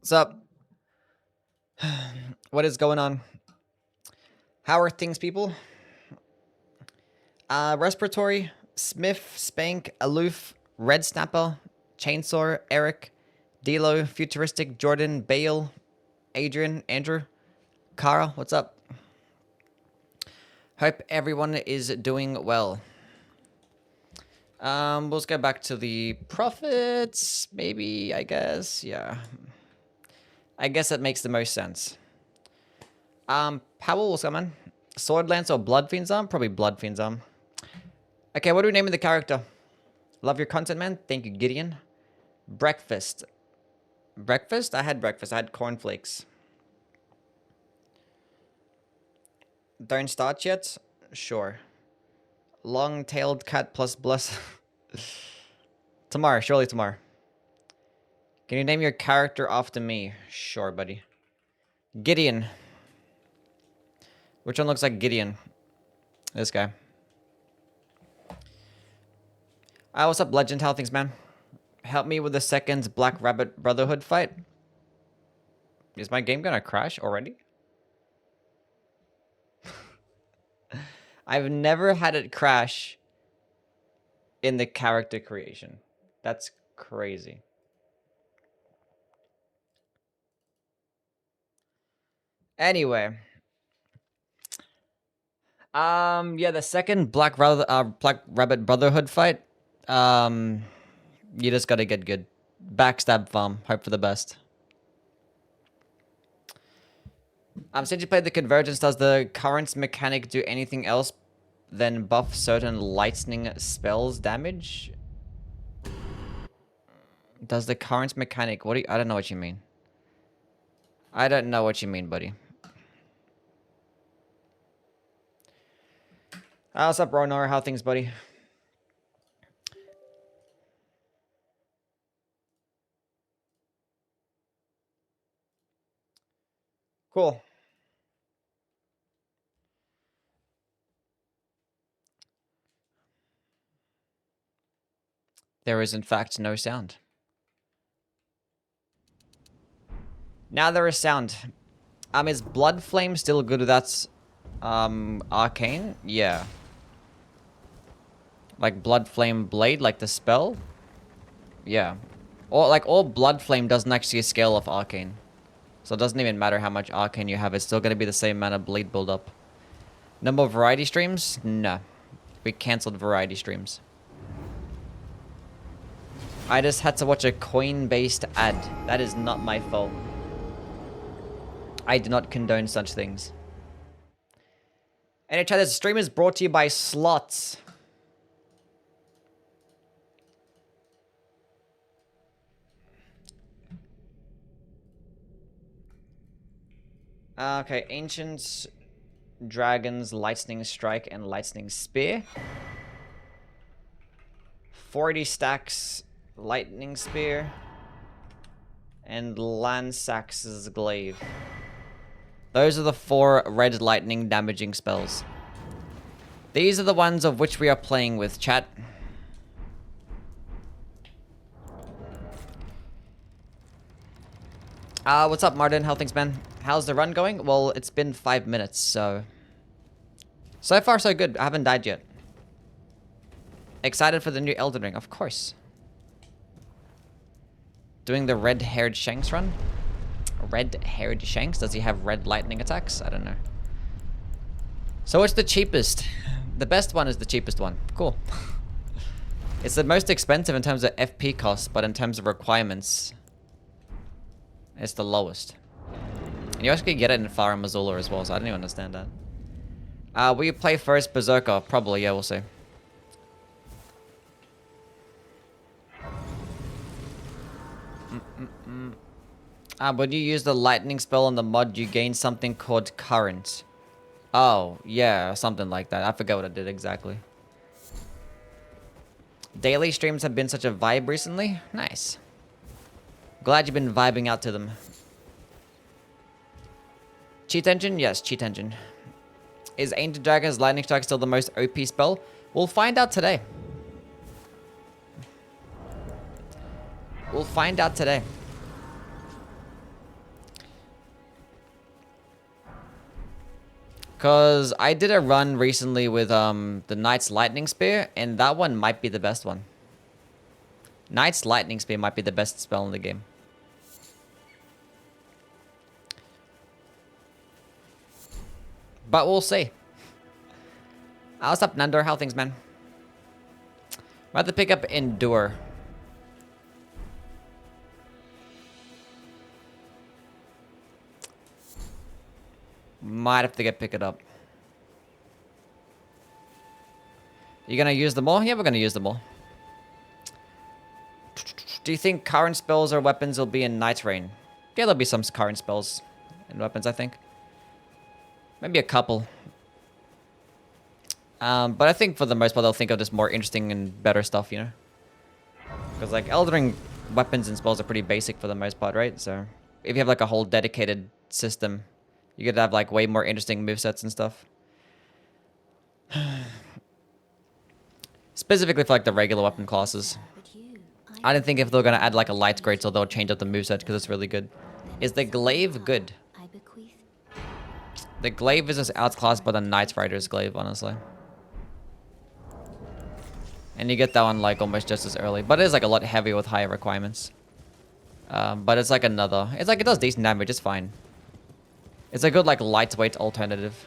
What's up? What is going on? How are things, people? Respiratory, Smith, Spank, Aloof, Red Snapper, Chainsaw, Eric, Dilo, Futuristic, Jordan, Bale, Adrian, Andrew, Kara, what's up? Hope everyone is doing well. Let's go back to the profits, maybe, I guess, yeah. I guess that makes the most sense. Powell, what's up, man? Swordlance or Bloodfiend's Arm? Probably Bloodfiend's Arm. Okay, what are we naming the character? Love your content, man. Thank you, Gideon. Breakfast. Breakfast? I had breakfast. I had cornflakes. Don't start yet? Sure. Long-tailed cat plus bless. Tomorrow, surely tomorrow. Can you name your character after me? Sure, buddy. Gideon. Which one looks like Gideon? This guy. What's up, Legend? How things, man? Help me with the second Black Rabbit Brotherhood fight. Is my game gonna crash already? I've never had it crash in the character creation. That's crazy. Anyway. Yeah, the second Black Rabbit Brotherhood fight. You just gotta get good. Backstab farm. Hope for the best. Since you played the Convergence, does the currents mechanic do anything else than buff certain lightning spells damage? Does the currents mechanic... What do you... I don't know what you mean. I don't know what you mean, buddy. What's up, Ronar? How things, buddy? Cool. There is, in fact, no sound. Now there is sound. Is Blood Flame still good with that, arcane? Yeah. Like Blood Flame Blade, like the spell? Yeah. Or, like, all Blood Flame doesn't actually scale off arcane. So it doesn't even matter how much arcane you have. It's still going to be the same amount of bleed build-up. No more variety streams? No. We cancelled variety streams. I just had to watch a coin-based ad. That is not my fault. I do not condone such things. And chat, this stream is brought to you by Slots. Okay, Ancient Dragons, Lightning Strike, and Lightning Spear. 40 stacks, Lightning Spear. And Lansax's Glaive. Those are the 4 red lightning damaging spells. These are the ones of which we are playing with, chat. What's up, Martin? How things, man? How's the run going? Well, it's been 5 minutes, so... So far, so good. I haven't died yet. Excited for the new Elden Ring, of course. Doing the red-haired Shanks run? Red-haired Shanks? Does he have red lightning attacks? I don't know. So what's the cheapest? The best one is the cheapest one. Cool. It's the most expensive in terms of FP costs, but in terms of requirements, it's the lowest. And you actually get it in Fire and Missoula as well, so I don't even understand that. Will you play first Berserker? Probably, yeah, we'll see. When you use the lightning spell on the mod, you gain something called current. Oh, yeah, something like that. I forgot what I did exactly. Daily streams have been such a vibe recently. Nice. Glad you've been vibing out to them. Cheat Engine? Yes, Cheat Engine. Is Ancient Dragon's Lightning Strike still the most OP spell? We'll find out today. We'll find out today. Cause I did a run recently with the Knight's Lightning Spear, and that one might be the best one. Knight's Lightning Spear might be the best spell in the game. But we'll see. What's up, Nandor? How things, man? I'm about to pick up Endure. Might have to pick it up. You gonna use them all? Yeah, we're gonna use them all. Do you think current spells or weapons will be in Night Rain? Yeah, there'll be some current spells and weapons, I think. Maybe a couple. But I think for the most part, they'll think of just more interesting and better stuff, you know? Because, like, Elden Ring weapons and spells are pretty basic for the most part, right? So, if you have, like, a whole dedicated system, you could have, like, way more interesting movesets and stuff. Specifically for, like, the regular weapon classes. I don't think if they're going to add, like, a light greatsword, they'll change up the moveset because it's really good. Is the glaive good? The glaive is just outclassed by the Knight Rider's glaive, honestly. And you get that one, like, almost just as early. But it is, like, a lot heavier with higher requirements. But it's, like, another... It's, like, it does decent damage. It's fine. It's a good, like, lightweight alternative.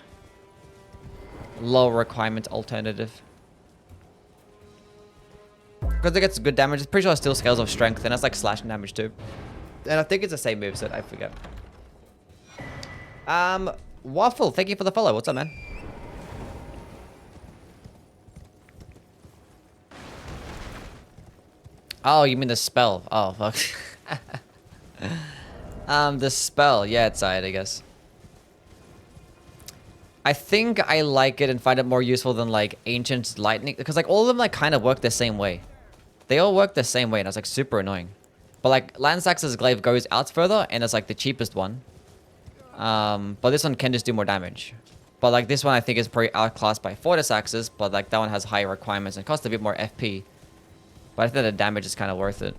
Low requirement alternative. Because it gets good damage. It's pretty sure it still scales off strength. And it's, like, slashing damage, too. And I think it's the same moveset. I forget. Waffle, thank you for the follow. What's up, man? Oh, you mean the spell? Oh, fuck. The spell. Yeah, it's alright, I guess. I think I like it and find it more useful than, like, Ancient Lightning. Because, like, all of them, like, kind of work the same way. They all work the same way, and it's, like, super annoying. But, like, Lansax's glaive goes out further, and it's, like, the cheapest one. But this one can just do more damage. But, like, this one I think is probably outclassed by Fortis Axes, but, like, that one has higher requirements and costs a bit more FP. But I think the damage is kind of worth it.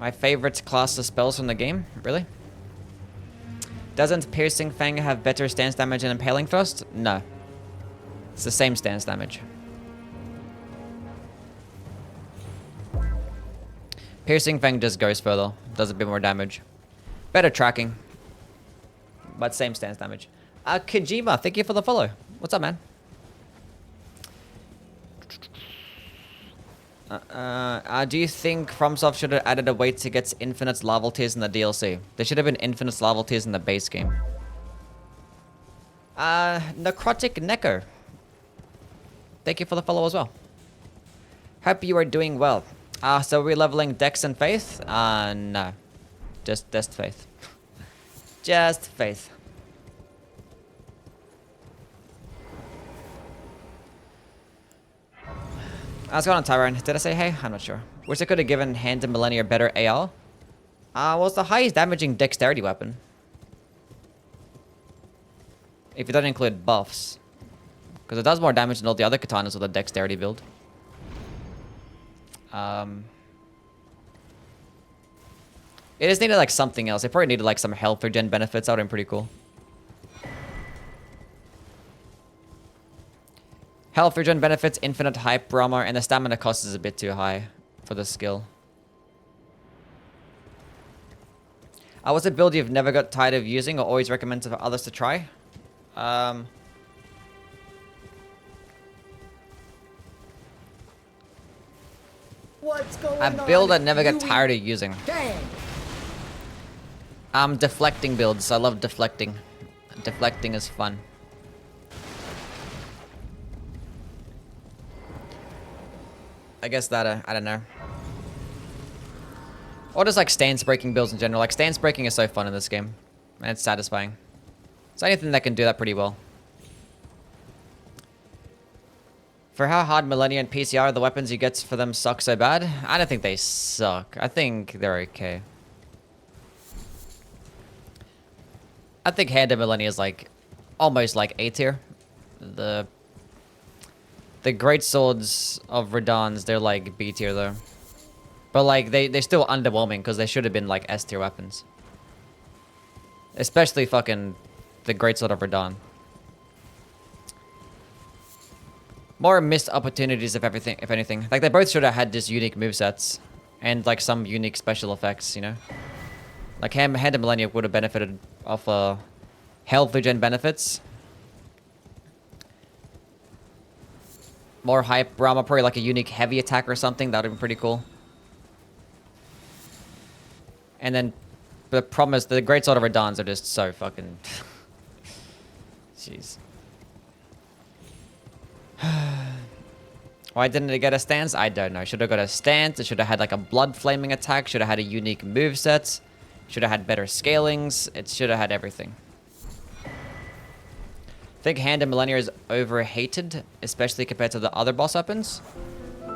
My favorite class of spells from the game? Really? Doesn't Piercing Fang have better stance damage than Impaling Thrust? No. It's the same stance damage. Piercing Fang just goes further. Does a bit more damage. Better tracking. But same stance damage. Kojima, thank you for the follow. What's up, man? Do you think FromSoft should have added a way to get infinite level tiers in the DLC? There should have been infinite level tiers in the base game. Necrotic Necker. Thank you for the follow as well. Hope you are doing well. So we're leveling Dex and Faith? No. Just Faith. Just Faith. What's going on, Tyrone? Did I say hey? I'm not sure. Wish I could have given Hand and Millennia better AR. Well, it's the highest damaging dexterity weapon. If you don't include buffs. Because it does more damage than all the other katanas with a dexterity build. It just needed like something else. It probably needed like some health regen benefits. That would have been pretty cool. Health regen benefits, infinite hype armor, and the stamina cost is a bit too high for the skill. What's a build you've never got tired of using or always recommend for others to try? What's going on? A build I never got tired of using. Dang. Deflecting builds. I love deflecting. Deflecting is fun. I guess that, I don't know. Or just like stance breaking builds in general. Like stance breaking is so fun in this game. And it's satisfying. It's anything that can do that pretty well. For how hard Millennia and PCR, the weapons you get for them suck so bad? I don't think they suck. I think they're okay. I think Hand of Millennia is like almost like A tier. The great swords of Radon's, they're like B tier though. But like, they're still underwhelming because they should have been like S tier weapons. Especially fucking the Greatsword of Radahn. More missed opportunities if anything. Like, they both should have had just unique movesets. And like some unique special effects, you know? Like Hand of Millennia would have benefited off health regen benefits. More hype Brahma, probably like a unique heavy attack or something. That would have been pretty cool. And then the problem is the Greatsword of Radahns are just so fucking... Jeez. Why didn't it get a stance? I don't know. Should have got a stance. It should have had like a blood flaming attack. Should have had a unique moveset. Should have had better scalings. It should have had everything. I think Hand of Millennia is overhated, especially compared to the other boss weapons.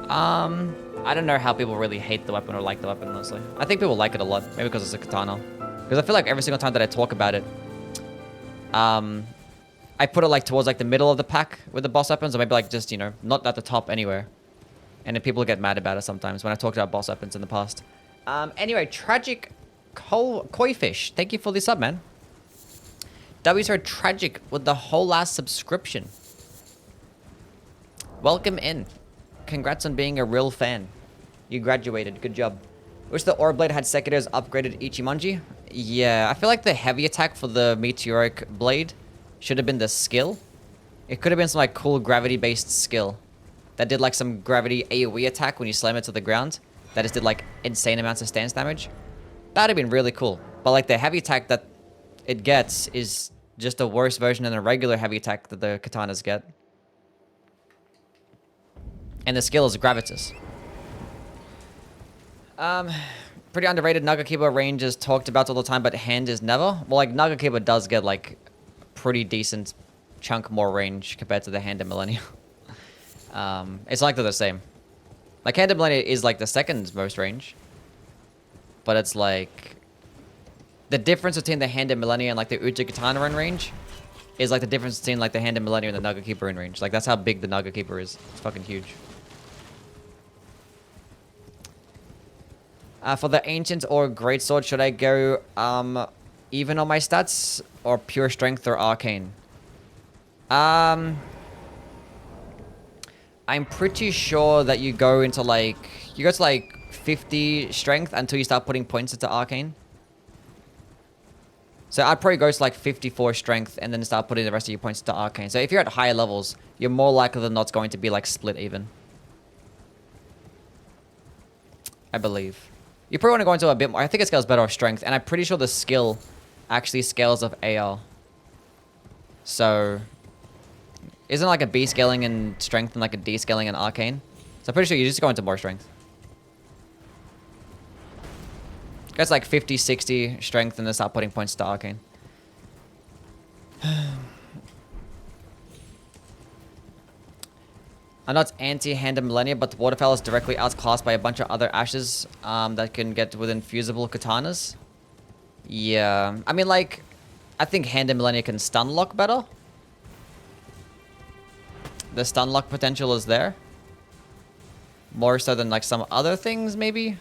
I don't know how people really hate the weapon or like the weapon, honestly. I think people like it a lot, maybe because it's a katana. Because I feel like every single time that I talk about it, I put it like towards like the middle of the pack with the boss weapons, or maybe like just, you know, not at the top anywhere. And then people get mad about it sometimes when I talked about boss weapons in the past. Anyway, Tragic Koi Fish, thank you for the sub, man. That was so tragic with the whole last subscription. Welcome in. Congrats on being a real fan. You graduated. Good job. Wish the Orb Blade had Sekiro's upgraded Ichimonji. Yeah, I feel like the heavy attack for the Meteoric Blade should have been the skill. It could have been some like cool gravity-based skill that did like some gravity AoE attack when you slam it to the ground. That just did like insane amounts of stance damage. That'd have been really cool. But like the heavy attack that it gets is just a worse version than a regular heavy attack that the katanas get. And the skill is Gravitas. Pretty underrated. Nagakiba range is talked about all the time, but hand is never. Well, like Nagakiba does get like pretty decent chunk more range compared to the Hand of Millennia. It's like they're the same. Like Hand of Millennia is like the second most range. But it's like... The difference between the Hand of Millennia and like the Uchi Katana in range is like the difference between like the Hand of Millennia and the Nagakiba in range. Like that's how big the Nagakiba is. It's fucking huge. For the Ancient or Greatsword, should I go even on my stats or pure strength or arcane? I'm pretty sure that you go into like... You go to like 50 strength until you start putting points into arcane. So I'd probably go to like 54 strength and then start putting the rest of your points into arcane. So if you're at higher levels, you're more likely than not it's going to be like split even. I believe. You probably want to go into a bit more. I think it scales better off strength. And I'm pretty sure the skill actually scales of AR. So... Isn't like a B scaling in strength and like a D scaling in arcane? So I'm pretty sure you just go into more strength. Gets like 50, 60 strength and then start putting points to arcane. I'm not anti-Hand of Millennia, but the Waterfowl is directly outclassed by a bunch of other ashes that can get within fusible katanas. Yeah, I mean like, I think Hand of Millennia can stun lock better. The stun lock potential is there. More so than like some other things maybe.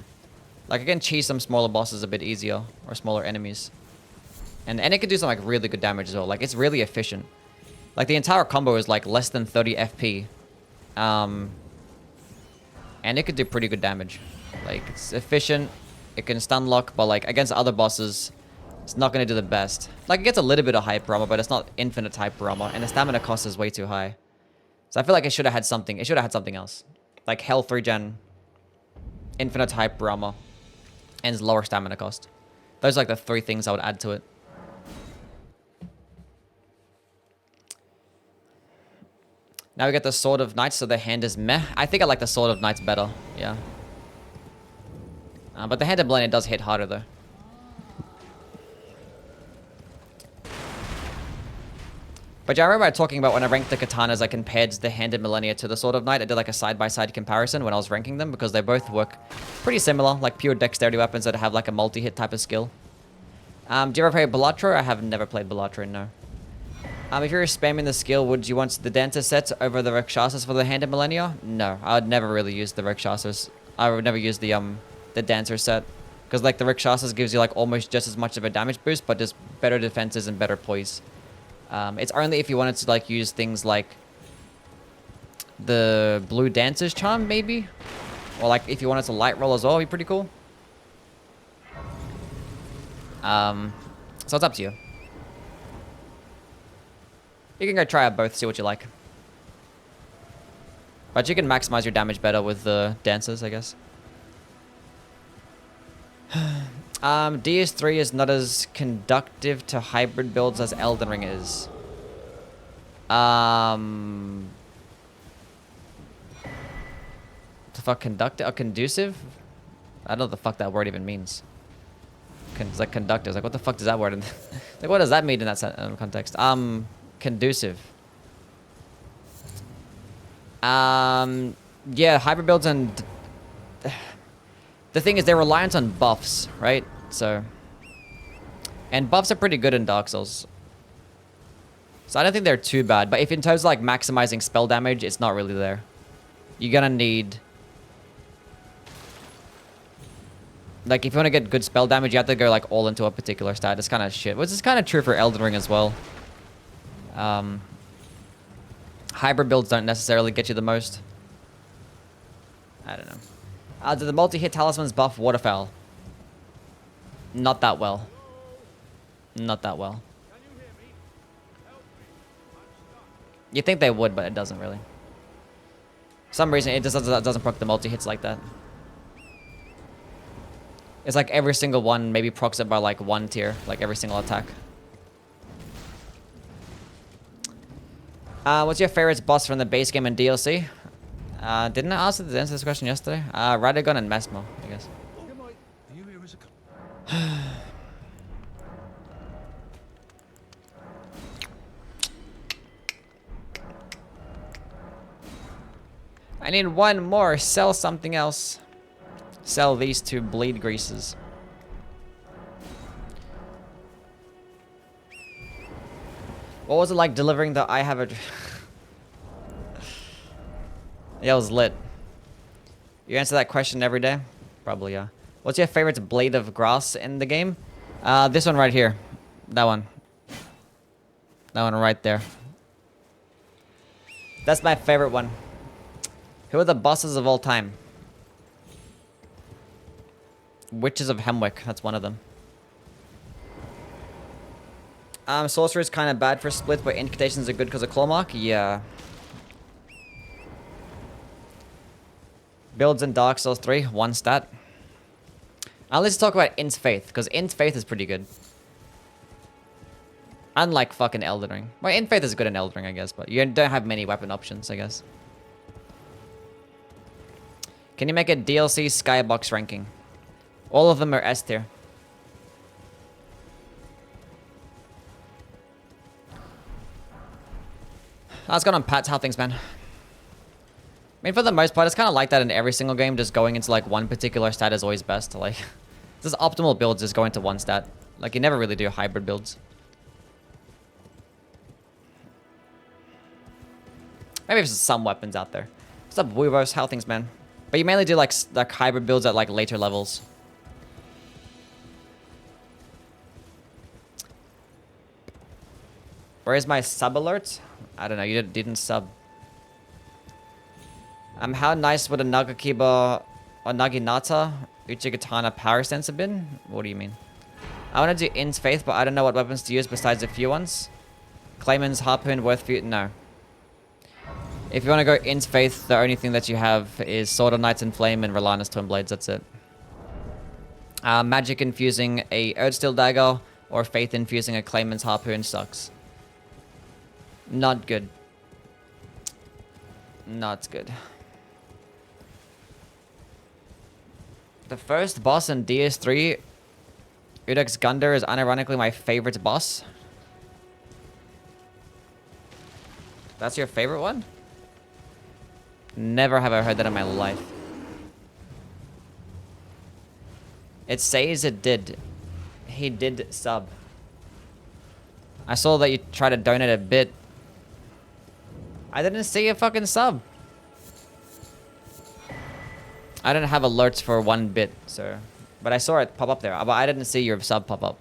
Like I can cheese some smaller bosses a bit easier, or smaller enemies. And it can do some like really good damage as well. Like it's really efficient. Like the entire combo is like less than 30 FP. And it could do pretty good damage. Like it's efficient, it can stun lock, but like against other bosses, it's not gonna do the best. Like it gets a little bit of hyper armor, but it's not infinite hyper armor, and the stamina cost is way too high. So I feel like it should have had something. It should have had something else. Like health regen, infinite hyper armor, and lower stamina cost. Those are like the three things I would add to it. Now we get the Sword of Knights, so the hand is meh. I think I like the Sword of Knights better, yeah. But the Hand of Millennia does hit harder though. But yeah, I remember talking about when I ranked the katanas, I compared the Hand of Millennia to the Sword of Knight. I did like a side-by-side comparison when I was ranking them because they both work pretty similar, like pure dexterity weapons that have like a multi-hit type of skill. Do you ever play Balatro? I have never played Balatro, no. If you're spamming the skill, would you want the Danta sets over the Rakshasas for the Hand of Millennia? No, I would never really use the Rakshasas. I would never use the the Dancer set. Because like the Rakshasas gives you like almost just as much of a damage boost, but just better defenses and better poise. It's only if you wanted to like use things like the Blue Dancer's Charm, maybe? Or like if you wanted to light roll as well, it'd be pretty cool. So it's up to you. You can go try out both, see what you like. But you can maximize your damage better with the Dancers, I guess. DS3 is not as conductive to hybrid builds as Elden Ring is. The fuck conductive or conducive? I don't know what the fuck that word even means. It's like conductive. Like what the fuck does that word? Like what does that mean in that context? Conducive. Yeah, hybrid builds and the thing is they're reliant on buffs, right? So, and buffs are pretty good in Dark Souls. So I don't think they're too bad. But if in terms of like maximizing spell damage, it's not really there. You're gonna need, like if you want to get good spell damage, you have to go like all into a particular stat. It's kind of shit. Which is kind of true for Elden Ring as well. Hybrid builds don't necessarily get you the most. I don't know. Do the multi-hit talismans buff Waterfowl? Not that well. Not that well. You think they would, but it doesn't really. For some reason, it just doesn't proc the multi-hits like that. It's like every single one maybe procs it by like 1 tier, like every single attack. What's your favorite boss from the base game and DLC? Didn't I answer this question yesterday? Radagon and Mesmo, I guess. I need one more. Sell something else. Sell these 2 bleed greases. What was it like delivering the I have a... Yeah, it was lit. You answer that question every day? Probably, yeah. What's your favorite blade of grass in the game? This one right here. That one. That one right there. That's my favorite one. Who are the bosses of all time? Witches of Hemwick. That's one of them. Sorcerer is kind of bad for split, but incantations are good because of Clawmark? Yeah. Builds in Dark Souls 3, 1 stat. Let's talk about Int Faith, because Int Faith is pretty good. Unlike fucking Elden Ring. Well, Int Faith is good in Elden Ring, I guess, but you don't have many weapon options, I guess. Can you make a DLC Skybox ranking? All of them are S tier. How's going on, Pat? How things, man? I mean, for the most part, it's kind of like that in every single game. Just going into like one particular stat is always best. Like, this optimal builds just go into one stat. Like, you never really do hybrid builds. Maybe there's some weapons out there. What's up, Weavos? How things, man? But you mainly do like hybrid builds at like later levels. Where is my sub alert? I don't know. You didn't sub. How nice would a Nagakiba or Naginata Uchigatana power stance have been? What do you mean? I want to do Int Faith, but I don't know what weapons to use besides a few ones. Clayman's Harpoon worth few. No. If you want to go Int Faith, the only thing that you have is Sword of Knights in Flame and Relana's Twin Blades. That's it. Magic infusing a Erdsteel Dagger or Faith infusing a Clayman's Harpoon sucks. Not good. Not good. The first boss in DS3, Udex Gundar, is unironically my favorite boss. That's your favorite one? Never have I heard that in my life. It says it did. He did sub. I saw that you tried to donate a bit. I didn't see a fucking sub. I didn't have alerts for 1 bit, so... But I saw it pop up there. But I didn't see your sub pop up.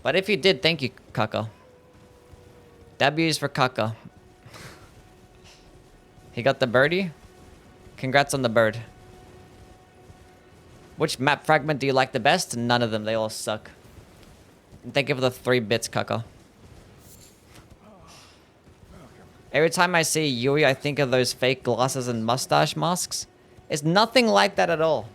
But if you did, thank you, Kaka. W's for Kaka. He got the birdie? Congrats on the bird. Which map fragment do you like the best? None of them. They all suck. And thank you for the 3 bits, Kaka. Every time I see Youwy, I think of those fake glasses and mustache masks. It's nothing like that at all.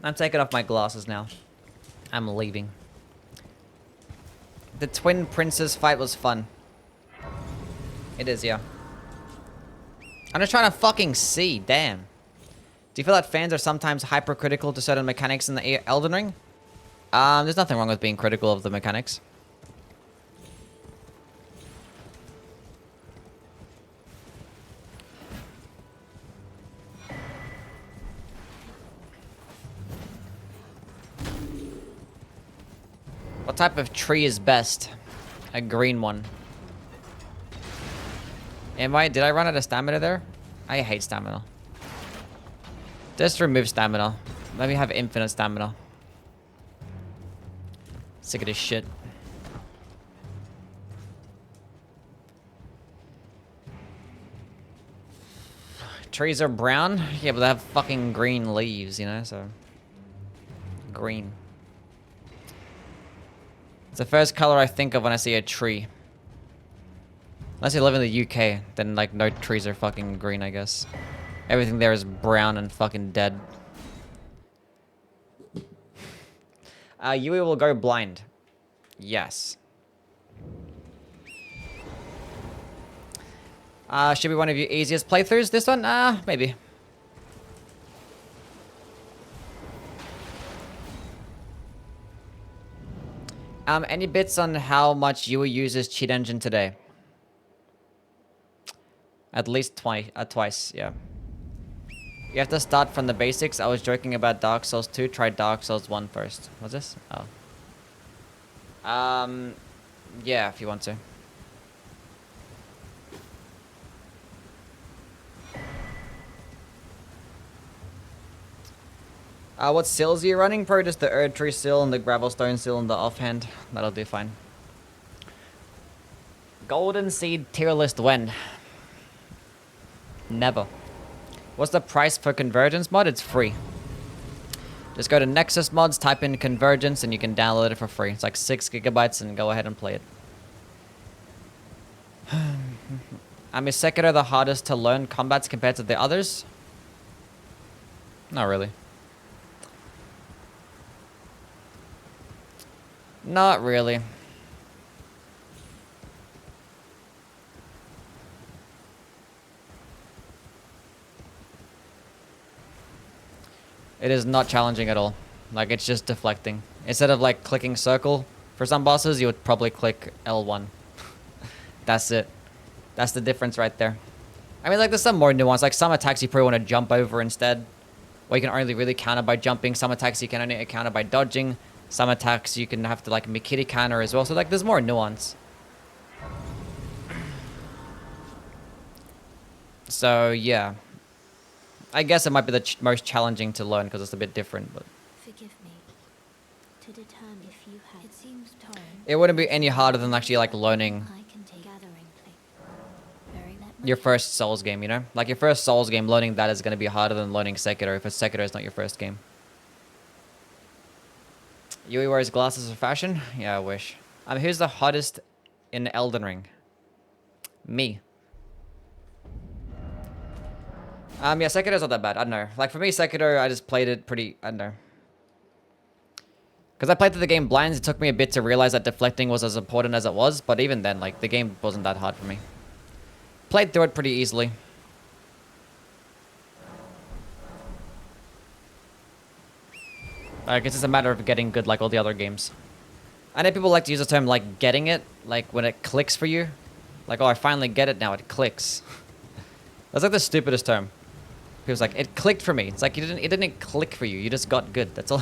I'm taking off my glasses now. I'm leaving. The twin princes fight was fun. It is, yeah. I'm just trying to fucking see, damn. Do you feel that fans are sometimes hypercritical to certain mechanics in the Elden Ring? There's nothing wrong with being critical of the mechanics. What type of tree is best? A green one. Did I run out of stamina there? I hate stamina. Just remove stamina. Let me have infinite stamina. Sick of this shit. Trees are brown? Yeah, but they have fucking green leaves, you know, so... Green. It's the first color I think of when I see a tree. Unless you live in the UK, then like no trees are fucking green, I guess. Everything there is brown and fucking dead. Youwy will go blind. Yes. Should be one of your easiest playthroughs, this one? Maybe. Any bits on how much Youwy uses cheat engine today? At least twice, yeah. You have to start from the basics. I was joking about Dark Souls 2. Try Dark Souls 1 first. What's this? Oh. Yeah, if you want to. What sills are you running? Probably just the Erd Tree sill and the Gravelstone sill and the offhand. That'll do fine. Golden Seed tier list when? Never. What's the price for Convergence mod? It's free. Just go to Nexus Mods, type in Convergence, and you can download it for free. It's like 6 gigabytes, and go ahead and play it. Is Sekiro the hardest to learn combats compared to the others? Not really. Not really. It is not challenging at all. Like, it's just deflecting. Instead of, like, clicking circle for some bosses, you would probably click L1. That's it. That's the difference right there. I mean, like, there's some more nuance. Like, some attacks you probably want to jump over instead. Or you can only really counter by jumping. Some attacks you can only counter by dodging. Some attacks you can have to, like, Mikiri counter as well. So, like, there's more nuance. So, yeah. I guess it might be the most challenging to learn because it's a bit different, but... Forgive me. To determine if you had... It seems time. It wouldn't be any harder than actually, like, learning I can take gathering place. your first Souls game, you know? Like, your first Souls game, learning that is going to be harder than learning Sekiro if Sekiro is not your first game. Youwy wears glasses for fashion? Yeah, I wish. Who's the hottest in Elden Ring? Me. Yeah, Sekiro's not that bad. I don't know. Like, for me, Sekiro, I just played it pretty... I don't know. Because I played through the game blind, it took me a bit to realize that deflecting was as important as it was. But even then, like, the game wasn't that hard for me. Played through it pretty easily. Like, it's just a matter of getting good like all the other games. I know people like to use the term, like, getting it. Like, when it clicks for you. Like, oh, I finally get it now. It clicks. That's like the stupidest term. People's like, it clicked for me. It's like, it didn't click for you. You just got good. That's all.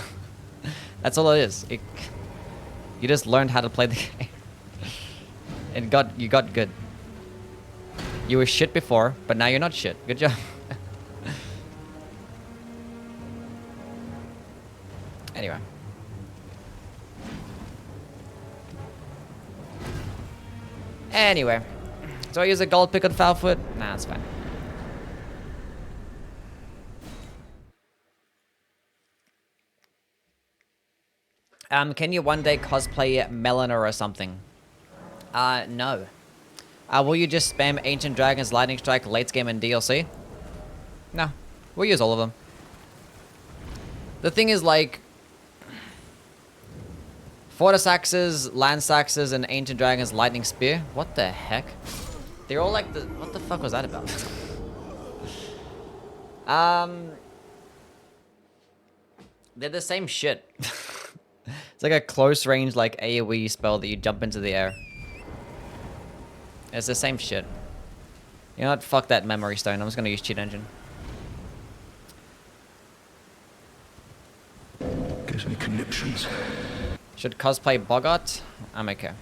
That's all it is. You just learned how to play the game. You got good. You were shit before, but now you're not shit. Good job. Anyway. Anyway. Do I use a gold pick on Foulfoot? Nah, that's fine. Can you one day cosplay Melina or something? No. Will you just spam Ancient Dragons Lightning Strike late game and DLC? No. We'll use all of them. The thing is, like... Fortis Axes, Lance Axes, and Ancient Dragons Lightning Spear? What the heck? They're all like the... What the fuck was that about? They're the same shit. It's like a close range, like, AoE spell that you jump into the air. It's the same shit. You know what? Fuck that memory stone. I'm just gonna use Cheat Engine. Gives me conniptions. Should cosplay Bogart? I'm okay.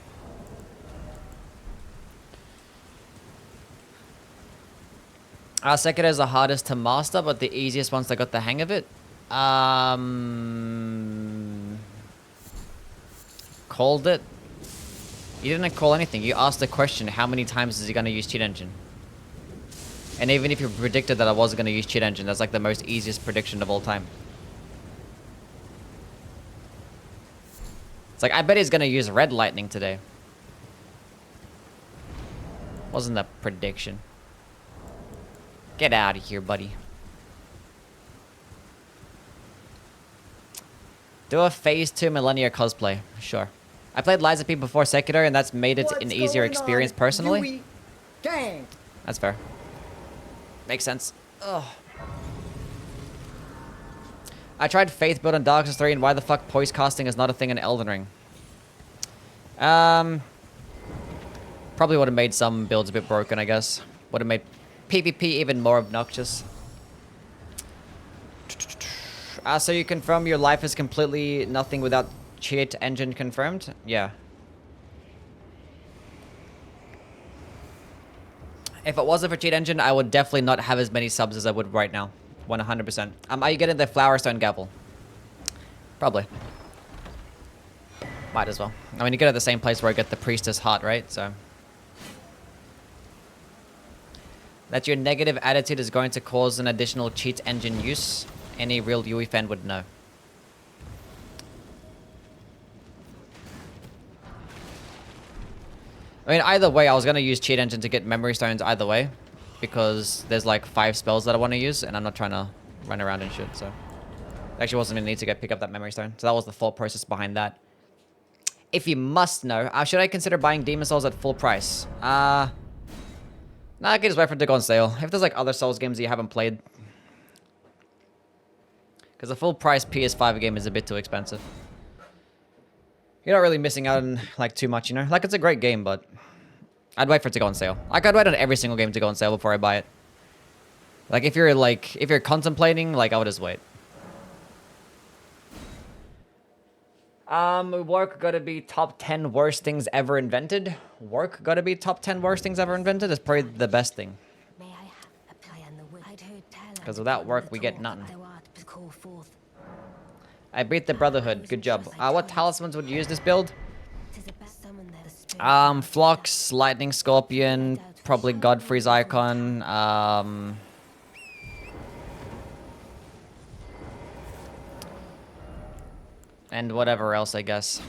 Sekiro is the hardest to master, but the easiest once I got the hang of it. Called it. You didn't call anything. You asked the question, how many times is he going to use Cheat Engine? And even if you predicted that I wasn't going to use Cheat Engine, that's like the most easiest prediction of all time. It's like, I bet he's going to use Red Lightning today. Wasn't a prediction. Get out of here, buddy. Do a Phase 2 Millennia cosplay. Sure. I played Lies of P before Sekiro, and that's made it an easier experience personally. Youwy gang. That's fair. Makes sense. Ugh. I tried Faith build on Dark Souls 3, and why the fuck poise casting is not a thing in Elden Ring? Probably would have made some builds a bit broken, I guess. Would have made PvP even more obnoxious. So you confirm your life is completely nothing without Cheat Engine confirmed? Yeah. If it wasn't for Cheat Engine, I would definitely not have as many subs as I would right now. 100%. Are you getting the Flowerstone Gavel? Probably. Might as well. I mean, you get at the same place where I get the Priestess Heart, right? So... That your negative attitude is going to cause an additional Cheat Engine use? Any real Youwy fan would know. I mean, either way, I was going to use Cheat Engine to get Memory Stones either way. Because there's like 5 spells that I want to use, and I'm not trying to run around and shit, so... Actually wasn't going to need to pick up that Memory Stone. So that was the thought process behind that. If you must know, should I consider buying Demon Souls at full price? Nah, I can just wait for it to go on sale. If there's like other Souls games that you haven't played. Because a full price PS5 game is a bit too expensive. You're not really missing out on like too much, you know? Like, it's a great game, but I'd wait for it to go on sale. Like, I'd wait on every single game to go on sale before I buy it. Like, if you're contemplating, like, I would just wait. Work gotta be top 10 worst things ever invented. Work gotta be top 10 worst things ever invented is probably the best thing. Because without work, we get nothing. I beat the Brotherhood. Good job. What talismans would you use this build? Phlox, Lightning Scorpion, probably Godfrey's Icon, and whatever else, I guess.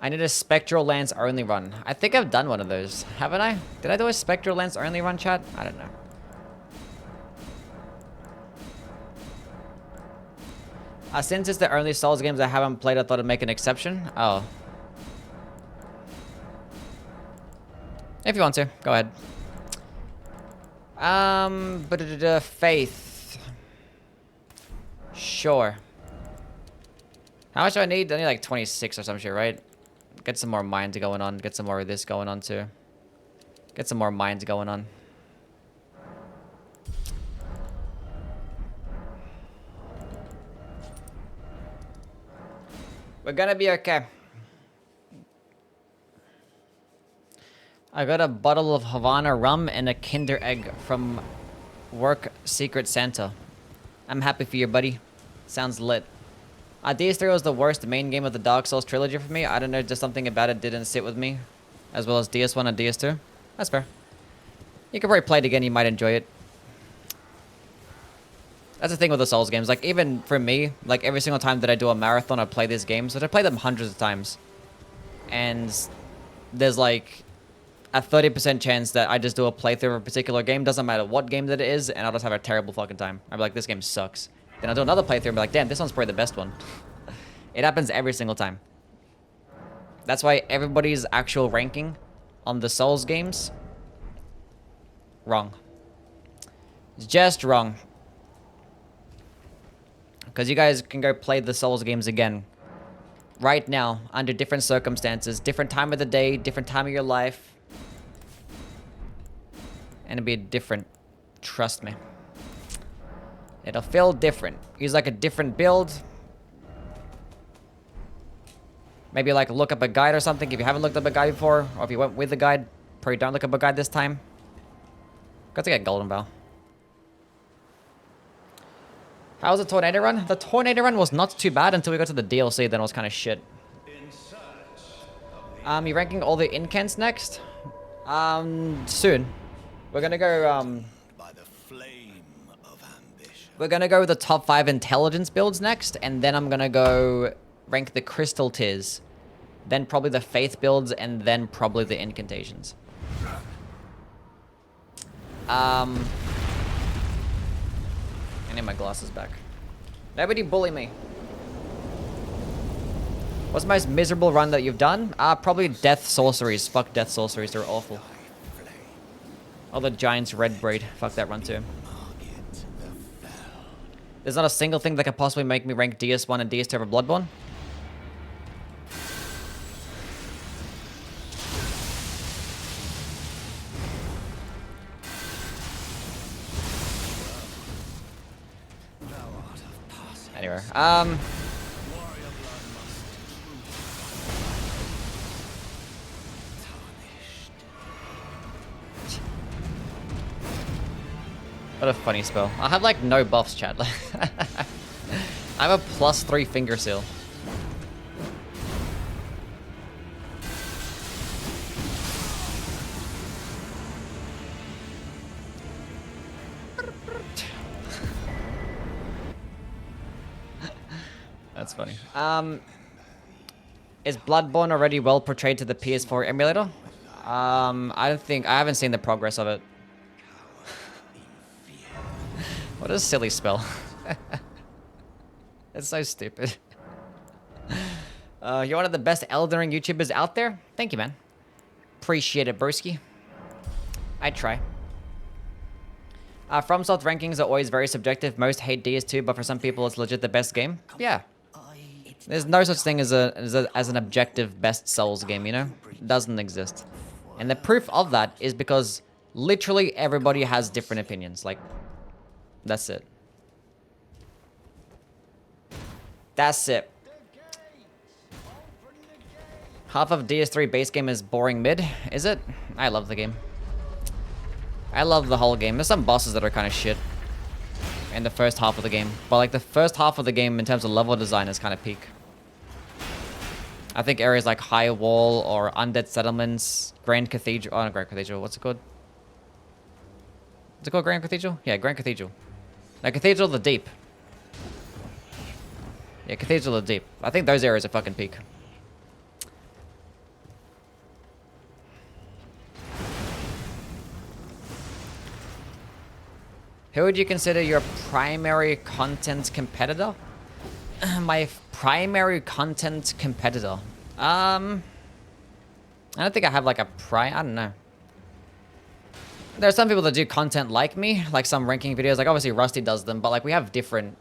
I need a Spectral Lance only run. I think I've done one of those. Haven't I? Did I do a Spectral Lance only run, chat? I don't know. Since it's the only Souls games I haven't played, I thought I'd make an exception. Oh. If you want to, go ahead. Faith. Sure. How much do I need? I need like 26 or some shit, right? Get some more mines going on. Get some more of this going on too. Get some more mines going on. We're gonna be okay. I got a bottle of Havana rum and a Kinder Egg from work Secret Santa. I'm happy for you, buddy. Sounds lit. DS3 was the worst main game of the Dark Souls trilogy for me. I don't know, just something about it didn't sit with me. As well as DS1 and DS2. That's fair. You could probably play it again, you might enjoy it. That's the thing with the Souls games. Like, even for me, like, every single time that I do a marathon, I play these games. But I play them hundreds of times. And there's, like, a 30% chance that I just do a playthrough of a particular game. Doesn't matter what game that it is, and I'll just have a terrible fucking time. I'll be like, this game sucks. Then I'll do another playthrough and be like, damn, this one's probably the best one. It happens every single time. That's why everybody's actual ranking on the Souls games... wrong. It's just wrong. Because you guys can go play the Souls games again. Right now, under different circumstances, different time of the day, different time of your life. And it'll be different. Trust me. It'll feel different. Use like a different build. Maybe like look up a guide or something if you haven't looked up a guide before. Or if you went with the guide, probably don't look up a guide this time. Got to get Golden Bow. How was the Tornado Run? The Tornado Run was not too bad until we got to the DLC, then it was kind of shit. You ranking all the incants next? Soon. We're gonna go, By the flame of ambition. we're gonna go with the top 5 intelligence builds next, and then I'm gonna go rank the crystal tiers. Then probably the faith builds, and then probably the incantations. I need my glasses back. Nobody bully me. What's the most miserable run that you've done? Probably Death Sorceries. Fuck Death Sorceries, they're awful. Oh, the Giant's Red Braid. Fuck that run too. There's not a single thing that could possibly make me rank DS1 and DS2 over Bloodborne. Anyway, what a funny spell. I have like no buffs, chat. I have a +3 finger seal. That's funny. Is Bloodborne already well portrayed to the PS4 emulator? I haven't seen the progress of it. What a silly spell. It's so stupid. You're one of the best Elden Ring YouTubers out there? Thank you, man. Appreciate it, broski. I try. FromSoft rankings are always very subjective. Most hate DS2, but for some people it's legit the best game. Yeah. There's no such thing as an objective best Souls game, you know? It doesn't exist. And the proof of that is because literally everybody has different opinions. Like, that's it. That's it. Half of DS3 base game is boring mid, is it? I love the game. I love the whole game. There's some bosses that are kind of shit in the first half of the game. But like the first half of the game in terms of level design is kind of peak. I think areas like High Wall or Undead Settlements, Grand Cathedral. Oh, not Grand Cathedral. What's it called? Is it called Grand Cathedral? Yeah, Grand Cathedral. No, Cathedral of the Deep. Yeah, Cathedral of the Deep. I think those areas are fucking peak. Who would you consider your primary content competitor? My primary content competitor. I don't think I have like a I don't know. There are some people that do content like me, like some ranking videos. Like obviously Rusty does them, but like we have different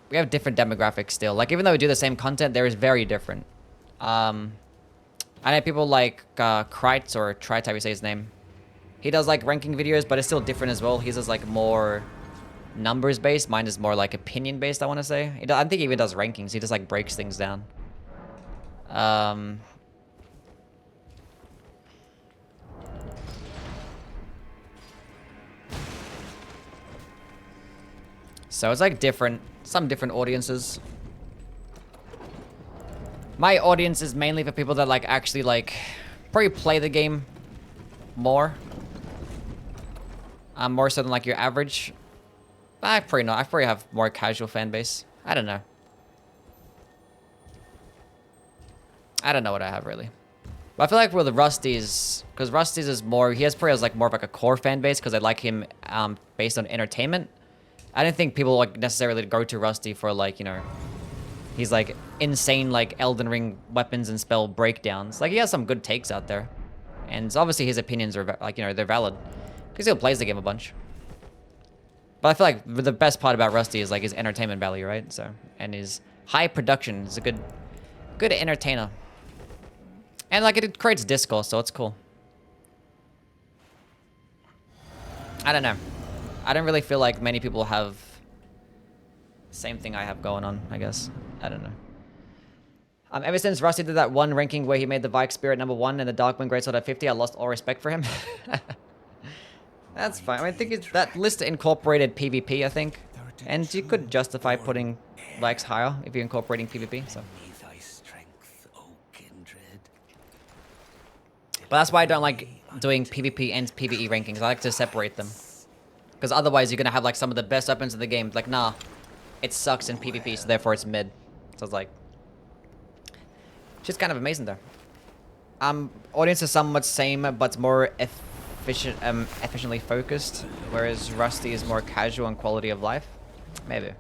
demographics still. Like even though we do the same content, there is very different. I know people like Kreitz or Trite, how you say his name. He does like ranking videos, but it's still different as well. He's just like more numbers based. Mine is more like opinion based, I want to say. I don't think he even does rankings. He just like breaks things down. So it's like different, some different audiences. My audience is mainly for people that like actually like probably play the game more. More so than like your average. I probably not. I probably have more casual fan base. I don't know. I don't know what I have really. But I feel like with the Rusty's, because Rusty's is more, he probably has like more of like a core fan base because I like him based on entertainment. I don't think people like necessarily go to Rusty for like, you know, he's like insane like Elden Ring weapons and spell breakdowns. Like he has some good takes out there. And obviously his opinions are like, you know, they're valid. Because he plays the game a bunch. But I feel like the best part about Rusty is like his entertainment value, right? So, and his high production is a good entertainer. And like it creates discourse, so it's cool. I don't know. I don't really feel like many people have the same thing I have going on, I guess. I don't know. Ever since Rusty did that one ranking where he made the Vike Spirit #1 and the Darkwind Greatsword at 50, I lost all respect for him. That's fine. I mean, I think that list incorporated PvP, I think. And you could justify putting Vikes higher if you're incorporating PvP, so. But that's why I don't like doing PvP and PvE rankings. I like to separate them. Because otherwise you're going to have like some of the best weapons in the game. Like, nah, it sucks in PvP, so therefore it's mid. So it's like... just kind of amazing though. Audience is somewhat same, but more efficiently focused. Whereas Rusty is more casual and quality of life. Maybe.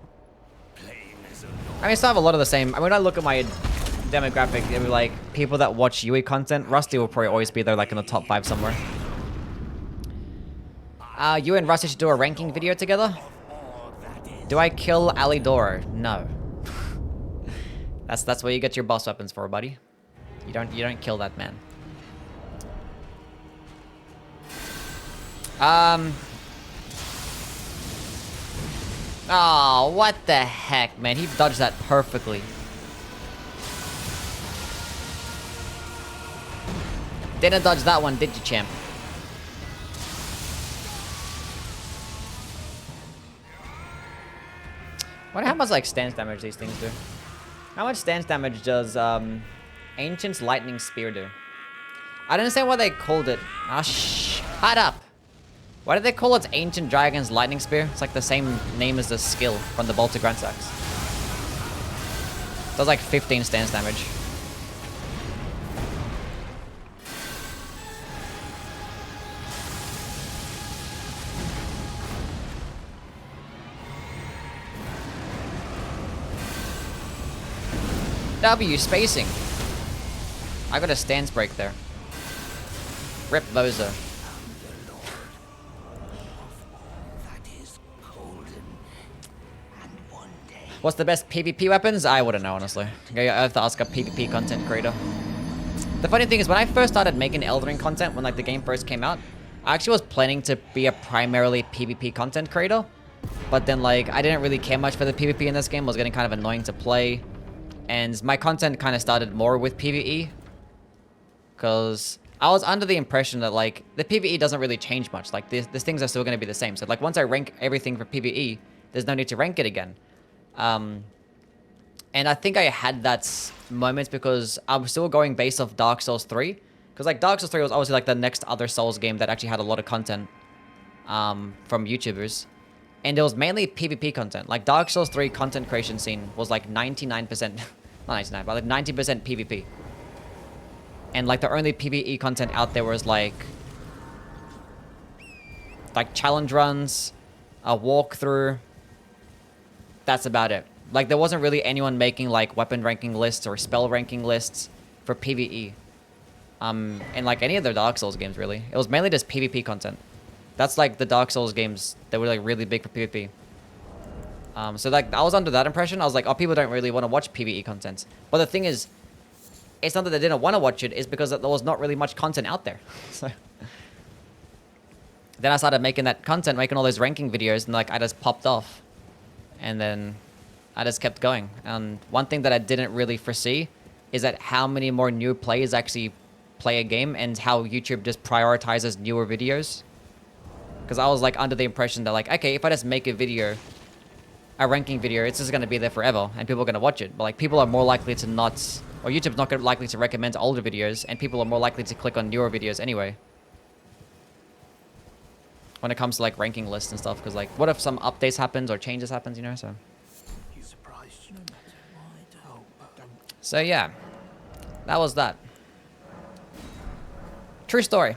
I mean, I still have a lot of the same. I mean, when I look at my demographic, it'll be like people that watch Youwy content. Rusty will probably always be there, like in the top 5 somewhere. You and Rusty should do a ranking video together. Do I kill Alidoro? No. That's where you get your boss weapons for, buddy. You don't kill that man. Oh, what the heck, man? He dodged that perfectly. Didn't dodge that one, did you, champ? Wonder how much like stance damage these things do. How much stance damage does Ancient's Lightning Spear do? I don't understand why they called it. Ah, shut up. Why did they call it Ancient Dragon's Lightning Spear? It's like the same name as the skill from the Bolter Grand Axe. Does like 15 stance damage. W spacing. I got a stance break there. Rip Bozo. What's the best PvP weapons? I wouldn't know, honestly. I have to ask a PvP content creator. The funny thing is, when I first started making Elden Ring content, when like the game first came out, I actually was planning to be a primarily PvP content creator. But then like, I didn't really care much for the PvP in this game. It was getting kind of annoying to play. And my content kind of started more with PvE. Because I was under the impression that like, the PvE doesn't really change much. Like, these things are still going to be the same. So like, once I rank everything for PvE, there's no need to rank it again. And I think I had that moment because I'm still going based off Dark Souls 3. Because like Dark Souls 3 was obviously like the next other Souls game that actually had a lot of content from YouTubers. And it was mainly PvP content. Like Dark Souls 3 content creation scene was like 99%, not 99, but like 90% PvP. And like the only PvE content out there was like challenge runs, a walkthrough. That's about it. Like there wasn't really anyone making like weapon ranking lists or spell ranking lists for PvE. In like any of the Dark Souls games really. It was mainly just PvP content. That's like the Dark Souls games that were like really big for PvP. So like I was under that impression. I was like, oh, people don't really want to watch PvE content. But the thing is, it's not that they didn't want to watch it, it's because there was not really much content out there. So then I started making that content, making all those ranking videos, and like I just popped off. And then I just kept going. And one thing that I didn't really foresee is that how many more new players actually play a game and how YouTube just prioritizes newer videos. Because I was like under the impression that like, okay, if I just make a video a ranking video, it's just going to be there forever and people are going to watch it. But like people are more likely to not, or YouTube's not likely to recommend older videos, and people are more likely to click on newer videos anyway. When it comes to like ranking lists and stuff, because like what if some updates happens or changes happens, you know? So yeah, that was that. True story.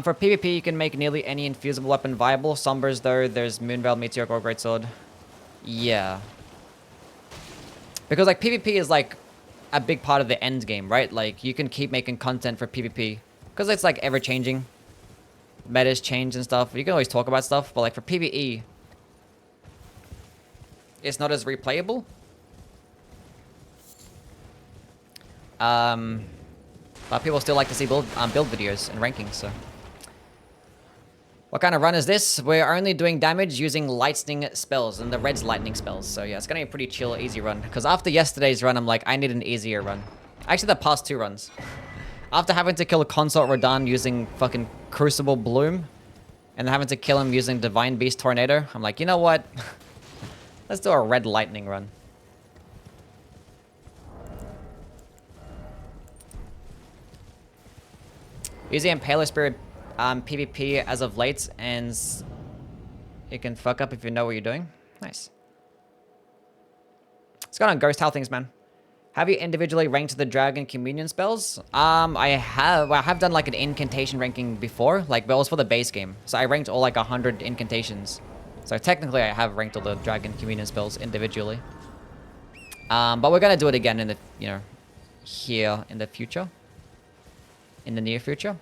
For PvP, you can make nearly any infusible weapon viable. Sombers, though, there's Moonveil, Meteor, or Greatsword. Yeah. Because, like, PvP is, like, a big part of the end game, right? Like, you can keep making content for PvP. Because it's, like, ever-changing. Metas change and stuff. You can always talk about stuff, but, like, for PvE, it's not as replayable. But people still like to see build videos and rankings, so... What kind of run is this? We're only doing damage using lightning spells, and the red's lightning spells. So yeah, it's gonna be a pretty chill, easy run. Because after yesterday's run, I'm like, I need an easier run. Actually, the past 2 runs. After having to kill a Consort Radahn using fucking Crucible Bloom, and having to kill him using Divine Beast Tornado, I'm like, you know what? Let's do a red lightning run. Using Impaler Spirit PvP as of late, and it can fuck up if you know what you're doing. Nice. Let's go on Ghost. How things, man? Have you individually ranked the Dragon Communion spells? I have done like an incantation ranking before, like, but it was for the base game. So I ranked all like 100 incantations. So technically I have ranked all the Dragon Communion spells individually. But we're gonna do it again in the, you know, here in the future. In the near future.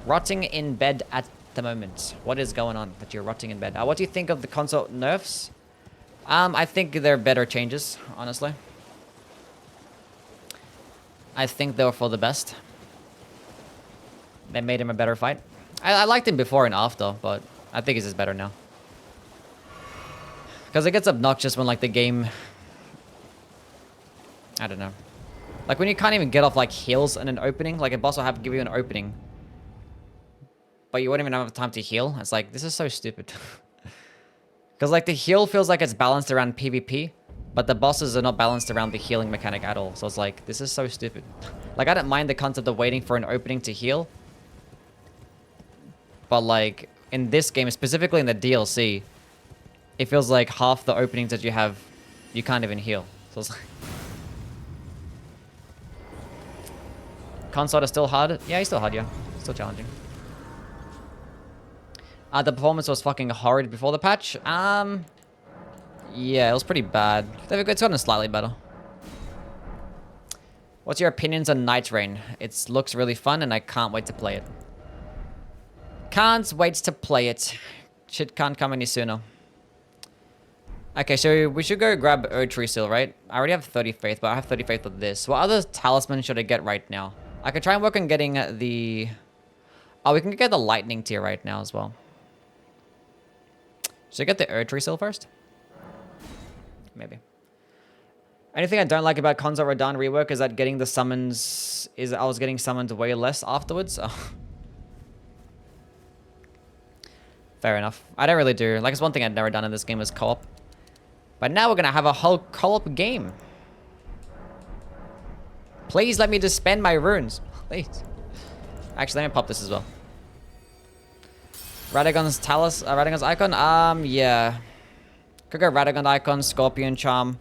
Rotting in bed at the moment. What is going on that you're rotting in bed? What do you think of the console nerfs? I think they're better changes, honestly. I think they were for the best. They made him a better fight. I liked him before and after, but I think he's just better now. Because it gets obnoxious when, like, the game... I don't know. Like, when you can't even get off, like, heals in an opening. Like, a boss will have to give you an opening. But you wouldn't even have time to heal. It's like, this is so stupid. Because, like, the heal feels like it's balanced around PvP. But the bosses are not balanced around the healing mechanic at all. So it's like, this is so stupid. Like, I don't mind the concept of waiting for an opening to heal. But, like, in this game, specifically in the DLC, it feels like half the openings that you have, you can't even heal. So it's like... Consort is still hard? Yeah, he's still hard, yeah. Still challenging. The performance was fucking horrid before the patch. Yeah, it was pretty bad. It's gotten slightly better. What's your opinions on Night Rain? It looks really fun and I can't wait to play it. Can't wait to play it. Shit can't come any sooner. Okay, so we should go grab Erdtree Seal, right? I already have 30 faith, but I have 30 faith with this. What other talisman should I get right now? I could try and work on getting the... Oh, we can get the lightning tier right now as well. Should I get the Erdtree Seal first? Maybe. Anything I don't like about Consort Radahn rework is that getting the summons... I was getting summoned way less afterwards. Oh. Fair enough. I don't really do... Like, it's one thing I've never done in this game is co-op. But now we're gonna have a whole co-op game. Please let me just spend my runes. Please. Actually, let me pop this as well. Radagon's Talus, Radagon's Icon? Yeah. Could go Radagon Icon, Scorpion Charm.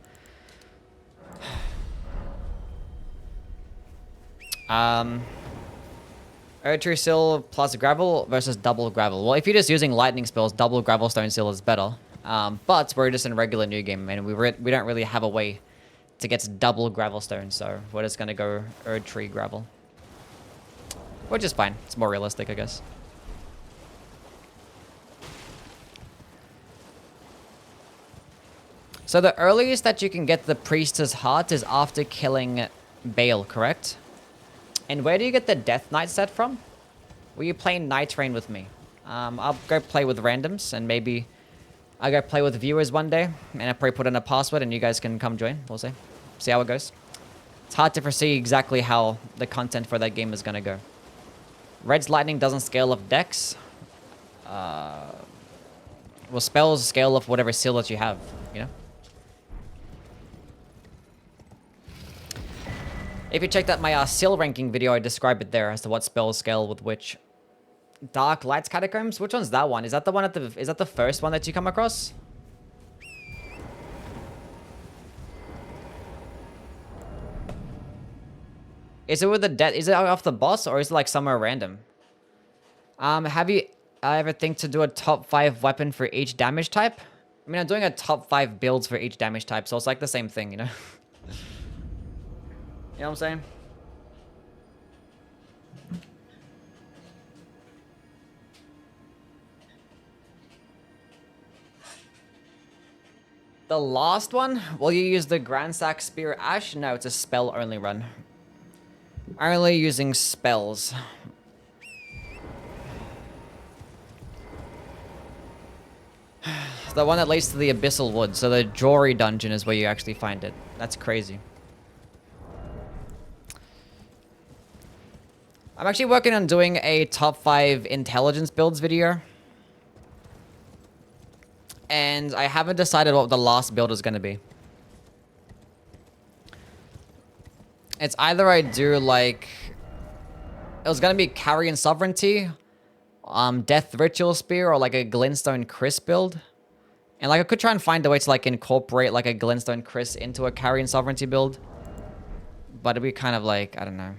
Erdtree Seal plus Gravel versus double Gravel. Well, if you're just using lightning spells, double Gravelstone Seal is better. But we're just in regular new game, and we don't really have a way to get double Gravelstone, so we're just gonna go Erdtree Gravel. Which is fine. It's more realistic, I guess. So the earliest that you can get the Priestess Heart is after killing Bale, correct? And where do you get the Death Knight set from? Will you play Night Rain with me? I'll go play with randoms, and maybe I'll go play with viewers one day, and I'll probably put in a password, and you guys can come join. We'll see. See how it goes. It's hard to foresee exactly how the content for that game is gonna go. Red's lightning doesn't scale of dex. Well, spells scale of whatever skill that you have, you know? If you checked out my skill ranking video, I describe it there as to what spells scale with which. Dark Lights Catacombs? Which one's that one? Is that the one is that the first one that you come across? Is it with the death? Is it off the boss or is it like somewhere random? Have you ever think to do a top 5 weapon for each damage type? I mean, I'm doing a top 5 builds for each damage type, so it's like the same thing, you know? You know what I'm saying? The last one? Will you use the Grand Sack Spear Ash? No, it's a spell only run. Only using spells. The one that leads to the Abyssal Wood. So the Jory dungeon is where you actually find it. That's crazy. I'm actually working on doing a top 5 intelligence builds video. And I haven't decided what the last build is going to be. It's either I do like... It was going to be Carrion Sovereignty, Death Ritual Spear, or like a Glintstone Chris build. And like I could try and find a way to like incorporate like a Glintstone Chris into a Carrion Sovereignty build. But it'd be kind of like, I don't know.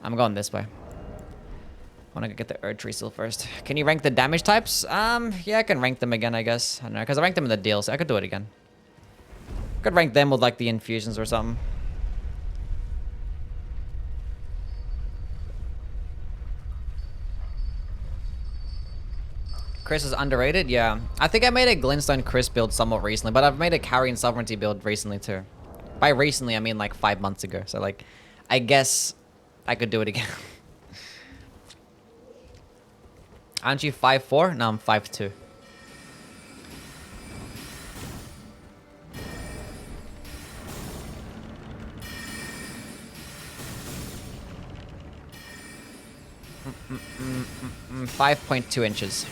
I'm going this way. I want to get the Erdtree Seal first. Can you rank the damage types? Yeah, I can rank them again, I guess. I don't know, because I ranked them in the deal, so I could do it again. Could rank them with like the infusions or something. Chris is underrated? Yeah. I think I made a Glintstone Chris build somewhat recently, but I've made a Carrion Sovereignty build recently too. By recently, I mean like 5 months ago. So like, I guess I could do it again. Aren't you 5'4"? No, I'm 5'2". Mm, 5.2 inches.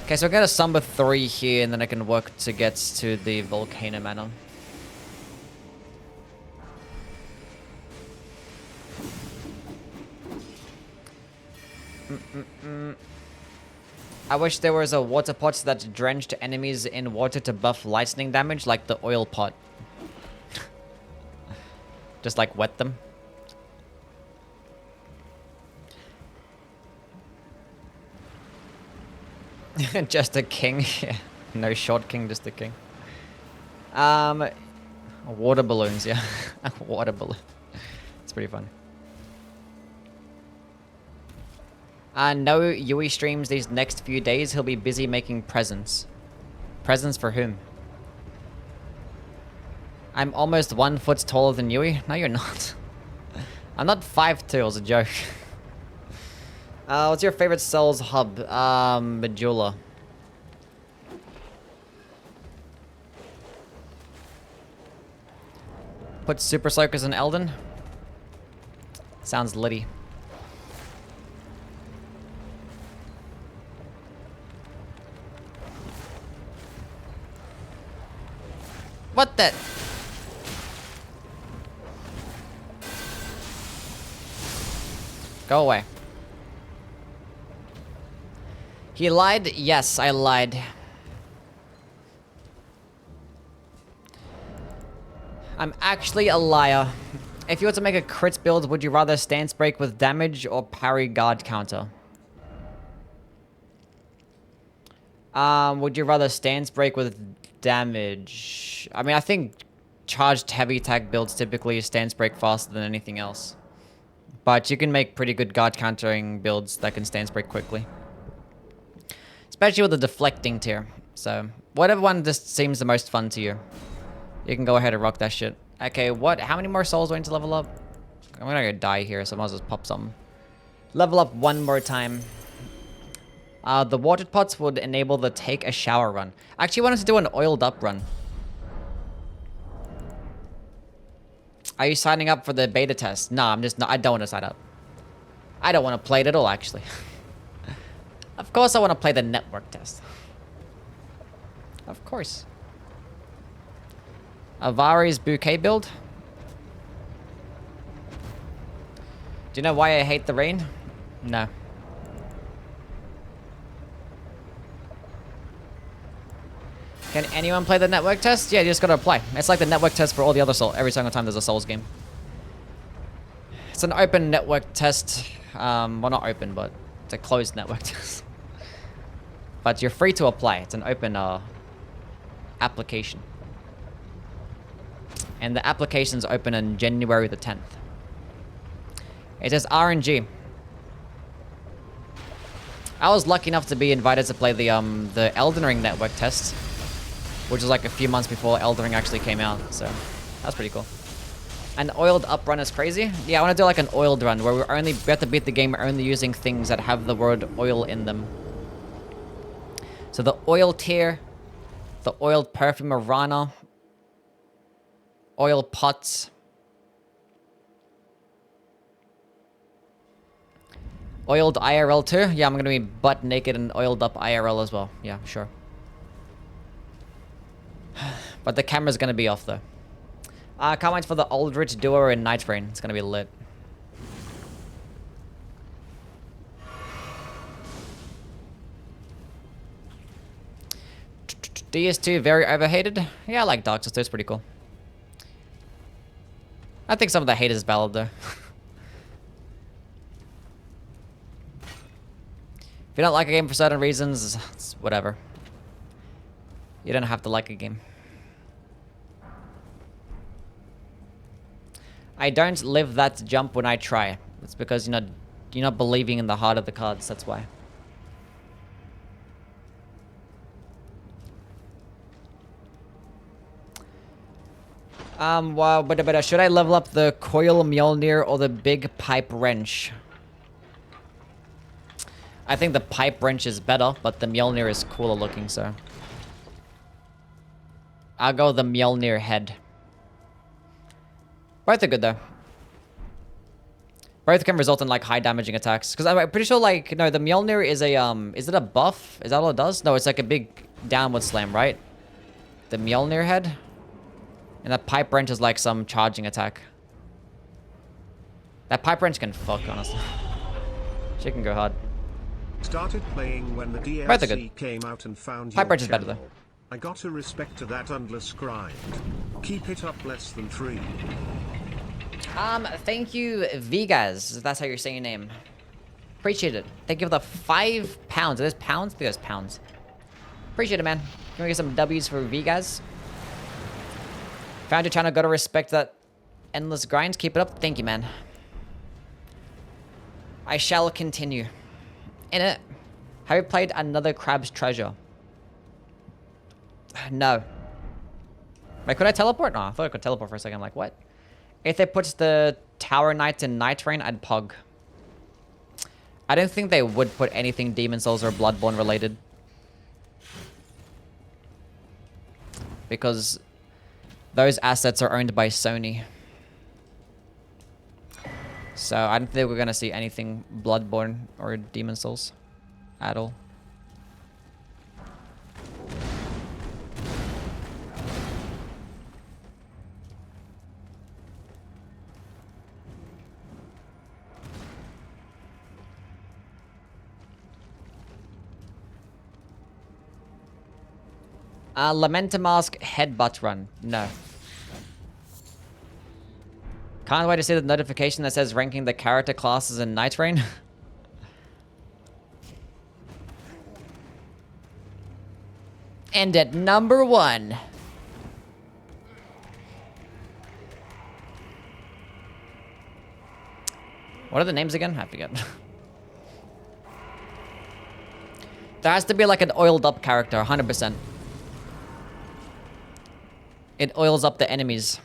Okay, so I got a Sumber 3 here, and then I can work to get to the Volcano Manor. I wish there was a water pot that drenched enemies in water to buff lightning damage, like the oil pot. Just like wet them. Just a king. Yeah. No short king, just a king. Water balloons, yeah. Water balloon. It's pretty fun. No Youwy streams these next few days. He'll be busy making presents. Presents for whom? I'm almost 1 foot taller than Youwy. No, you're not. I'm not 5'2", it was a joke. What's your favorite Souls hub? Majula. Put Super Soakers in Elden. Sounds litty. What the? Go away. He lied? Yes, I lied. I'm actually a liar. If you were to make a crit build, would you rather stance break with damage or parry guard counter? Would you rather stance break with damage? I mean, I think charged heavy attack builds typically stance break faster than anything else. But you can make pretty good guard countering builds that can stance break quickly. Especially with the deflecting tier. So, whatever one just seems the most fun to you. You can go ahead and rock that shit. Okay, what? How many more souls do I need to level up? I'm gonna die here, so I might as well pop some. Level up one more time. The water pots would enable the take a shower run. I actually wanted to do an oiled up run. Are you signing up for the beta test? No, I'm just not. I don't want to sign up. I don't want to play it at all, actually. Of course I want to play the network test. Of course. Avari's bouquet build. Do you know why I hate the rain? No. Can anyone play the network test? Yeah, you just gotta apply. It's like the network test for all the other Souls. Every single time there's a Souls game. It's an open network test. Well, not open, but it's a closed network test. But you're free to apply. It's an open application. And the application's open on January the 10th. It says RNG. I was lucky enough to be invited to play the Elden Ring network test, which was like a few months before Elden Ring actually came out, so that's pretty cool. An oiled up run is crazy? Yeah, I want to do like an oiled run where we have to beat the game only using things that have the word oil in them. So the oil tier, the oiled perfume of Rana, oil pots, oiled IRL too? Yeah, I'm gonna be butt naked and oiled up IRL as well. Yeah, sure. But the camera's gonna be off though. Can't wait for the Aldrich Duo in Night Rain. It's gonna be lit. DS2 very overhated? Yeah, I like Dark Souls 2. It's pretty cool. I think some of the hate is valid though. If you don't like a game for certain reasons, it's whatever. You don't have to like a game. I don't live that jump when I try. It's because you're not believing in the heart of the cards, that's why. Wow, but should I level up the Coil Mjolnir or the Big Pipe Wrench? I think the Pipe Wrench is better, but the Mjolnir is cooler looking, so... I'll go with the Mjolnir head. Both are good, though. Both can result in, like, high damaging attacks. Because I'm pretty sure, like, no, the Mjolnir is a, is it a buff? Is that all it does? No, it's like a big downward slam, right? The Mjolnir head? And that Pipe Wrench is like some charging attack. That Pipe Wrench can fuck, honestly. She can go hard. Started playing when the Both are good. DLC came out and found Pipe your Wrench is better, channel. though. I got to respect to that endless grind. Keep it up less than 3. Thank you, Vegas. If that's how you're saying your name. Appreciate it. Thank you for the £5. Are those pounds? I think those pounds. Appreciate it, man. Can we get some W's for Vegas? Found your channel. Gotta respect that endless grind. Keep it up. Thank you, man. I shall continue. In it. Have you played Another Crab's Treasure? No. Wait, could I teleport? No, I thought I could teleport for a second. I'm like, what? If they put the Tower Knight in Night Rain, I'd pog. I don't think they would put anything Demon Souls or Bloodborne related. Because those assets are owned by Sony. So I don't think we're going to see anything Bloodborne or Demon Souls at all. Lamentamarsk headbutt run. No. Can't wait to see the notification that says ranking the character classes in Night Rain. And at number 1. What are the names again? I forget. There has to be like an oiled up character, 100%. It oils up the enemies.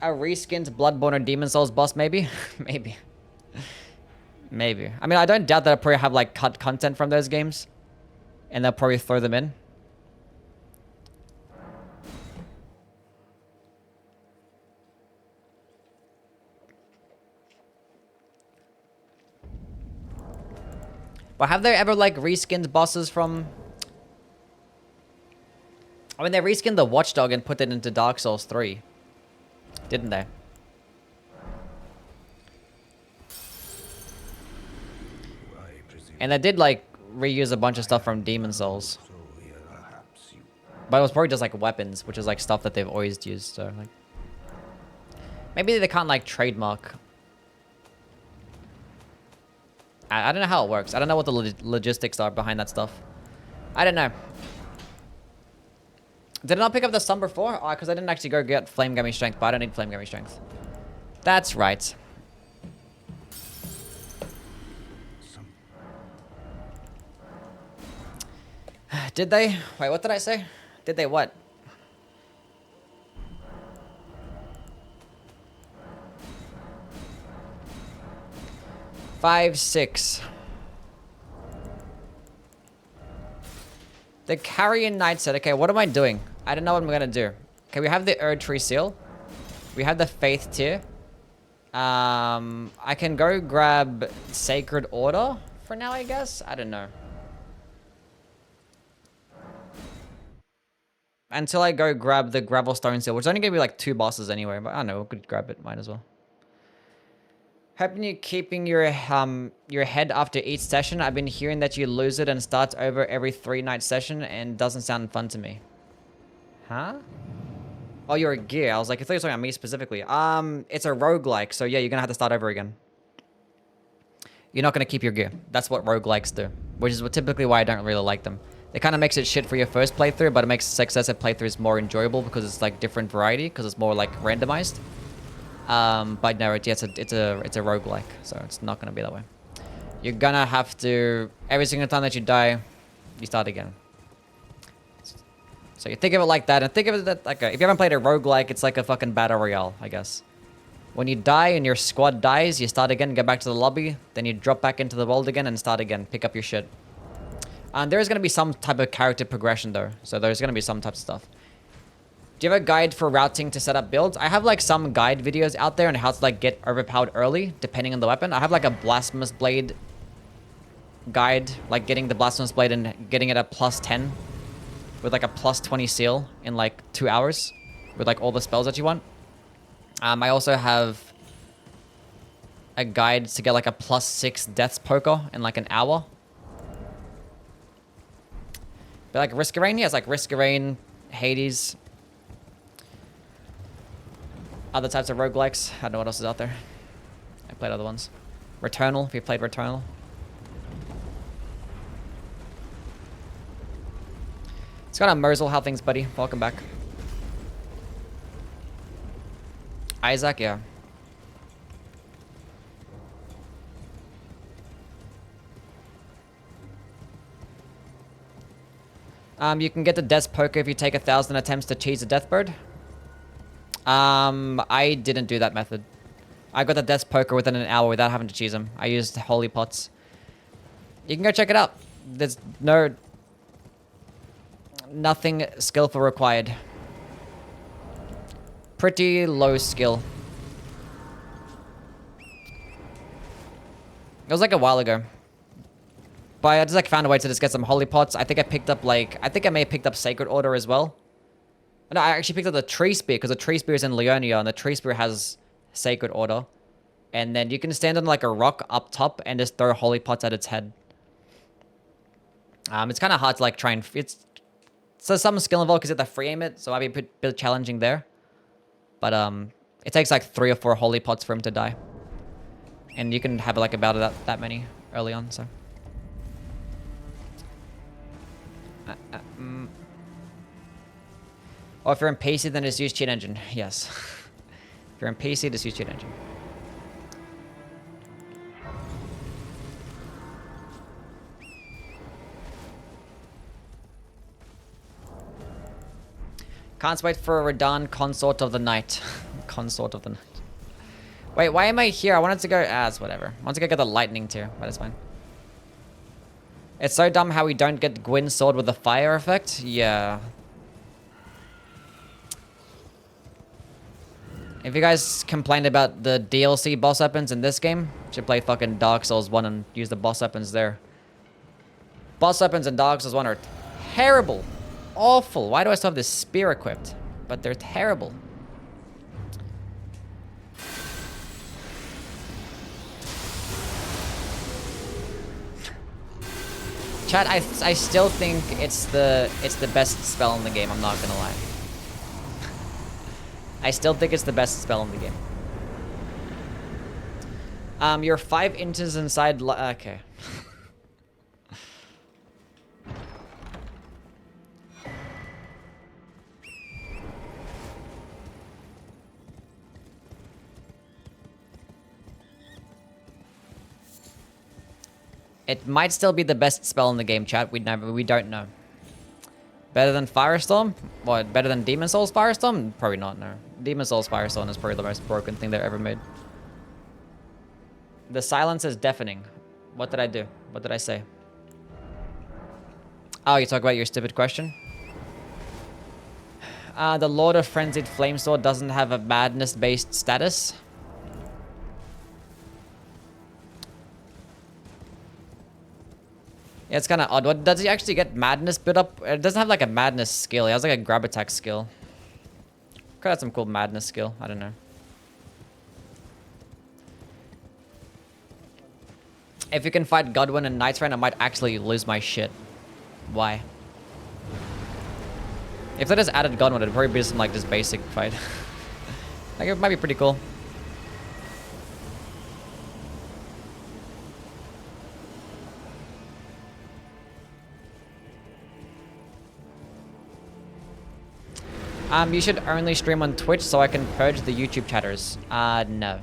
A reskinned Bloodborne or Demon Souls boss, maybe? Maybe. Maybe. I mean, I don't doubt that I'll probably have, like, cut content from those games. And they'll probably throw them in. But have they ever, like, reskinned bosses from... I mean, they reskinned the Watchdog and put it into Dark Souls 3. Didn't they? And they did, like, reuse a bunch of stuff from Demon Souls. But it was probably just, like, weapons, which is, like, stuff that they've always used, so, like... Maybe they can't, like, trademark. I don't know how it works. I don't know what the logistics are behind that stuff. I don't know. Did I not pick up the Slumber 4? Oh, because I didn't actually go get Flame Gaming Strength, but I don't need Flame Gaming Strength. That's right. Did they? Wait, what did I say? Did they what? Five, 6. The Carrion Knight said, okay, what am I doing? I don't know what I'm gonna do. Okay, we have the Erd Tree Seal. We have the Faith Tier. I can go grab Sacred Order for now, I guess. I don't know. Until I go grab the Gravelstone Seal, which is only gonna be like 2 bosses anyway, but I don't know, we could grab it, might as well. Hoping you're keeping your head after each session. I've been hearing that you lose it and starts over every 3-night session and doesn't sound fun to me. Huh? Oh, you're a gear. I was like, I thought you were talking about me specifically. It's a roguelike, so yeah, you're gonna have to start over again. You're not gonna keep your gear. That's what roguelikes do, which is typically why I don't really like them. It kind of makes it shit for your first playthrough, but it makes successive playthroughs more enjoyable because it's like different variety, because it's more like randomized. But no, it's a roguelike, so it's not gonna be that way. You're gonna have to, every single time that you die, you start again. So you think of it like that, and think of it that, like, if you haven't played a roguelike, it's like a fucking battle royale, I guess. When you die and your squad dies, you start again, get back to the lobby, then you drop back into the world again and start again, pick up your shit. And there is gonna be some type of character progression though, so there's gonna be some type of stuff. Do you have a guide for routing to set up builds? I have like some guide videos out there on how to like get overpowered early, depending on the weapon. I have like a Blasphemous Blade guide, like getting the Blasphemous Blade and getting it at +10 with like a +20 seal in like 2 hours with like all the spells that you want. I also have a guide to get like a +6 Death's Poker in like an hour. But like Risk of Rain, yeah, it's like Risk of Rain, Hades, other types of roguelikes. I don't know what else is out there. I played other ones. Returnal, if you played Returnal. It's got a Merzel, how things, buddy? Welcome back. Isaac, yeah. You can get the Death's Poker if you take 1,000 attempts to cheese a Deathbird. I didn't do that method. I got the Death's Poker within an hour without having to cheese them. I used Holy Pots. You can go check it out. There's nothing skillful required. Pretty low skill. It was like a while ago. But I just like found a way to just get some Holy Pots. I think I picked up like, I think I may have picked up Sacred Order as well. No, I actually picked up the Tree Spear because the Tree Spear is in Leonia and the Tree Spear has Sacred Order. And then you can stand on like a rock up top and just throw Holy Pots at its head. It's kind of hard to like try and, so some skill involved because you have to free aim it, so might be a bit challenging there. But it takes like 3 or 4 Holy Pots for him to die. And you can have like about that many early on, so. Or if you're in PC, then just use Cheat Engine. Yes. If you're in PC, just use Cheat Engine. Can't wait for a Radahn Consort of the Night. Consort of the Night. Wait, why am I here? I wanted to go... it's whatever. I wanted to go get the Lightning tier, but it's fine. It's so dumb how we don't get Gwyn's sword with the fire effect. Yeah. If you guys complained about the DLC boss weapons in this game, you should play fucking Dark Souls 1 and use the boss weapons there. Boss weapons in Dark Souls 1 are terrible. Awful. Why do I still have this spear equipped? But they're terrible. Chat, I still think it's the best spell in the game, I'm not gonna lie. I still think it's the best spell in the game. You're 5 inches inside okay. It might still be the best spell in the game, chat. We don't know. Better than Firestorm? What? Better than Demon Souls Firestorm? Probably not, no. Demon Souls Firestorm is probably the most broken thing they've ever made. The silence is deafening. What did I do? What did I say? Oh, you talk about your stupid question? The Lord of Frenzied Flamesword doesn't have a madness-based status. Yeah, it's kind of odd. What, does he actually get madness built up? It doesn't have like a madness skill. He has like a grab attack skill. Could have some cool madness skill. I don't know. If you can fight Godwin and Knight's Reign, I might actually lose my shit. Why? If they just added Godwin, it'd probably be some like just basic fight. Like it might be pretty cool. You should only stream on Twitch so I can purge the YouTube chatters. No.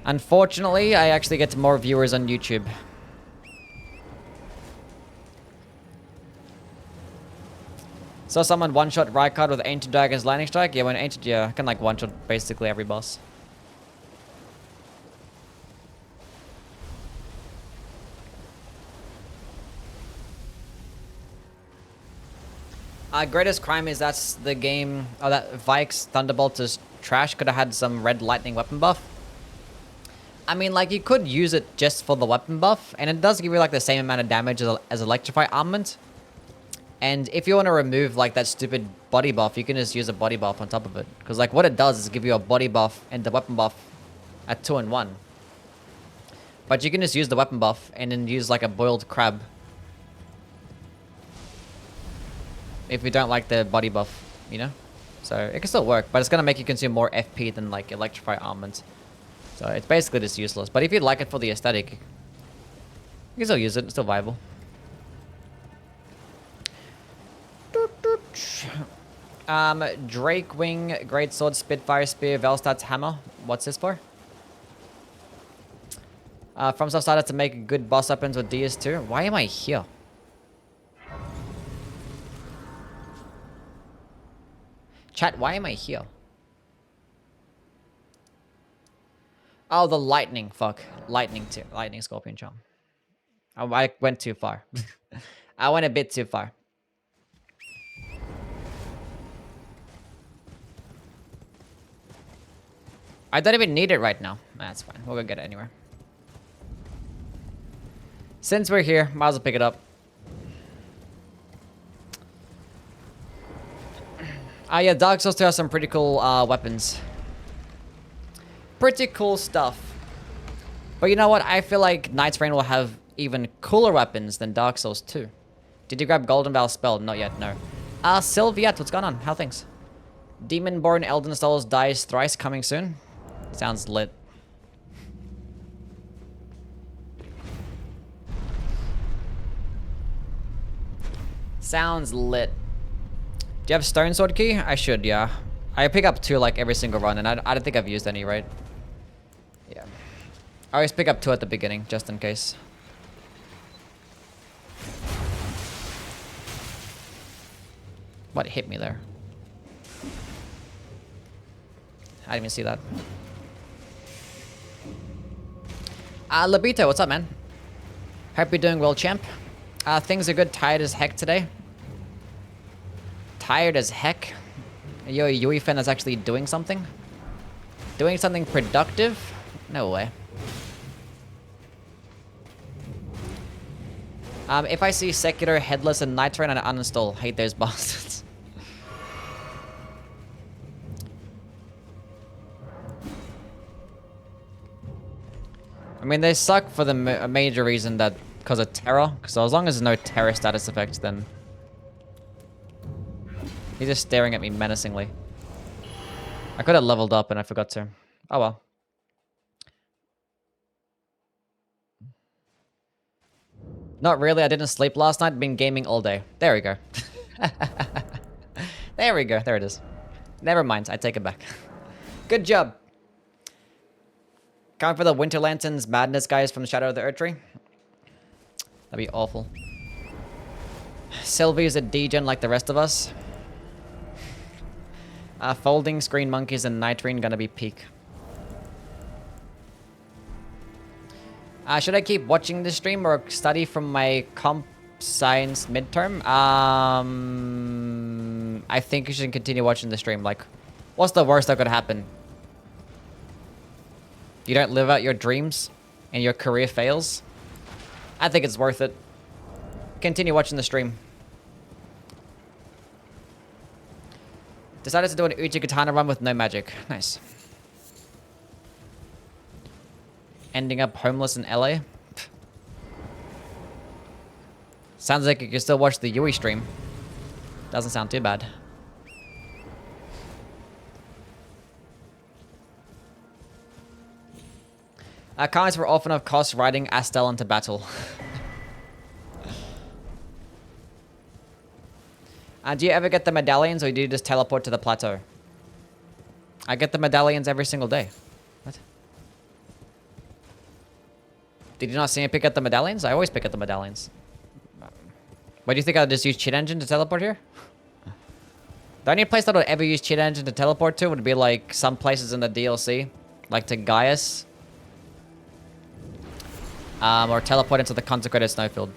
Unfortunately, I actually get more viewers on YouTube. Saw someone one-shot Rykard with Ancient Dragon's Lightning Strike? Yeah, when Ancient, yeah, I can like one-shot basically every boss. Greatest crime is that's the game. Oh, that Vike's Thunderbolt is trash. Could have had some red lightning weapon buff. I mean, like, you could use it just for the weapon buff, and it does give you, like, the same amount of damage as Electrify Armament. And if you want to remove, like, that stupid body buff, you can just use a body buff on top of it. Because, like, what it does is give you a body buff and the weapon buff at 2 in 1. But you can just use the weapon buff and then use, like, a boiled crab. If you don't like the body buff, you know? So, it can still work, but it's going to make you consume more FP than, like, Electrify Armament. So, it's basically just useless. But if you like it for the aesthetic, you can still use it. It's still viable. Drake Wing, Great Sword, Spitfire Spear, Velstad's Hammer. What's this for? FromSoft started to make good boss weapons with DS2. Why am I here? Chat, why am I here? Oh, the lightning. Fuck. Lightning too. Lightning Scorpion Charm. I went too far. I went a bit too far. I don't even need it right now. That's fine. We'll go get it anywhere. Since we're here, might as well pick it up. Yeah, Dark Souls 2 has some pretty cool weapons. Pretty cool stuff. But you know what? I feel like Knight's Reign will have even cooler weapons than Dark Souls 2. Did you grab Golden Val's spell? Not yet, no. Sylviette, what's going on? How things? Demonborn Elden Souls dies thrice coming soon. Sounds lit. Sounds lit. Do you have Stone Sword Key? I should, yeah. I pick up 2 like every single run, and I don't think I've used any, right? Yeah. I always pick up 2 at the beginning, just in case. What hit me there? I didn't even see that. Labito, what's up, man? Hope you're doing well, champ. Things are good. Tired as heck today. Tired as heck. You're a Youwy fan that's actually doing something? Doing something productive? No way. If I see Secular, Headless, and Night Rain, I uninstall. Hate those bastards. I mean, they suck for the a major reason that because of terror. So as long as there's no terror status effects, then he's just staring at me menacingly. I could have leveled up and I forgot to. Oh well. Not really. I didn't sleep last night. Been gaming all day. There we go. There we go. There it is. Never mind. I take it back. Good job. Coming for the Winter Lanterns madness guys from Shadow of the Erdtree. That'd be awful. Sylvie's a degen like the rest of us. Folding, Screen Monkeys, and Nitrine gonna be peak. Should I keep watching this stream or study from my comp science midterm? I think you should continue watching the stream. Like, what's the worst that could happen? You don't live out your dreams and your career fails? I think it's worth it. Continue watching the stream. Decided to do an Uchi Katana run with no magic. Nice. Ending up homeless in LA. Sounds like you can still watch the Youwy stream. Doesn't sound too bad. Comments were often of cost riding Astel into battle. Do you ever get the medallions or do you just teleport to the plateau? I get the medallions every single day. What? Did you not see me pick up the medallions? I always pick up the medallions. Why do you think I'll just use cheat engine to teleport here? The only place that I would ever use cheat engine to teleport to would be like some places in the DLC. Like to Gaius. Or teleport into the consecrated snowfield.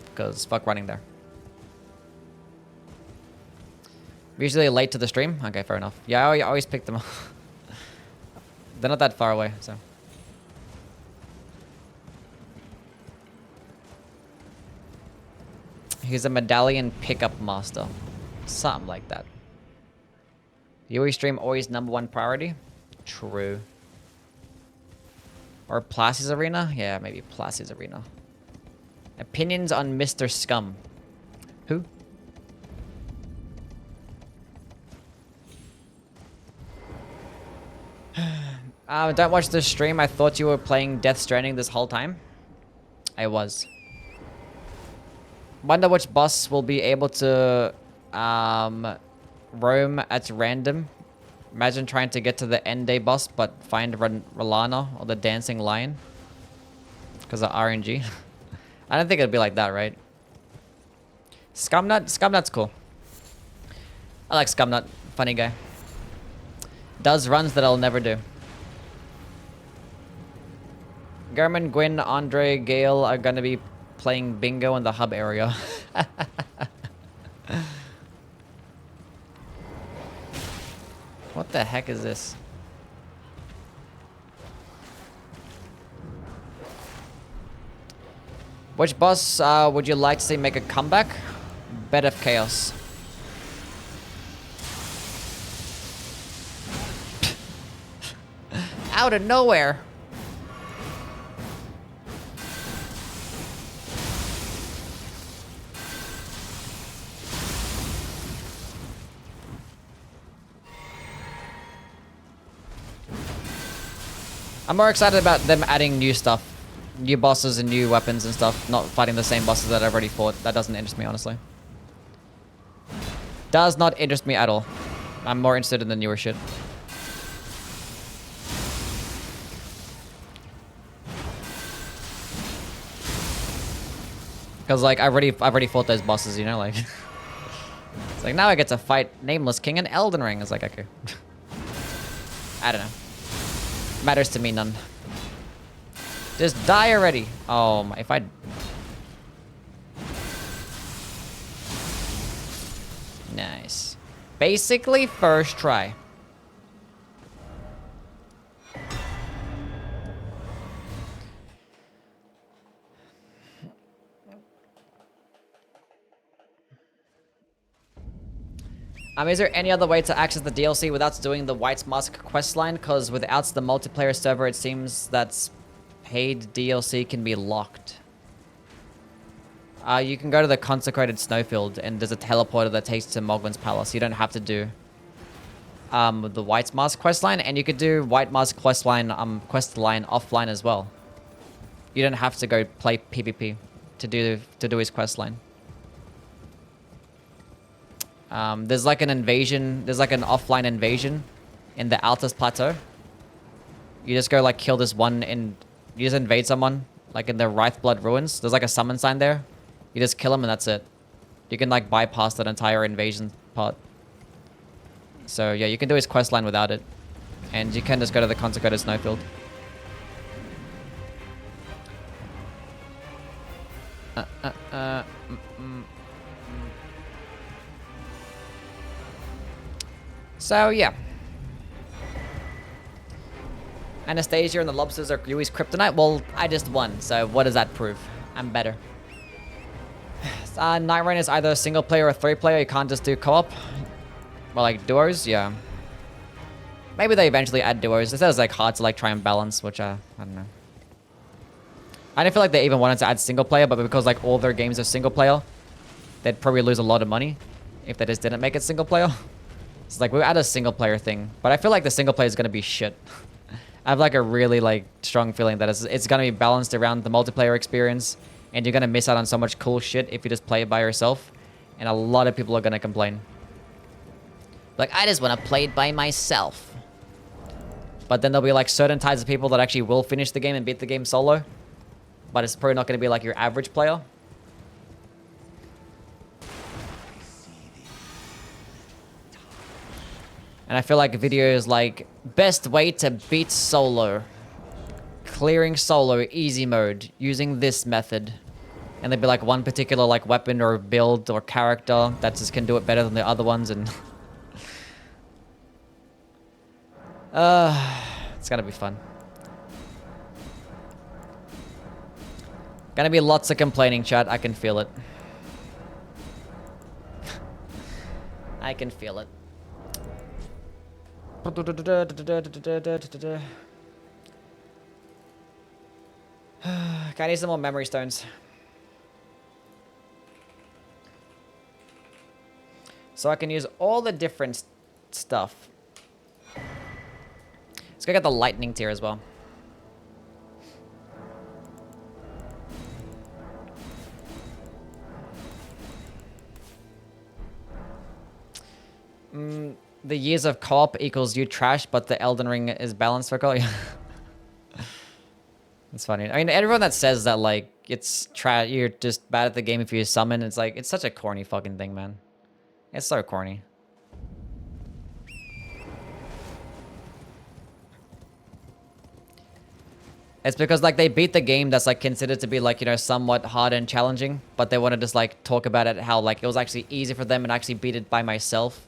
Because fuck running there. Usually late to the stream? Okay, fair enough. Yeah, I always pick them up. They're not that far away, so. He's a medallion pickup master. Something like that. Youwy stream always #1 priority? True. Or Placy's Arena? Yeah, maybe Placy's Arena. Opinions on Mr. Scum. Who? Don't watch the stream. I thought you were playing Death Stranding this whole time. I was. Wonder which boss will be able to roam at random. Imagine trying to get to the end day boss, but find Rolana or the Dancing Lion. Because of RNG. I don't think it'd be like that, right? Scumnut? Scumnut's cool. I like Scumnut. Funny guy. Does runs that I'll never do. Garmin, Gwyn, Andre, Gale are gonna be playing bingo in the hub area. What the heck is this? Which boss would you like to see make a comeback? Bed of Chaos. Out of nowhere. I'm more excited about them adding new stuff. New bosses and new weapons and stuff. Not fighting the same bosses that I've already fought. That doesn't interest me, honestly. Does not interest me at all. I'm more interested in the newer shit. Because, like, I've already fought those bosses, you know? Like, it's like, now I get to fight Nameless King in Elden Ring. It's like, okay. I don't know. Matters to me none. Just die already. Oh my, if I... Nice. Basically, first try. Is there any other way to access the DLC without doing the White Mask questline? Because without the multiplayer server, it seems that paid DLC can be locked. You can go to the Consecrated Snowfield, and there's a teleporter that takes to Mogwin's Palace. You don't have to do the White Mask questline, and you could do White Mask questline offline as well. You don't have to go play PvP to do his questline. There's like an invasion. There's like an offline invasion in the Altus Plateau. You just go like kill this one, and you just invade someone like in the Wraithblood Ruins. There's like a summon sign there. You just kill him and that's it. You can like bypass that entire invasion part. So yeah, you can do his questline without it, and you can just go to the Consecrated Snowfield. So yeah. Anastasia and the lobsters are Youwy's kryptonite. Well, I just won, so what does that prove? I'm better. Night Rain is either single player or 3-player. You can't just do co-op. Well, like duos, yeah. Maybe they eventually add duos. It says like hard to like try and balance, which I don't know. I don't feel like they even wanted to add single player, but because like all their games are single player, they'd probably lose a lot of money if they just didn't make it single player. It's like we'll add a single player thing, but I feel like the single player is gonna be shit. I have like a really like strong feeling that it's gonna be balanced around the multiplayer experience, and you're gonna miss out on so much cool shit if you just play it by yourself, and a lot of people are gonna complain. Like, I just want to play it by myself. But then there'll be like certain types of people that actually will finish the game and beat the game solo, but it's probably not gonna be like your average player. And I feel like videos like best way to beat solo, clearing solo easy mode using this method, and there'd be like one particular like weapon or build or character that just can do it better than the other ones, and it's gonna be fun. Gonna be lots of complaining, chat. I can feel it. I can feel it. I need some more memory stones. So I can use all the different stuff. Let's go get the lightning tier as well. The years of co-op equals you trash, but the Elden Ring is balanced for co-op. It's funny. I mean, everyone that says that, like, it's trash, you're just bad at the game if you summon, it's like, it's such a corny fucking thing, man. It's so corny. It's because, like, they beat the game that's, like, considered to be, like, you know, somewhat hard and challenging, but they want to just, like, talk about it, how, like, it was actually easy for them and actually beat it by myself.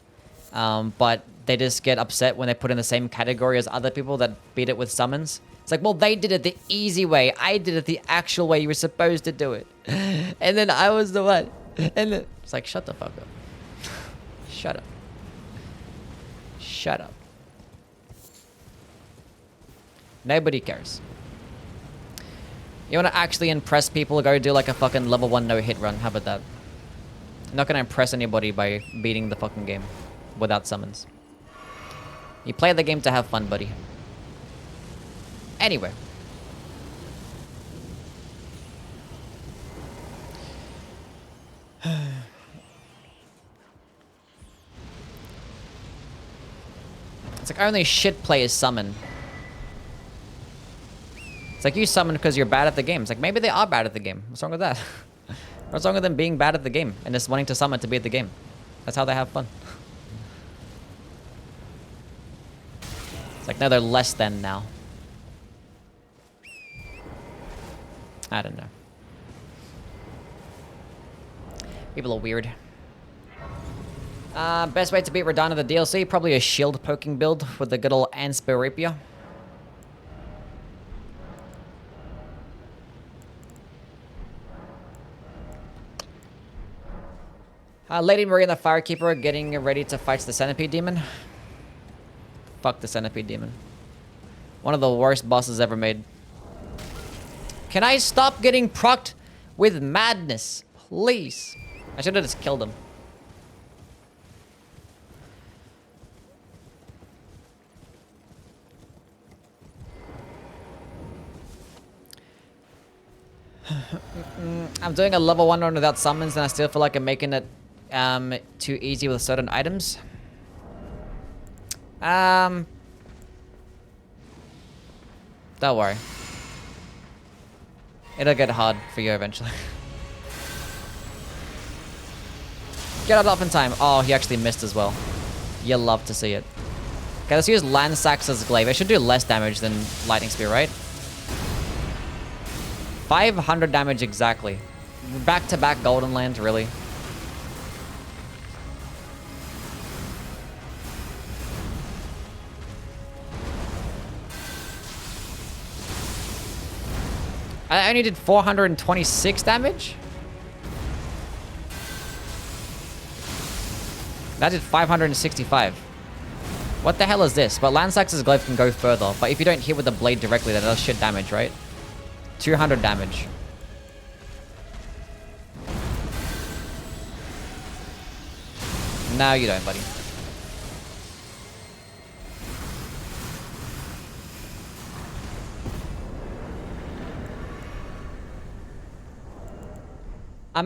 But they just get upset when they put in the same category as other people that beat it with summons. It's like, well, they did it the easy way. I did it the actual way you were supposed to do it. And then I was the one. And then it's like, shut the fuck up. Shut up. Shut up. Nobody cares. You want to actually impress people, go do like a fucking level 1 no-hit run. How about that? I'm not going to impress anybody by beating the fucking game without summons. You play the game to have fun, buddy. Anyway. It's like only shit players summon. It's like you summon because you're bad at the game. It's like maybe they are bad at the game. What's wrong with that? What's wrong with them being bad at the game and just wanting to summon to beat the game? That's how they have fun. It's like, no, they're less than now. I don't know. People are weird. Best way to beat Radahn in the DLC? Probably a shield poking build with the good old Ansper Rapier. Lady Marie and the Firekeeper getting ready to fight the Centipede Demon. Fuck the Centipede Demon. One of the worst bosses ever made. Can I stop getting procced with madness? Please. I should have just killed him. I'm doing a level 1 run without summons and I still feel like I'm making it too easy with certain items. Don't worry. It'll get hard for you eventually. Get up in time. Oh, he actually missed as well. You'll love to see it. Okay, let's use Lansax's Glaive. It should do less damage than Lightning Spear, right? 500 damage exactly. Back-to-back Golden Land, really? I only did 426 damage? That did 565. What the hell is this? But Lansax's Glaive can go further. But if you don't hit with the blade directly, that does shit damage, right? 200 damage. No, you don't, buddy.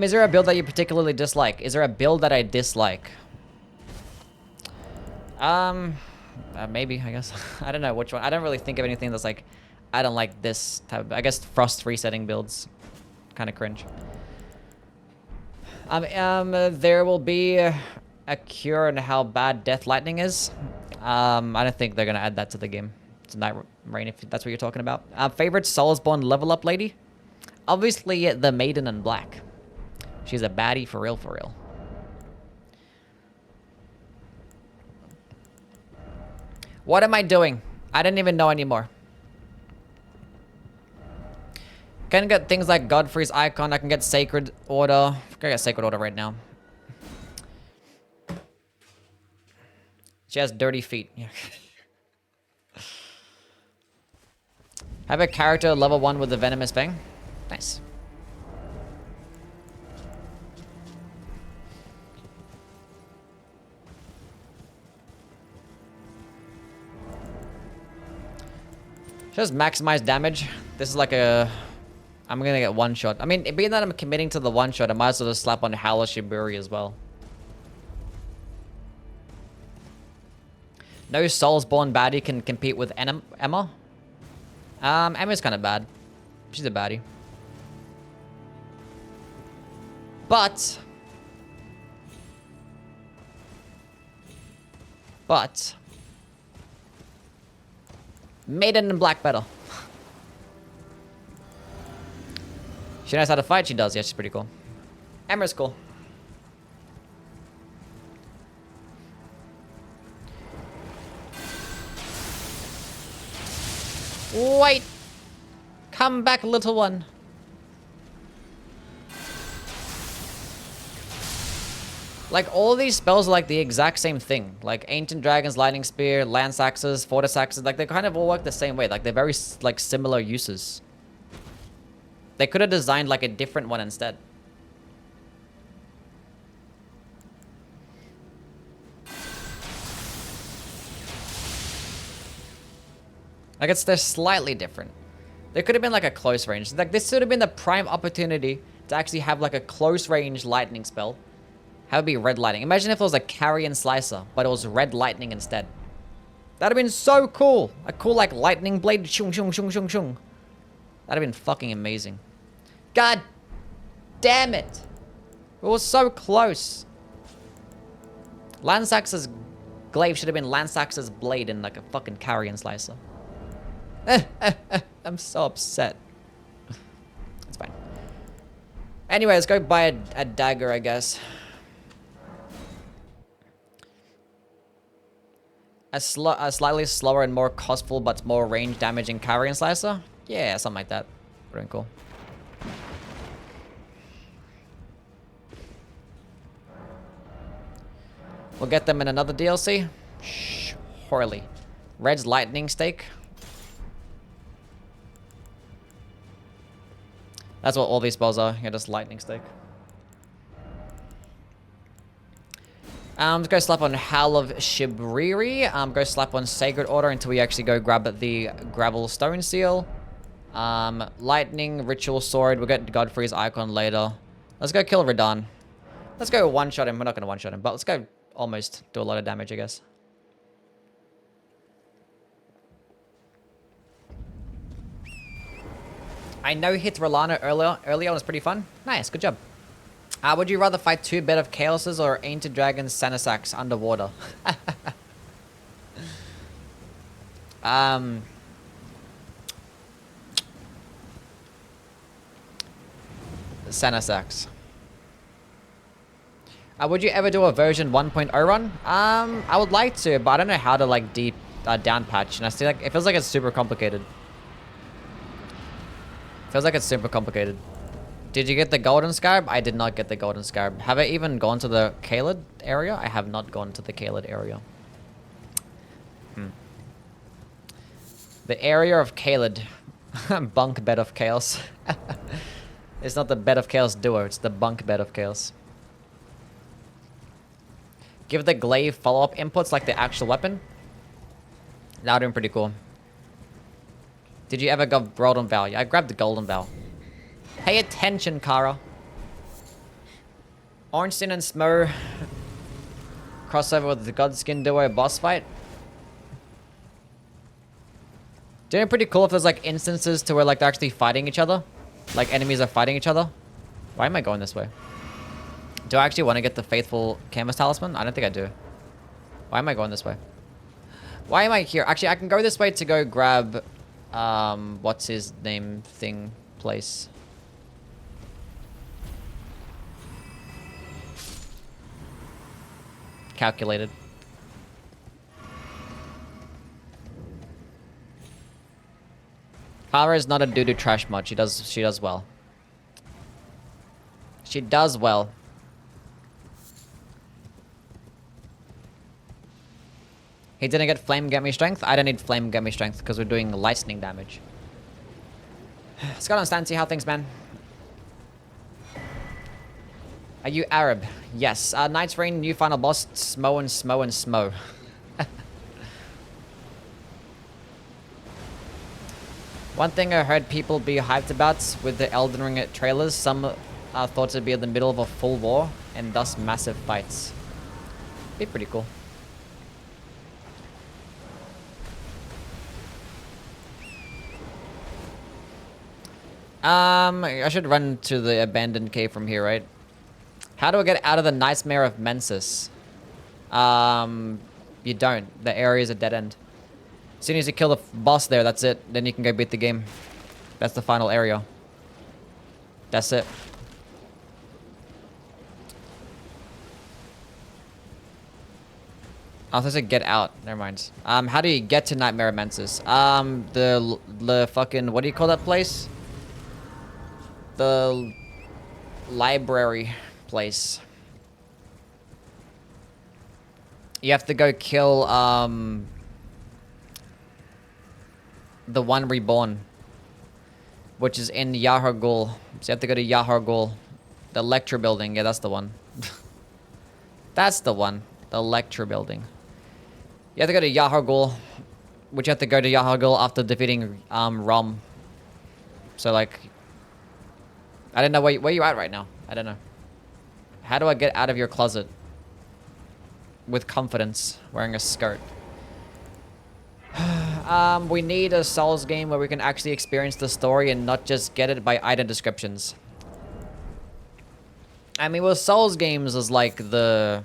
Is there a build that you particularly dislike? Is there a build that I dislike? Maybe, I guess. I don't know which one. I don't really think of anything that's like, I don't like this type of, I guess Frost resetting builds. Kind of cringe. There will be a cure on how bad Death Lightning is. I don't think they're gonna add that to the game. It's Night Rain, if that's what you're talking about. Favorite Soulsborne level up lady? Obviously, the Maiden in Black. She's a baddie for real, for real. What am I doing? I didn't even know anymore. Can get things like Godfrey's Icon. I can get Sacred Order. I'm gonna get Sacred Order right now. She has dirty feet. Yeah. Have a character level 1 with the Venomous Fang. Nice. Just maximize damage. This is like a... I'm gonna get one shot. I mean, being that I'm committing to the one shot, I might as well just slap on Howler Shiburi as well. No Soulsborne baddie can compete with Emma. Emma's kind of bad. She's a baddie. But... Maiden in Black better. She knows how to fight, she does. Yeah, she's pretty cool. Emma's cool. Wait! Come back, little one. Like, all these spells are like the exact same thing. Like, Ancient Dragons, Lightning Spear, Lance Axes, Fortis Axes, like, they kind of all work the same way. Like, they're very, like, similar uses. They could have designed, like, a different one instead. Like, they're slightly different. There could have been, like, a close range. Like, this should have been the prime opportunity to actually have, like, a close range lightning spell. How would be red lightning? Imagine if it was a carrion slicer, but it was red lightning instead. That'd have been so cool. A cool, like, lightning blade. Shung, shung, shung, shung, shung. That'd have been fucking amazing. God damn it. It was so close. Lansax's glaive should have been Lansax's blade in, like, a fucking carrion slicer. I'm so upset. It's fine. Anyway, let's go buy a dagger, I guess. A slightly slower and more costful but more range damaging carrion slicer? Yeah, something like that. Pretty cool. We'll get them in another DLC. Surely. Red's lightning stake. That's what all these spells are. Yeah, just lightning stake. Let's go slap on Howl of Shibriri. Go slap on Sacred Order until we actually go grab the Gravel Stone Seal. Lightning, Ritual Sword. We'll get Godfrey's Icon later. Let's go kill Radahn. Let's go one-shot him. We're not going to one-shot him, but let's go almost do a lot of damage, I guess. I know hit Rolana earlier was pretty fun. Nice, good job. Would you rather fight 2 Bed of Chaoses or Ancient Dragons Sanasax underwater? Sanasax. Would you ever do a version 1.0 run? I would like to, but I don't know how to like deep down patch, and I feel like it feels like it's super complicated. Feels like it's super complicated. Did you get the Golden Scarab? I did not get the Golden Scarab. Have I even gone to the Caelid area? I have not gone to the Caelid area. The area of Caelid. Bunk Bed of Chaos. It's not the Bed of Chaos duo, it's the Bunk Bed of Chaos. Give the glaive follow-up inputs like the actual weapon. That would have been pretty cool. Did you ever go Golden Vow? Yeah, I grabbed the Golden Vow. Pay attention, Kara. Ornstein and Smo. Crossover with the Godskin duo boss fight. Didn't it pretty cool if there's like instances to where like they're actually fighting each other? Like enemies are fighting each other? Why am I going this way? Do I actually want to get the Faithful Canvas Talisman? I don't think I do. Why am I going this way? Why am I here? Actually, I can go this way to go grab... what's his name thing place? Calculated. Kara is not a doo-doo trash mod. She does well. She does well. He didn't get Flame Get Me Strength. I don't need Flame Get Me Strength because we're doing lightning damage. Scott on stand, see how things, man. Are you Arab? Yes. Knight's Reign, new final boss, Smo and Smo and Smo. One thing I heard people be hyped about with the Elden Ring trailers, some thought it'd be in the middle of a full war and thus massive fights. Be pretty cool. I should run to the abandoned cave from here, right? How do I get out of the Nightmare of Mensis? You don't. The area is a dead end. As soon as you kill the boss there, that's it. Then you can go beat the game. That's the final area. That's it. I was supposed to get out. Never mind. How do you get to Nightmare of Mensis? The fucking... What do you call that place? The library place. You have to go kill, the one reborn, which is in Yahar'gul. So you have to go to Yahar'gul. The lecture building. Yeah, that's the one. That's the one. The lecture building. You have to go to Yahar'gul, which you have to go to Yahar'gul after defeating, Rom. So, like... I don't know where you at right now. I don't know. How do I get out of your closet? With confidence, wearing a skirt. We need a Souls game where we can actually experience the story and not just get it by item descriptions. I mean, with Souls games is like the...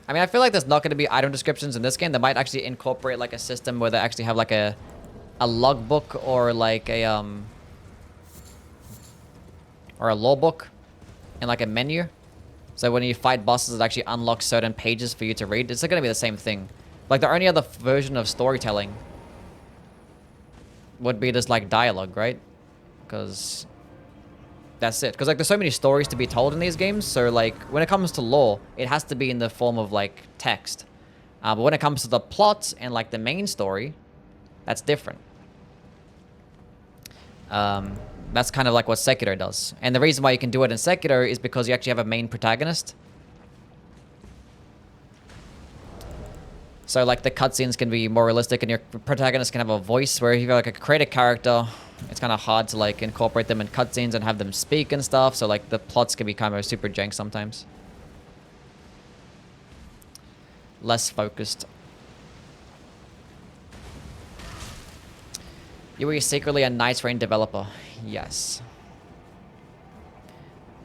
I mean, I feel like there's not going to be item descriptions in this game. They might actually incorporate like a system where they actually have like a logbook or like a or a law book and like a menu. So when you fight bosses, it actually unlocks certain pages for you to read. It's going to be the same thing. Like the only other version of storytelling would be just like dialogue, right? Because that's it. Because like there's so many stories to be told in these games. So like when it comes to lore, it has to be in the form of like text. But when it comes to the plot and like the main story, that's different. That's kind of like what Sekiro does. And the reason why you can do it in Sekiro is because you actually have a main protagonist. So like the cutscenes can be more realistic and your protagonist can have a voice, where if you have like a creative character, it's kind of hard to like incorporate them in cutscenes and have them speak and stuff. So like the plots can be kind of super jank sometimes. Less focused. You were secretly a Night Rain developer. Yes.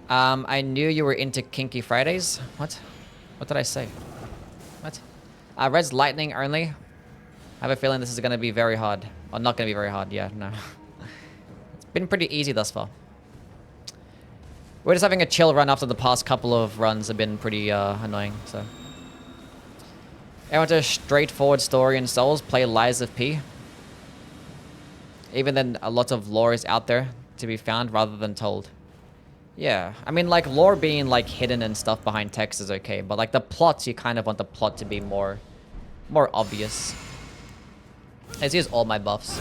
I knew you were into Kinky Fridays. What? What did I say? What? Red's lightning only. I have a feeling this is going to be very hard. Or not going to be very hard. Yeah, no. It's been pretty easy thus far. We're just having a chill run after the past couple of runs have been pretty annoying, so. I want a straightforward story in Souls. Play Lies of P. Even then, a lot of lore is out there to be found rather than told. Yeah, I mean, like, lore being, like, hidden and stuff behind text is okay. But, like, the plots, you kind of want the plot to be more obvious. Let's use all my buffs.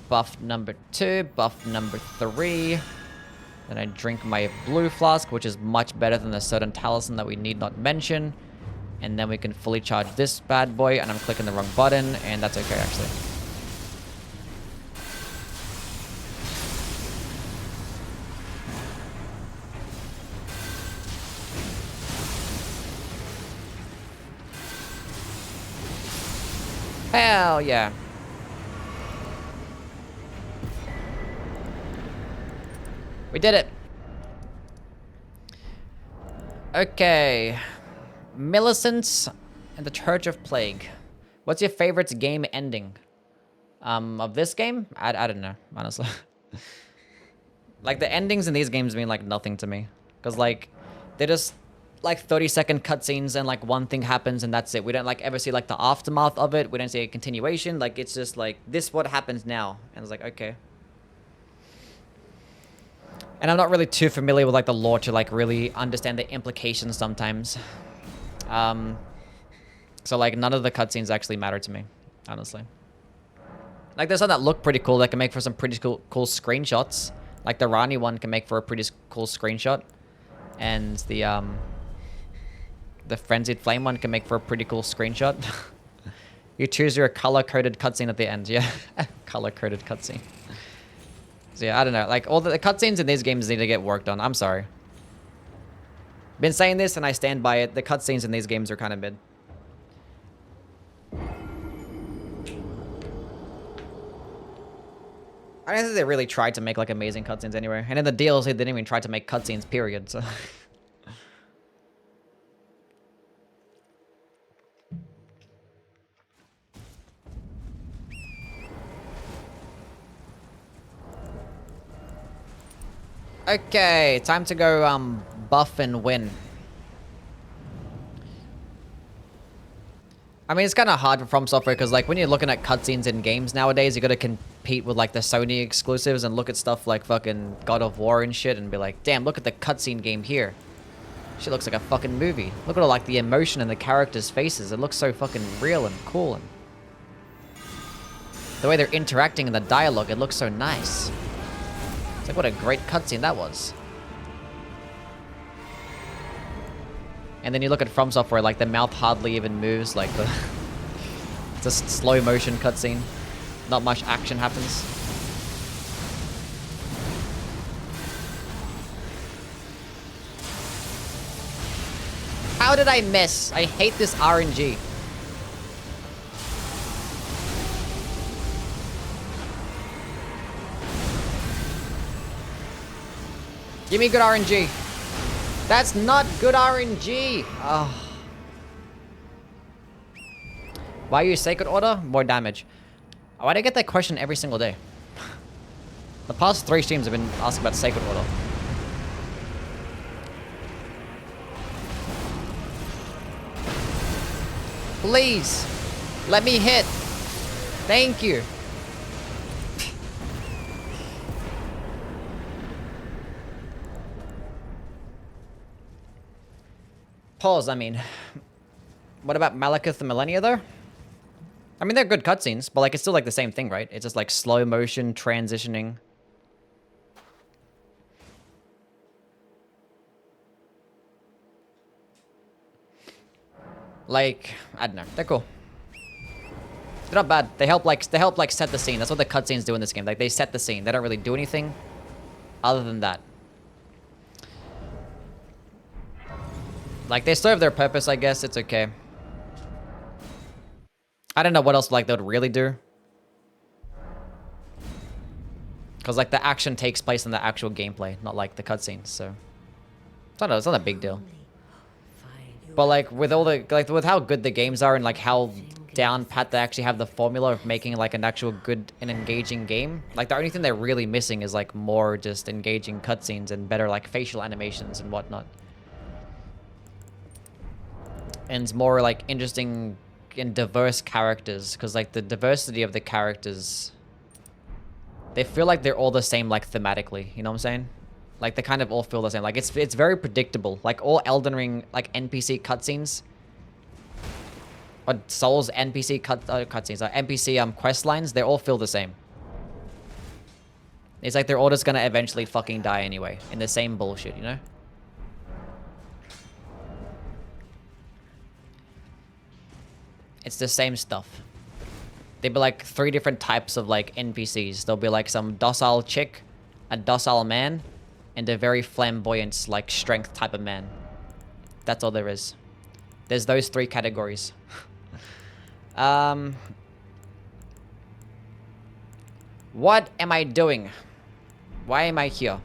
Buff number 2, buff number 3. Then I drink my blue flask, which is much better than the certain talisman that we need not mention. And then we can fully charge this bad boy, and I'm clicking the wrong button, and that's okay, actually. Hell yeah. We did it. Okay. Millicent and the Church of Plague. What's your favorite game ending? Of this game? I don't know, honestly. Like, the endings in these games mean, like, nothing to me. Because, like, they're just, like, 30-second cutscenes and, like, one thing happens and that's it. We don't, like, ever see, like, the aftermath of it. We don't see a continuation. Like, it's just, like, this what happens now. And it's like, okay. And I'm not really too familiar with, like, the lore to, like, really understand the implications sometimes. So, like, none of the cutscenes actually matter to me, honestly. Like, there's some that look pretty cool that can make for some pretty cool screenshots. Like, the Rani one can make for a pretty cool screenshot. And the Frenzied Flame one can make for a pretty cool screenshot. You choose your color-coded cutscene at the end, yeah. Color-coded cutscene. So, yeah, I don't know. Like, all the cutscenes in these games need to get worked on. I'm sorry. Been saying this and I stand by it. The cutscenes in these games are kind of mid. I don't think they really tried to make like amazing cutscenes anyway. And in the DLC, they didn't even try to make cutscenes, period. So. Okay, time to go buff and win. I mean, it's kind of hard for From Software because, like, when you're looking at cutscenes in games nowadays, you got to compete with, like, the Sony exclusives and look at stuff like fucking God of War and shit and be like, damn, look at the cutscene game here. Shit looks like a fucking movie. Look at all, like, the emotion in the characters' faces. It looks so fucking real and cool. And the way they're interacting in the dialogue, it looks so nice. It's like, what a great cutscene that was. And then you look at From Software, like, the mouth hardly even moves, like, the... It's a slow motion cutscene. Not much action happens. How did I miss? I hate this RNG. Give me good RNG. That's not good RNG. Oh. Why use Sacred Order? More damage. Why do I get that question every single day? The past 3 streams have been asking about Sacred Order. Please, let me hit. Thank you. Pause, I mean. What about Malekith and Millennia, though? I mean, they're good cutscenes, but, like, it's still, like, the same thing, right? It's just, like, slow motion transitioning. Like, I don't know. They're cool. They're not bad. They help like set the scene. That's what the cutscenes do in this game. Like they set the scene. They don't really do anything other than that. Like they serve their purpose, I guess. It's okay. I don't know what else like they would really do. Cause like the action takes place in the actual gameplay, not like the cutscenes. So it's not a big deal. But like with all the with how good the games are and like how down pat they actually have the formula of making like an actual good and engaging game. Like the only thing they're really missing is like more just engaging cutscenes and better like facial animations and whatnot. And more like interesting and diverse characters, because like the diversity of the characters, they feel like they're all the same like thematically, you know what I'm saying? Like they kind of all feel the same. Like it's very predictable. Like all Elden Ring like NPC cutscenes, or Souls NPC cutscenes, or NPC quest lines, they all feel the same. It's like they're all just gonna eventually fucking die anyway in the same bullshit, you know? It's the same stuff. There'd be like 3 different types of like NPCs. There'll be like some docile chick, a docile man, and a very flamboyant like strength type of man. That's all there is. There's those 3 categories. What am I doing? Why am I here?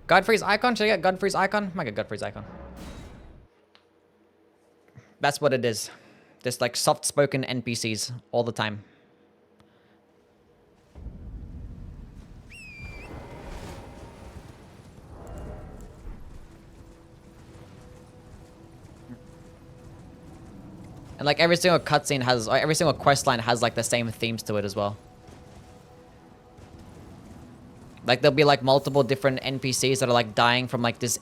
Godfrey's icon? Should I get Godfrey's icon? I might get Godfrey's icon. That's what it is. Just like soft-spoken NPCs all the time. And like every single cutscene has, or every single questline has like the same themes to it as well. Like there'll be like multiple different NPCs that are like dying from like this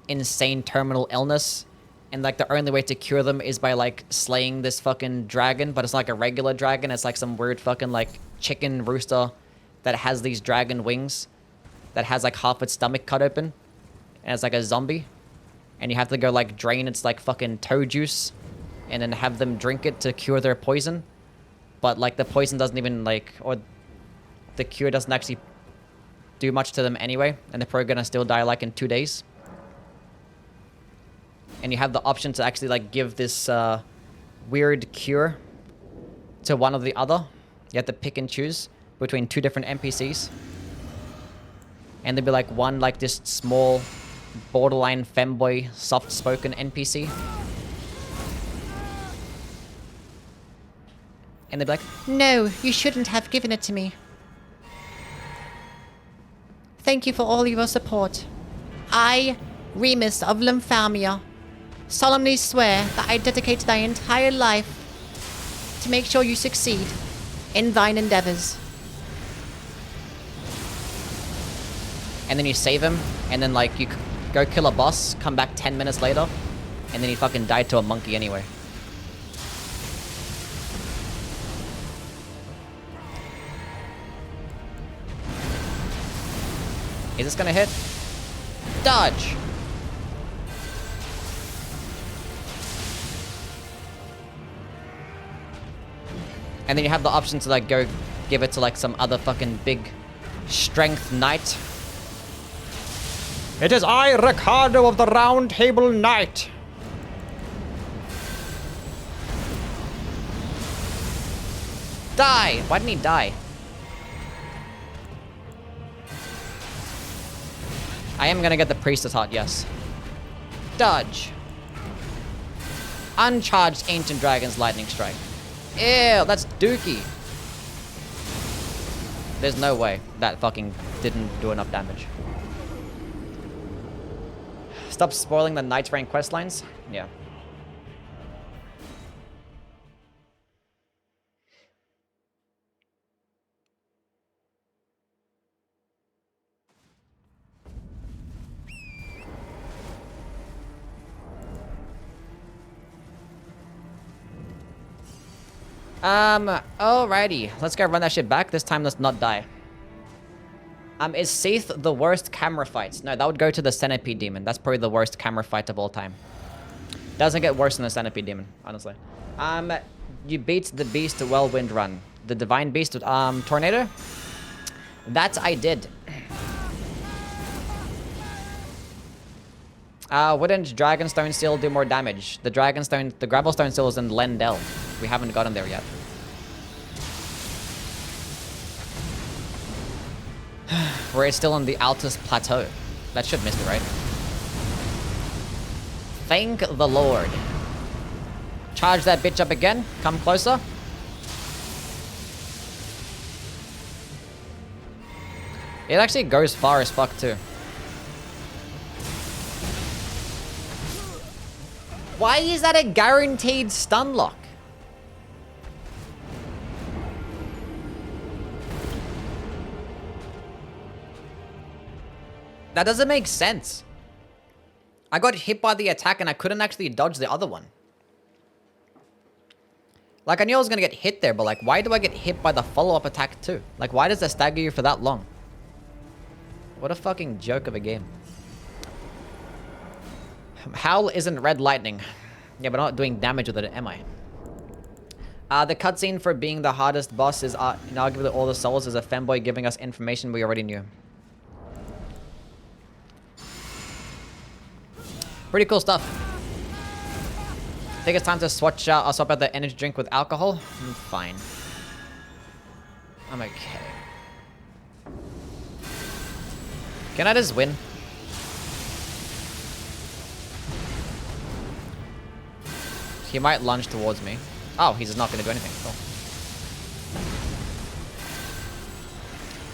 insane terminal illness. And like the only way to cure them is by like slaying this fucking dragon, but it's not like a regular dragon. It's like some weird fucking like chicken rooster that has these dragon wings that has like half its stomach cut open. And it's like a zombie. And you have to go like drain its like fucking toe juice and then have them drink it to cure their poison. But like the poison doesn't even like, or the cure doesn't actually do much to them anyway. And they're probably gonna still die like in 2 days. And you have the option to actually like give this weird cure to one or the other. You have to pick and choose between 2 different NPCs. And there'd be like one like this small borderline femboy soft-spoken NPC. And they'd be like, "No, you shouldn't have given it to me. Thank you for all your support. I, Remus of Lymphomia, solemnly swear that I dedicate thy entire life to make sure you succeed in thine endeavors." And then you save him, and then like you go kill a boss, come back 10 minutes later, and then he fucking died to a monkey anyway. Is this gonna hit? Dodge! And then you have the option to like go give it to like some other fucking big strength knight. It is I, Ricardo of the Round Table Knight. Die! Why didn't he die? I am gonna get the Priestess Heart, yes. Dodge. Uncharged Ancient Dragon's Lightning Strike. Ew, that's dookie. There's no way that fucking didn't do enough damage. Stop spoiling the Knights Rank questlines? Yeah. Alrighty. Let's go run that shit back. This time, let's not die. Is Seath the worst camera fight? No, that would go to the Centipede Demon. That's probably the worst camera fight of all time. Doesn't get worse than the Centipede Demon, honestly. You beat the Beast Whirlwind Run. The Divine Beast with, Tornado? That I did. Wouldn't Dragonstone Seal do more damage? The Gravelstone Seal is in Lendel. We haven't gotten there yet. We're still on the Altus Plateau. That should miss it, right? Thank the Lord. Charge that bitch up again. Come closer. It actually goes far as fuck, too. Why is that a guaranteed stun lock? That doesn't make sense. I got hit by the attack and I couldn't actually dodge the other one. Like, I knew I was gonna get hit there, but like, why do I get hit by the follow-up attack too? Like, why does that stagger you for that long? What a fucking joke of a game. Howl isn't red lightning. Yeah, but I'm not doing damage with it, am I? The cutscene for being the hardest boss is inarguably all the souls is a femboy giving us information we already knew. Pretty cool stuff. I think it's time to swap out the energy drink with alcohol. I'm fine. I'm okay. Can I just win? He might lunge towards me. Oh, he's just not going to do anything. Cool.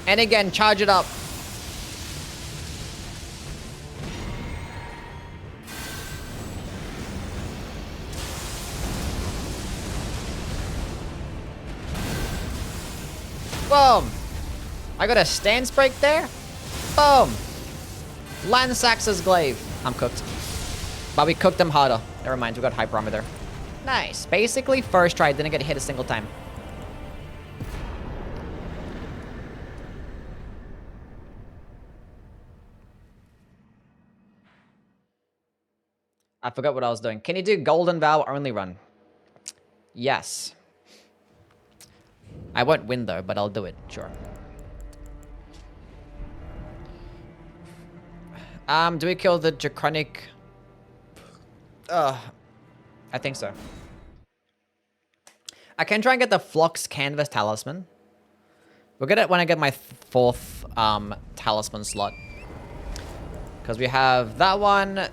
And again, charge it up. Boom! I got a stance break there. Boom! Lansax's glaive. I'm cooked. But we cooked him harder. Never mind, we got hyperometer. Nice. Basically, first try, didn't get hit a single time. I forgot what I was doing. Can you do Golden Vow only run? Yes. I won't win though, but I'll do it. Sure. Do we kill the Draconic? I think so. I can try and get the Phlox Canvas Talisman. We'll get it when I get my fourth talisman slot. Because we have that one,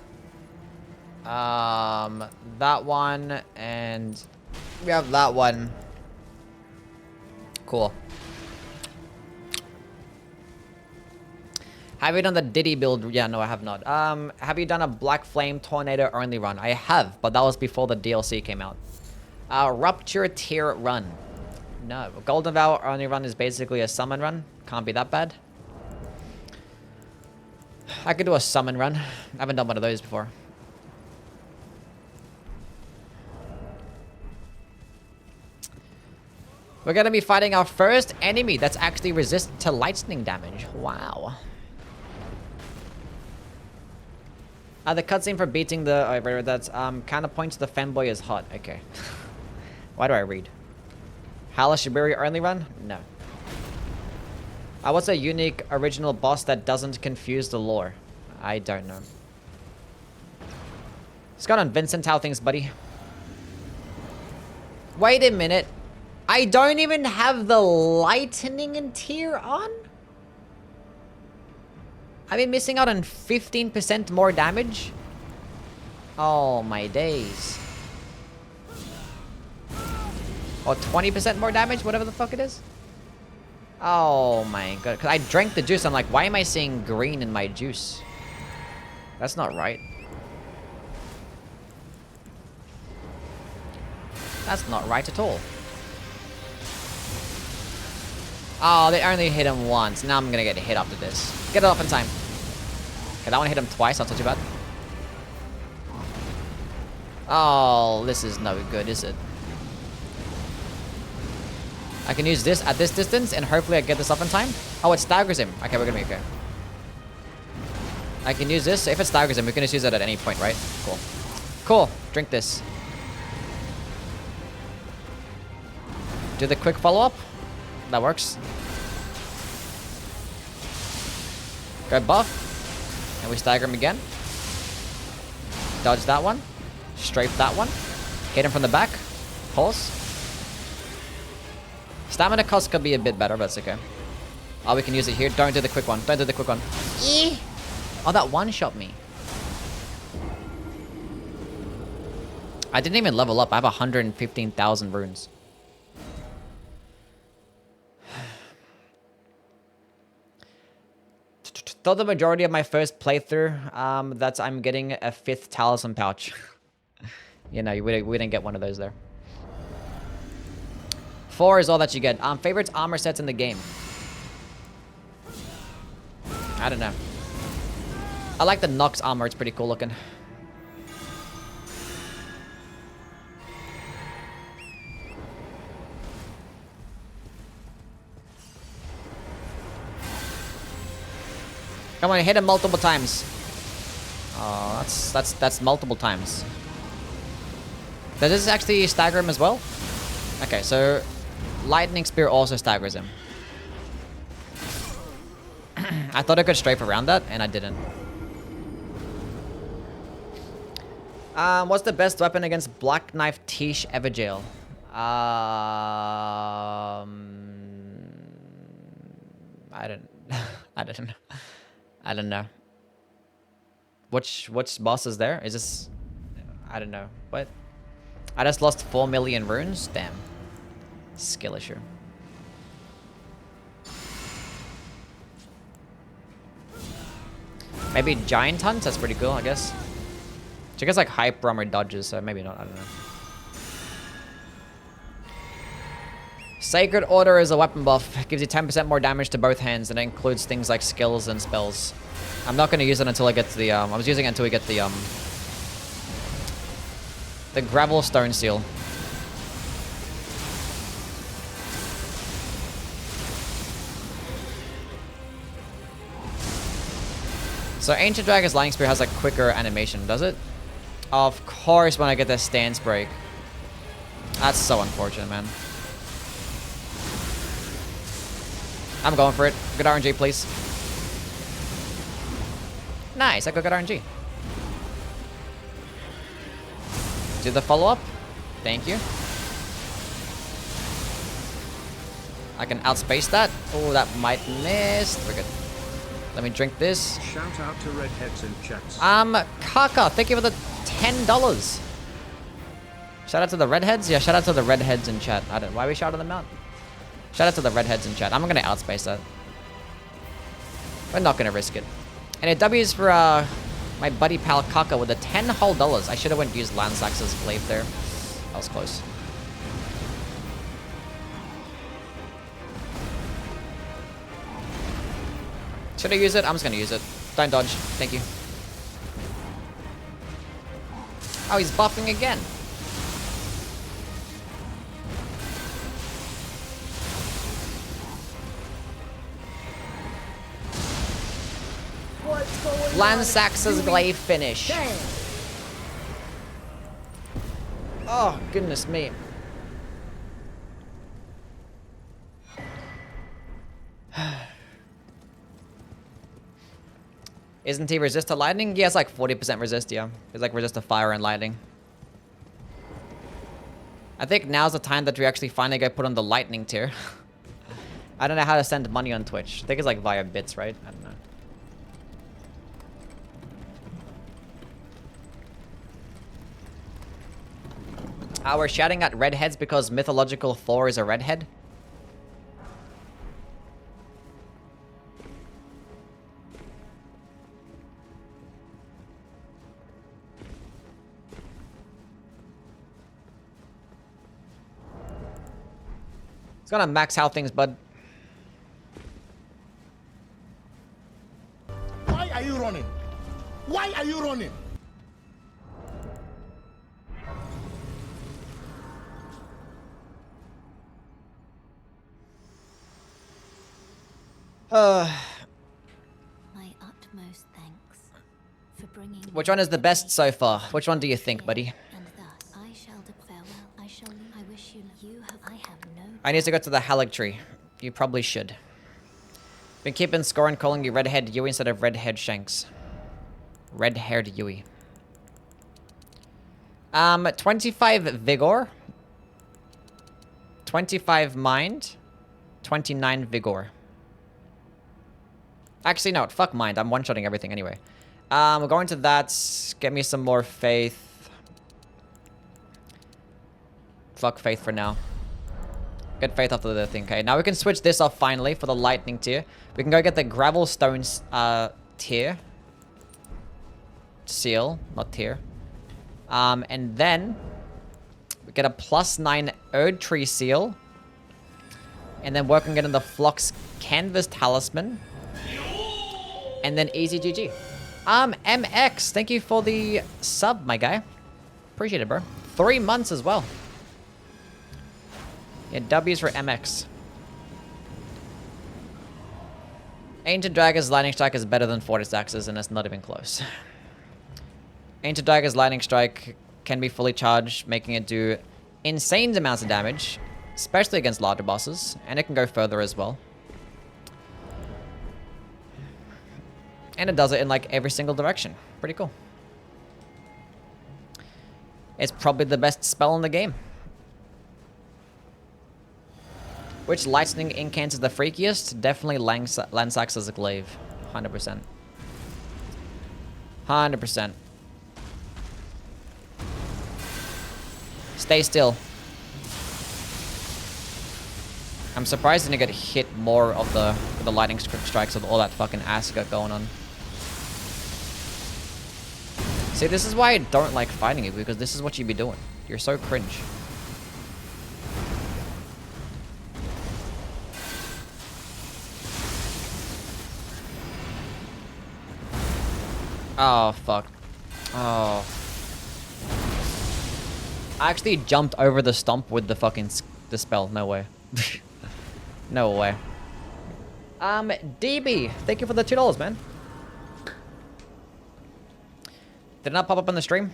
and we have that one. Cool. Have you done the Diddy build? Yeah, no, I have not. Have you done a Black Flame Tornado only run? I have, but that was before the DLC came out. Rupture Tier run. No. Golden Vow only run is basically a summon run. Can't be that bad. I could do a summon run. I haven't done one of those before. We're gonna be fighting our first enemy that's actually resistant to lightning damage. Wow. The cutscene for beating the... that's counterpoint to the fanboy is hot. Okay. Why do I read? Halashiburi only run? No. What's a unique original boss that doesn't confuse the lore? I don't know. Scott and Vincent, how things, buddy? Wait a minute. I don't even have the lightning and tier on? I've been missing out on 15% more damage? Oh my days. Or 20% more damage, whatever the fuck it is? Oh my god. Because I drank the juice, I'm like, why am I seeing green in my juice? That's not right. That's not right at all. Oh, they only hit him once. Now I'm gonna get hit after this. Get it off in time. Okay, that one hit him twice. Not too bad. Oh, this is no good, is it? I can use this at this distance, and hopefully I get this up in time. Oh, it staggers him. Okay, we're gonna be okay. I can use this. If it staggers him, we can just use it at any point, right? Cool. Cool. Drink this. Do the quick follow-up. That works. Grab buff. And we stagger him again. Dodge that one. Strafe that one. Hit him from the back. Pulse. Stamina cost could be a bit better, but it's okay. Oh, we can use it here. Don't do the quick one. Don't do the quick one. Oh, that one shot me. I didn't even level up. I have 115,000 runes. Though the majority of my first playthrough, that's I'm getting a 5th talisman pouch. You know, we didn't get one of those there. 4 is all that you get. Favorites armor sets in the game. I don't know. I like the Nox armor. It's pretty cool looking. Come on, hit him multiple times. Oh, that's multiple times. Does this actually stagger him as well? Okay, so lightning spear also staggers him. I thought I could strafe around that, and I didn't. What's the best weapon against Black Knife Tish Everjail? I don't I don't know. I don't know. Which boss is there? Is this... I don't know. What? I just lost 4 million runes? Damn. Skill issue. Maybe Giant Hunt? That's pretty cool, I guess. She gets like hype armor dodges, so maybe not. I don't know. Sacred Order is a weapon buff. It gives you 10% more damage to both hands, and it includes things like skills and spells. I'm not going to use it until I get to the... I was using it until we get the Gravel Stone Seal. So Ancient Dragon's Lightning Spear has like quicker animation, does it? Of course when I get the stance break. That's so unfortunate, man. I'm going for it. Good RNG, please. Nice, I got good RNG. Do the follow-up. Thank you. I can outspace that. Oh, that might miss. We're good. Let me drink this. Shout out to redheads in chats. Kaka, thank you for the $10. Shout out to the redheads? Yeah, shout out to the redheads in chat. I don't... Why are we shouting them out? Shout out to the redheads in chat. I'm gonna outspace that. We're not gonna risk it. And it W's for my buddy pal Kaka with the $10 whole. I should have went used Lansax's glaive there. That was close. Should I use it? I'm just gonna use it. Don't dodge. Thank you. Oh, he's buffing again. What's going on? Lansax's glaive finish. Damn. Oh, goodness me. Isn't he resist to lightning? Yeah, it's like 40% resist, yeah. It's like resist to fire and lightning. I think now's the time that we actually finally get put on the lightning tier. I don't know how to send money on Twitch. I think it's like via bits, right? I don't know. We're shouting at redheads because mythological Thor is a redhead. It's gonna max out things, bud. Why are you running? Why are you running? My utmost thanks for bringing. Which one is the best so far? Which one do you think, buddy? And thus I shall farewell. I shall. I wish you have. I have no. I need to go to the Halleck tree. You probably should. Been keeping score and calling you red-haired Youwy instead of red-haired Shanks. Red-haired Youwy. 25 vigor. 25 mind. 29 vigor. Actually, no. Fuck mind. I'm one-shotting everything anyway. We're going to that. Get me some more faith. Fuck faith for now. Get faith after the thing. Okay, now we can switch this off finally for the lightning tier. We can go get the gravel stones tier. Seal, not tier. And then we get a +9 Erd Tree seal. And then work on getting the Phlox Canvas Talisman. And then easy GG. MX, thank you for the sub, my guy. Appreciate it, bro. 3 months as well. Yeah, W's for MX. Ancient Dragon's Lightning Strike is better than Fortis Axe's, and it's not even close. Ancient Dragon's Lightning Strike can be fully charged, making it do insane amounts of damage, especially against larger bosses, and it can go further as well. And it does it in like every single direction. Pretty cool. It's probably the best spell in the game. Which lightning incant is the freakiest? Definitely Lansax's glaive. 100%. 100%. Stay still. I'm surprised I didn't get hit more of the lightning strikes with all that fucking ass got going on. See, this is why I don't like fighting you, because this is what you be doing. You're so cringe. Oh, fuck. Oh. I actually jumped over the stump with the fucking the spell. No way. No way. DB, thank you for the $2, man. Did it not pop up on the stream?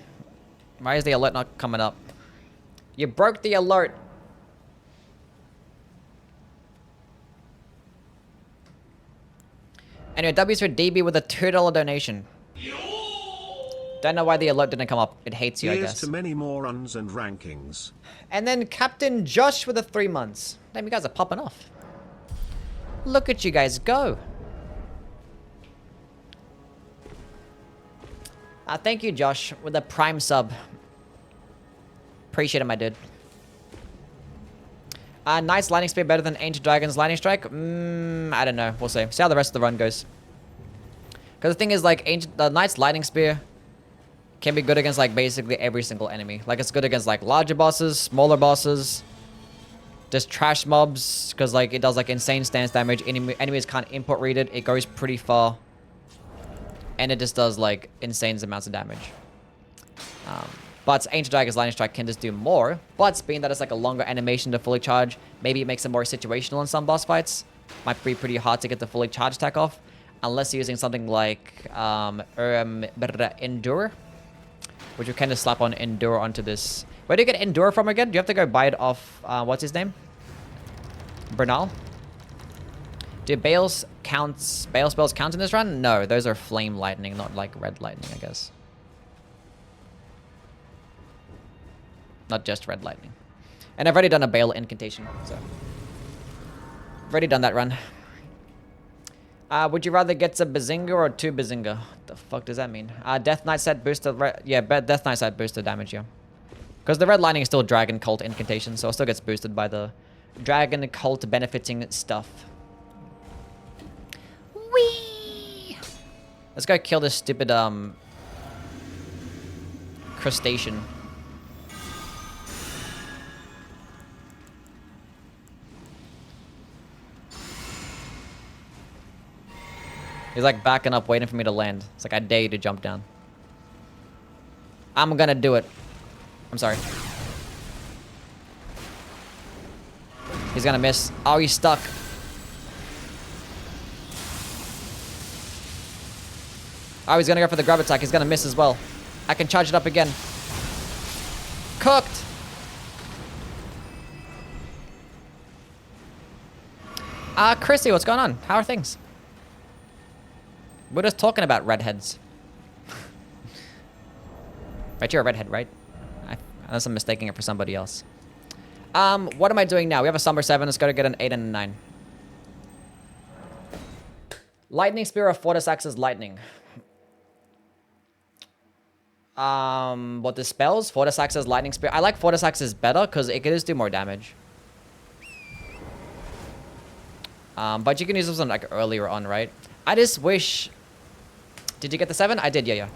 Why is the alert not coming up? You broke the alert. Anyway, W's for DB with a $2 donation. Don't know why the alert didn't come up. It hates you, I Here's guess. to many more runs and rankings. And then Captain Josh with the 3 months. Damn, you guys are popping off. Look at you guys go. Thank you, Josh, with a prime sub. Appreciate it, my dude. Knight's Lightning Spear better than Ancient Dragon's Lightning Strike? I don't know. We'll see. See how the rest of the run goes. Because the thing is, like, the Knight's Lightning Spear can be good against, like, basically every single enemy. Like, it's good against, like, larger bosses, smaller bosses, just trash mobs, because, like, it does, like, insane stance damage. Enemies can't input read it. It goes pretty far. And it just does, like, insane amounts of damage. But Ancient Dragon's Lightning Strike can just do more. But being that it's, like, a longer animation to fully charge, maybe it makes it more situational in some boss fights. Might be pretty hard to get the fully charged attack off. Unless you're using something like Endure. Which you kind of slap on Endure onto this. Where do you get Endure from again? Do you have to go buy it off, what's his name? Bernal? Do Bale spells count in this run? No, those are Flame Lightning, not like Red Lightning, I guess. Not just Red Lightning. And I've already done a Bale incantation, so. I've already done that run. Would you rather get a Bazinga or 2 Bazinga? What the fuck does that mean? Death Knight set booster... Yeah, Death Knight set booster damage, yeah. Because the Red Lightning is still Dragon Cult incantation, so it still gets boosted by the Dragon Cult benefiting stuff. Whee! Let's go kill this stupid, crustacean. He's like backing up, waiting for me to land. It's like, I dare you to jump down. I'm gonna do it. I'm sorry. He's gonna miss. Oh, he's stuck. Oh, he's gonna go for the grab attack. He's gonna miss as well. I can charge it up again. Cooked! Chrissy, what's going on? How are things? We're just talking about redheads. Right, you're a redhead, right? Unless I'm mistaking it for somebody else. What am I doing now? We have a Summer 7. Let's go to get an 8 and a 9. Lightning Spear of Fortisax's Lightning. What dispels? Fortisax's Lightning Spear. I like Fortisax's better because it can just do more damage. But you can use this one like earlier on, right? I just wish... Did you get the 7? I did, yeah.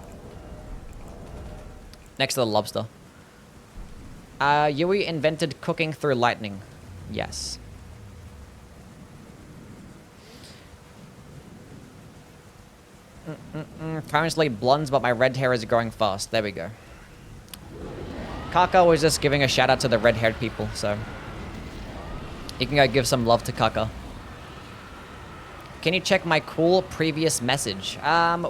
Next to the lobster. Youwy invented cooking through lightning. Yes. Currently blondes, but my red hair is growing fast. There we go. Kaka was just giving a shout out to the red-haired people, so... You can go give some love to Kaka. Can you check my cool previous message?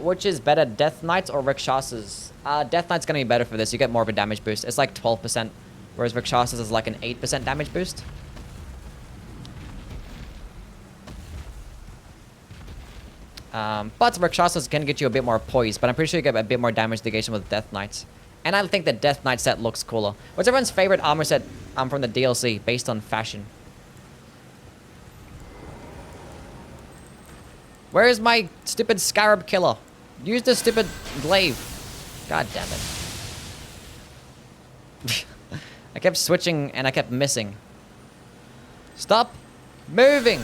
Which is better, Death Knight or Rakshasas? Death Knight's gonna be better for this. You get more of a damage boost. It's like 12%, whereas Rakshasas is like an 8% damage boost. But Rakshasas can get you a bit more poise, but I'm pretty sure you get a bit more damage negation with Death Knights. And I think the Death Knight set looks cooler. What's everyone's favorite armor set from the DLC based on fashion? Where is my stupid Scarab Killer? Use the stupid glaive. God damn it. I kept switching and I kept missing. Stop moving.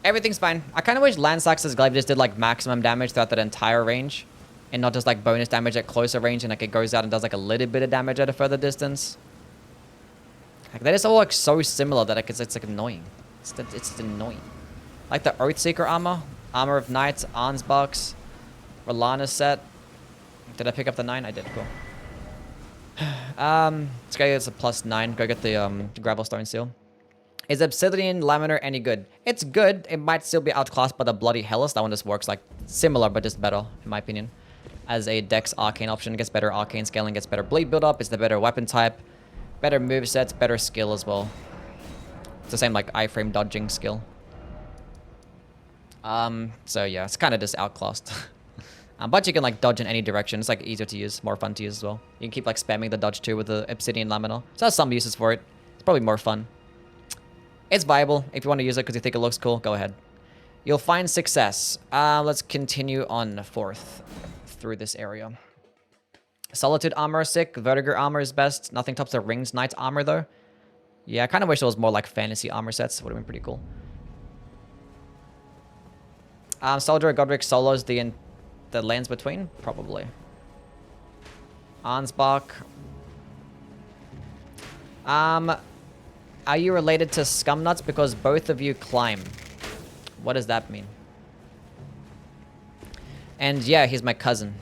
Everything's fine. I kind of wish Landsax's glaive just did like maximum damage throughout that entire range. And not just like bonus damage at closer range and like it goes out and does like a little bit of damage at a further distance. Like they just all look so similar that it's like annoying. It's annoying. Like the Oathseeker armor, Armor of Knights, Ansbach's, Rolana's set. Did I pick up the 9? I did, cool. Let's go get a +9. Go get the Gravelstone seal. Is Obsidian Laminar any good? It's good. It might still be outclassed by the Bloody Hellas. That one just works like similar but just better, in my opinion. As a Dex Arcane option, it gets better Arcane scaling, gets better bleed build up, it's the better weapon type, better movesets, better skill as well. It's the same like iframe dodging skill. So yeah, it's kind of just outclassed. But you can like dodge in any direction. It's like easier to use, more fun to use as well. You can keep like spamming the dodge too with the Obsidian Laminar. So there's some uses for it. It's probably more fun. It's viable. If you want to use it because you think it looks cool, go ahead. You'll find success. Let's continue on 4th through this area. Solitude armor is sick. Vertigo armor is best. Nothing tops the Rings Knight armor though. Yeah, I kind of wish it was more like fantasy armor sets. Would have been pretty cool. Soldier Godric solos the lands between? Probably. Ansbach. Are you related to Scumnuts because both of you climb? What does that mean? And yeah, he's my cousin.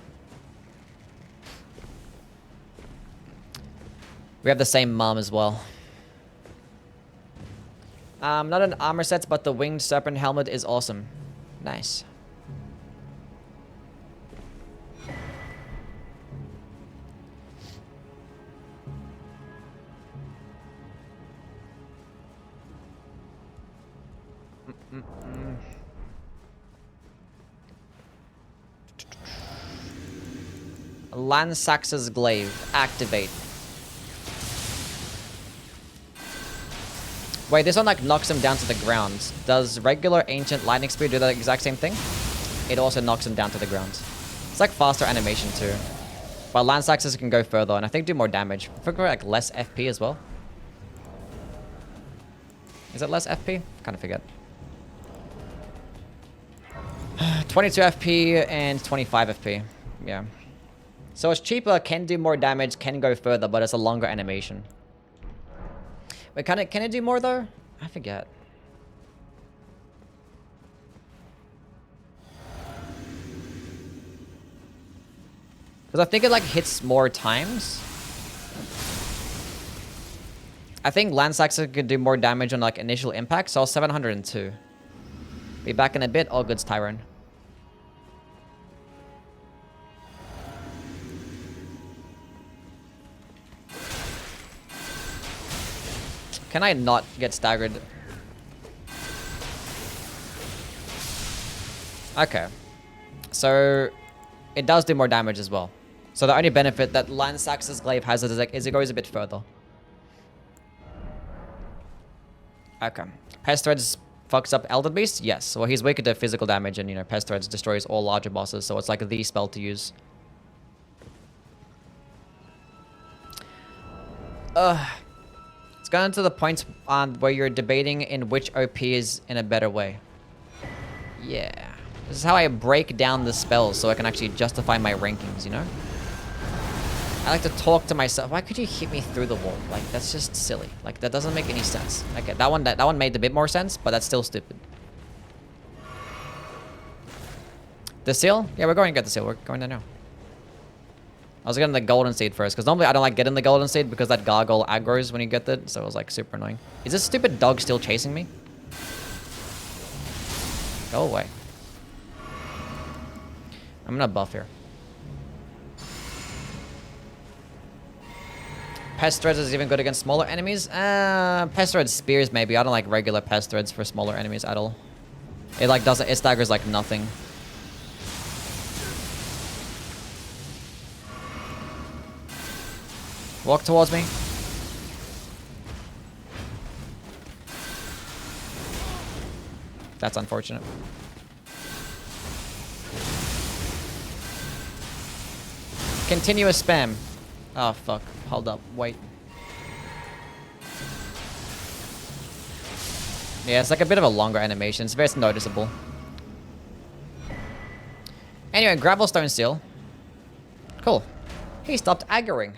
We have the same mom as well. Not an armor set, but the winged serpent helmet is awesome. Nice. Landsax's glaive. Activate. Wait, this one like knocks him down to the ground. Does regular ancient lightning spear do the exact same thing? It also knocks him down to the ground. It's like faster animation too. But Landsax's can go further and I think do more damage. I think like less FP as well. Is it less FP? Kind of forget. 22 FP and 25 FP. Yeah. So it's cheaper, can do more damage, can go further, but it's a longer animation. Wait, can it do more though? I forget. Because I think it like hits more times. I think Lance Axes could do more damage on like initial impact, so 702. Be back in a bit. All goods, Tyrone. Can I not get staggered? Okay. So, it does do more damage as well. So the only benefit that Lance Axe's Glaive has is it goes a bit further. Okay. Pest Threads fucks up Elden Beast? Yes. Well, he's weaker to physical damage and, you know, Pest Threads destroys all larger bosses, so it's like the spell to use. It's gotten to the point where you're debating in which OP is in a better way. Yeah. This is how I break down the spells so I can actually justify my rankings, you know? I like to talk to myself. Why could you hit me through the wall? Like, that's just silly. Like, that doesn't make any sense. Okay, that one made a bit more sense, but that's still stupid. The seal? Yeah, we're going to get the seal. We're going there now. I was getting the golden seed first, because normally I don't like getting the golden seed because that gargoyle aggroes when you get it, so it was like super annoying. Is this stupid dog still chasing me? Go away. I'm gonna buff here. Pest Threads is even good against smaller enemies? Pest Threads spears maybe. I don't like regular Pest Threads for smaller enemies at all. It like doesn't, it staggers like nothing. Walk towards me. That's unfortunate. Continuous spam. Oh, fuck. Hold up. Wait. Yeah, it's like a bit of a longer animation. It's very noticeable. Anyway, Gravelstone Seal. Cool. He stopped aggroing.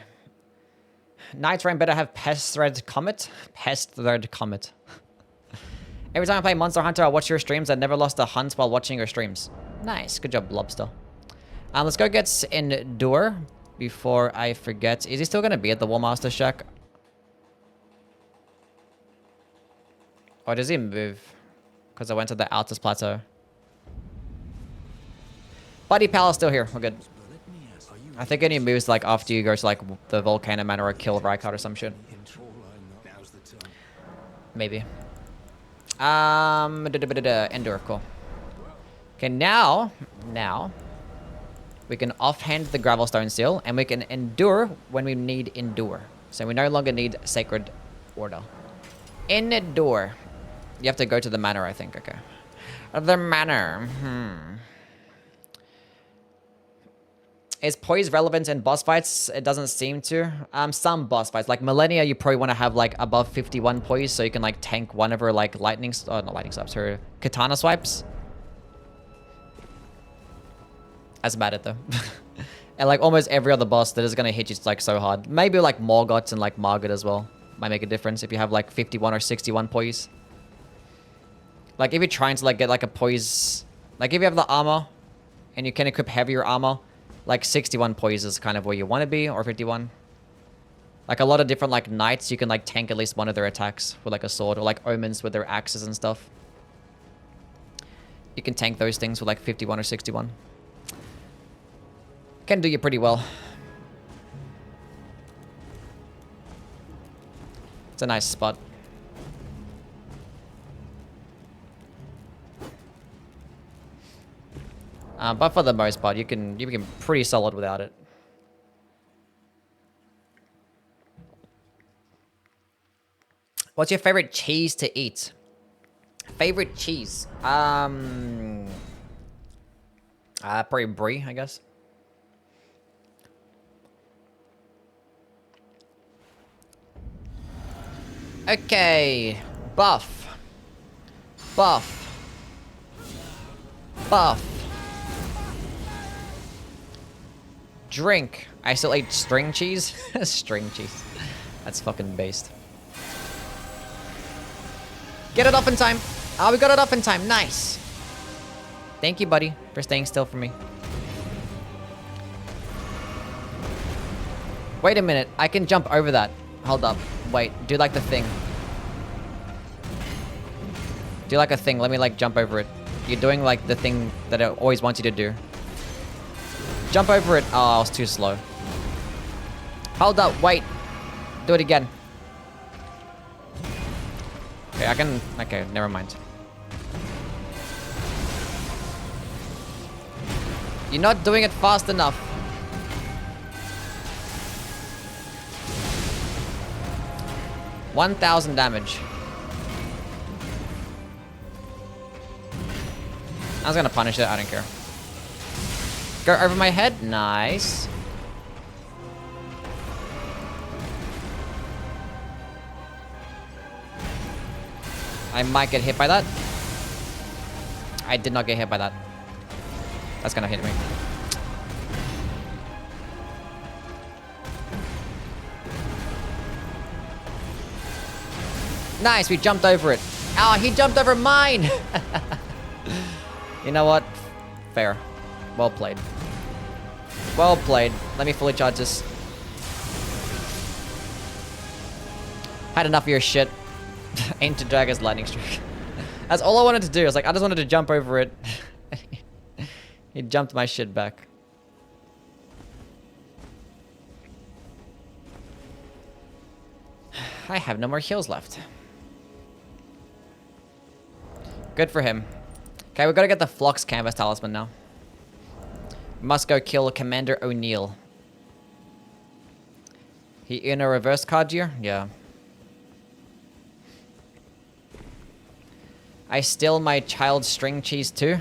Night Rain better have Pest Thread Comet. Pest Thread Comet. Every time I play Monster Hunter, I watch your streams. I never lost a hunt while watching your streams. Nice. Good job, Lobster. Let's go get Endure before I forget. Is he still going to be at the Warmaster Shack? Or does he move? Because I went to the Altus Plateau. Buddy Pal is still here. We're good. I think any moves like after you go to like the Volcano Manor or kill Rykard or some shit. Maybe. Endure, cool. Okay, now we can offhand the Gravelstone Seal and we can endure when we need endure. So we no longer need Sacred Order. Endure. You have to go to the manor, I think. Okay. The manor. Is poise relevant in boss fights? It doesn't seem to. Some boss fights, like Millennia, you probably want to have like above 51 poise so you can like tank one of her like not lightning swipes, her katana swipes. That's about it though. And like almost every other boss that is gonna hit you like so hard. Maybe like Morgott and like Margit as well might make a difference if you have like 51 or 61 poise. Like if you're trying to like get like a poise, like if you have the armor and you can equip heavier armor, like 61 poise is kind of where you want to be, or 51. Like a lot of different like knights, you can like tank at least one of their attacks with like a sword, or like omens with their axes and stuff. You can tank those things with like 51 or 61. Can do you pretty well. It's a nice spot. But for the most part, you can pretty solid without it. What's your favorite cheese to eat? Favorite cheese? Probably brie, I guess. Okay, buff. Drink. I still ate string cheese? String cheese. That's fucking based. Get it up in time. Oh, we got it up in time. Nice. Thank you, buddy, for staying still for me. Wait a minute. I can jump over that. Hold up. Wait. Do like the thing. Do like a thing. Let me like jump over it. You're doing like the thing that it always wants you to do. Jump over it. Oh, I was too slow. Hold up. Wait. Do it again. Okay, I can... Okay, never mind. You're not doing it fast enough. $1,000 damage. I was gonna punish it. I don't care. Go over my head. Nice. I might get hit by that. I did not get hit by that. That's gonna hit me. Nice, we jumped over it. Oh, he jumped over mine! You know what? Fair. Well played. Well played. Let me fully charge this. Had enough of your shit. Aim to drag his lightning strike. That's all I wanted to do. I was like, I just wanted to jump over it. He jumped my shit back. I have no more heals left. Good for him. Okay, we gotta get the Flux Canvas Talisman now. Must go kill Commander O'Neill. He in a reverse card here? Yeah. I steal my child's string cheese too.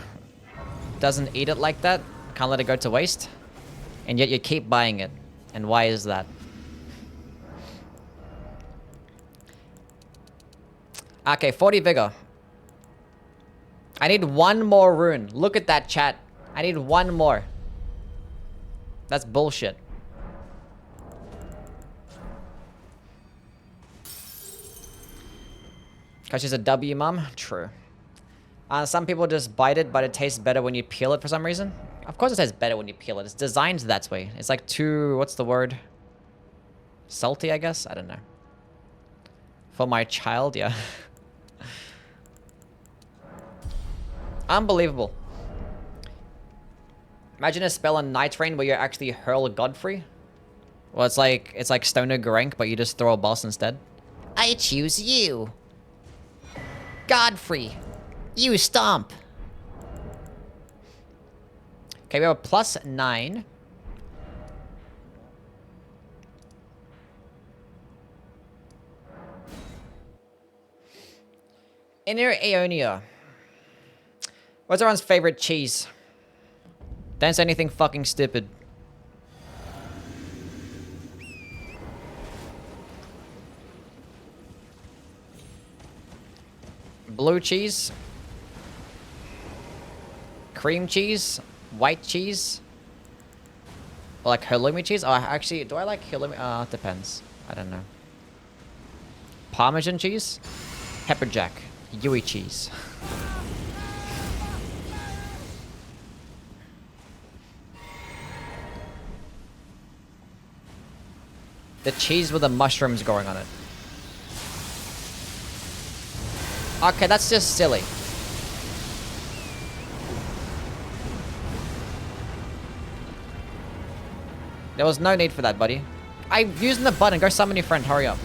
Doesn't eat it like that. Can't let it go to waste. And yet you keep buying it. And why is that? Okay, 40 vigor. I need one more rune. Look at that, chat. I need one more. That's bullshit. Cause she's a W mom? True. Some people just bite it, but it tastes better when you peel it for some reason. Of course it tastes better when you peel it. It's designed that way. It's like too... What's the word? Salty, I guess? I don't know. For my child, yeah. Unbelievable. Imagine a spell on Night Rain where you actually hurl Godfrey. Well, it's like Stoner Gorenk, but you just throw a boss instead. I choose you. Godfrey. You stomp. Okay, we have a +9. Inner Aeonia. What's everyone's favorite cheese? Don't say anything fucking stupid. Blue cheese. Cream cheese. White cheese. Or like halloumi cheese. Oh, actually, do I like halloumi? Depends. I don't know. Parmesan cheese. Pepper jack. Youwy cheese. The cheese with the mushrooms going on it. Okay, that's just silly. There was no need for that, buddy. I'm using the button. Go summon your friend. Hurry up.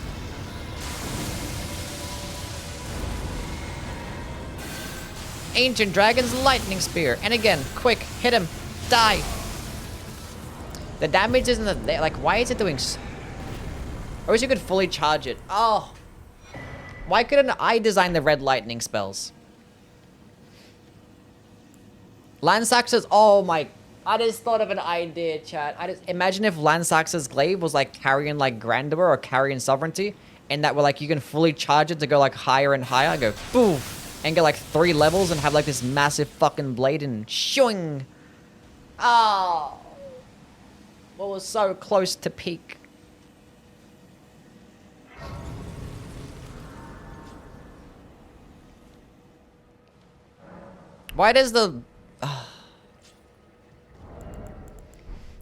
Ancient Dragon's Lightning Spear. And again, quick, hit him. Die. The damage isn't there. Like, why is it doing so... I wish you could fully charge it. Oh. Why couldn't I design the red lightning spells? Lansax's... Oh my... I just thought of an idea, chat. Imagine if Lansax's glaive was like carrying like Grandeur or carrying Sovereignty. And that were like, you can fully charge it to go like higher and higher. Go boof. And get like 3 levels and have like this massive fucking blade and shooing. Oh. What was so close to peak. Why does the...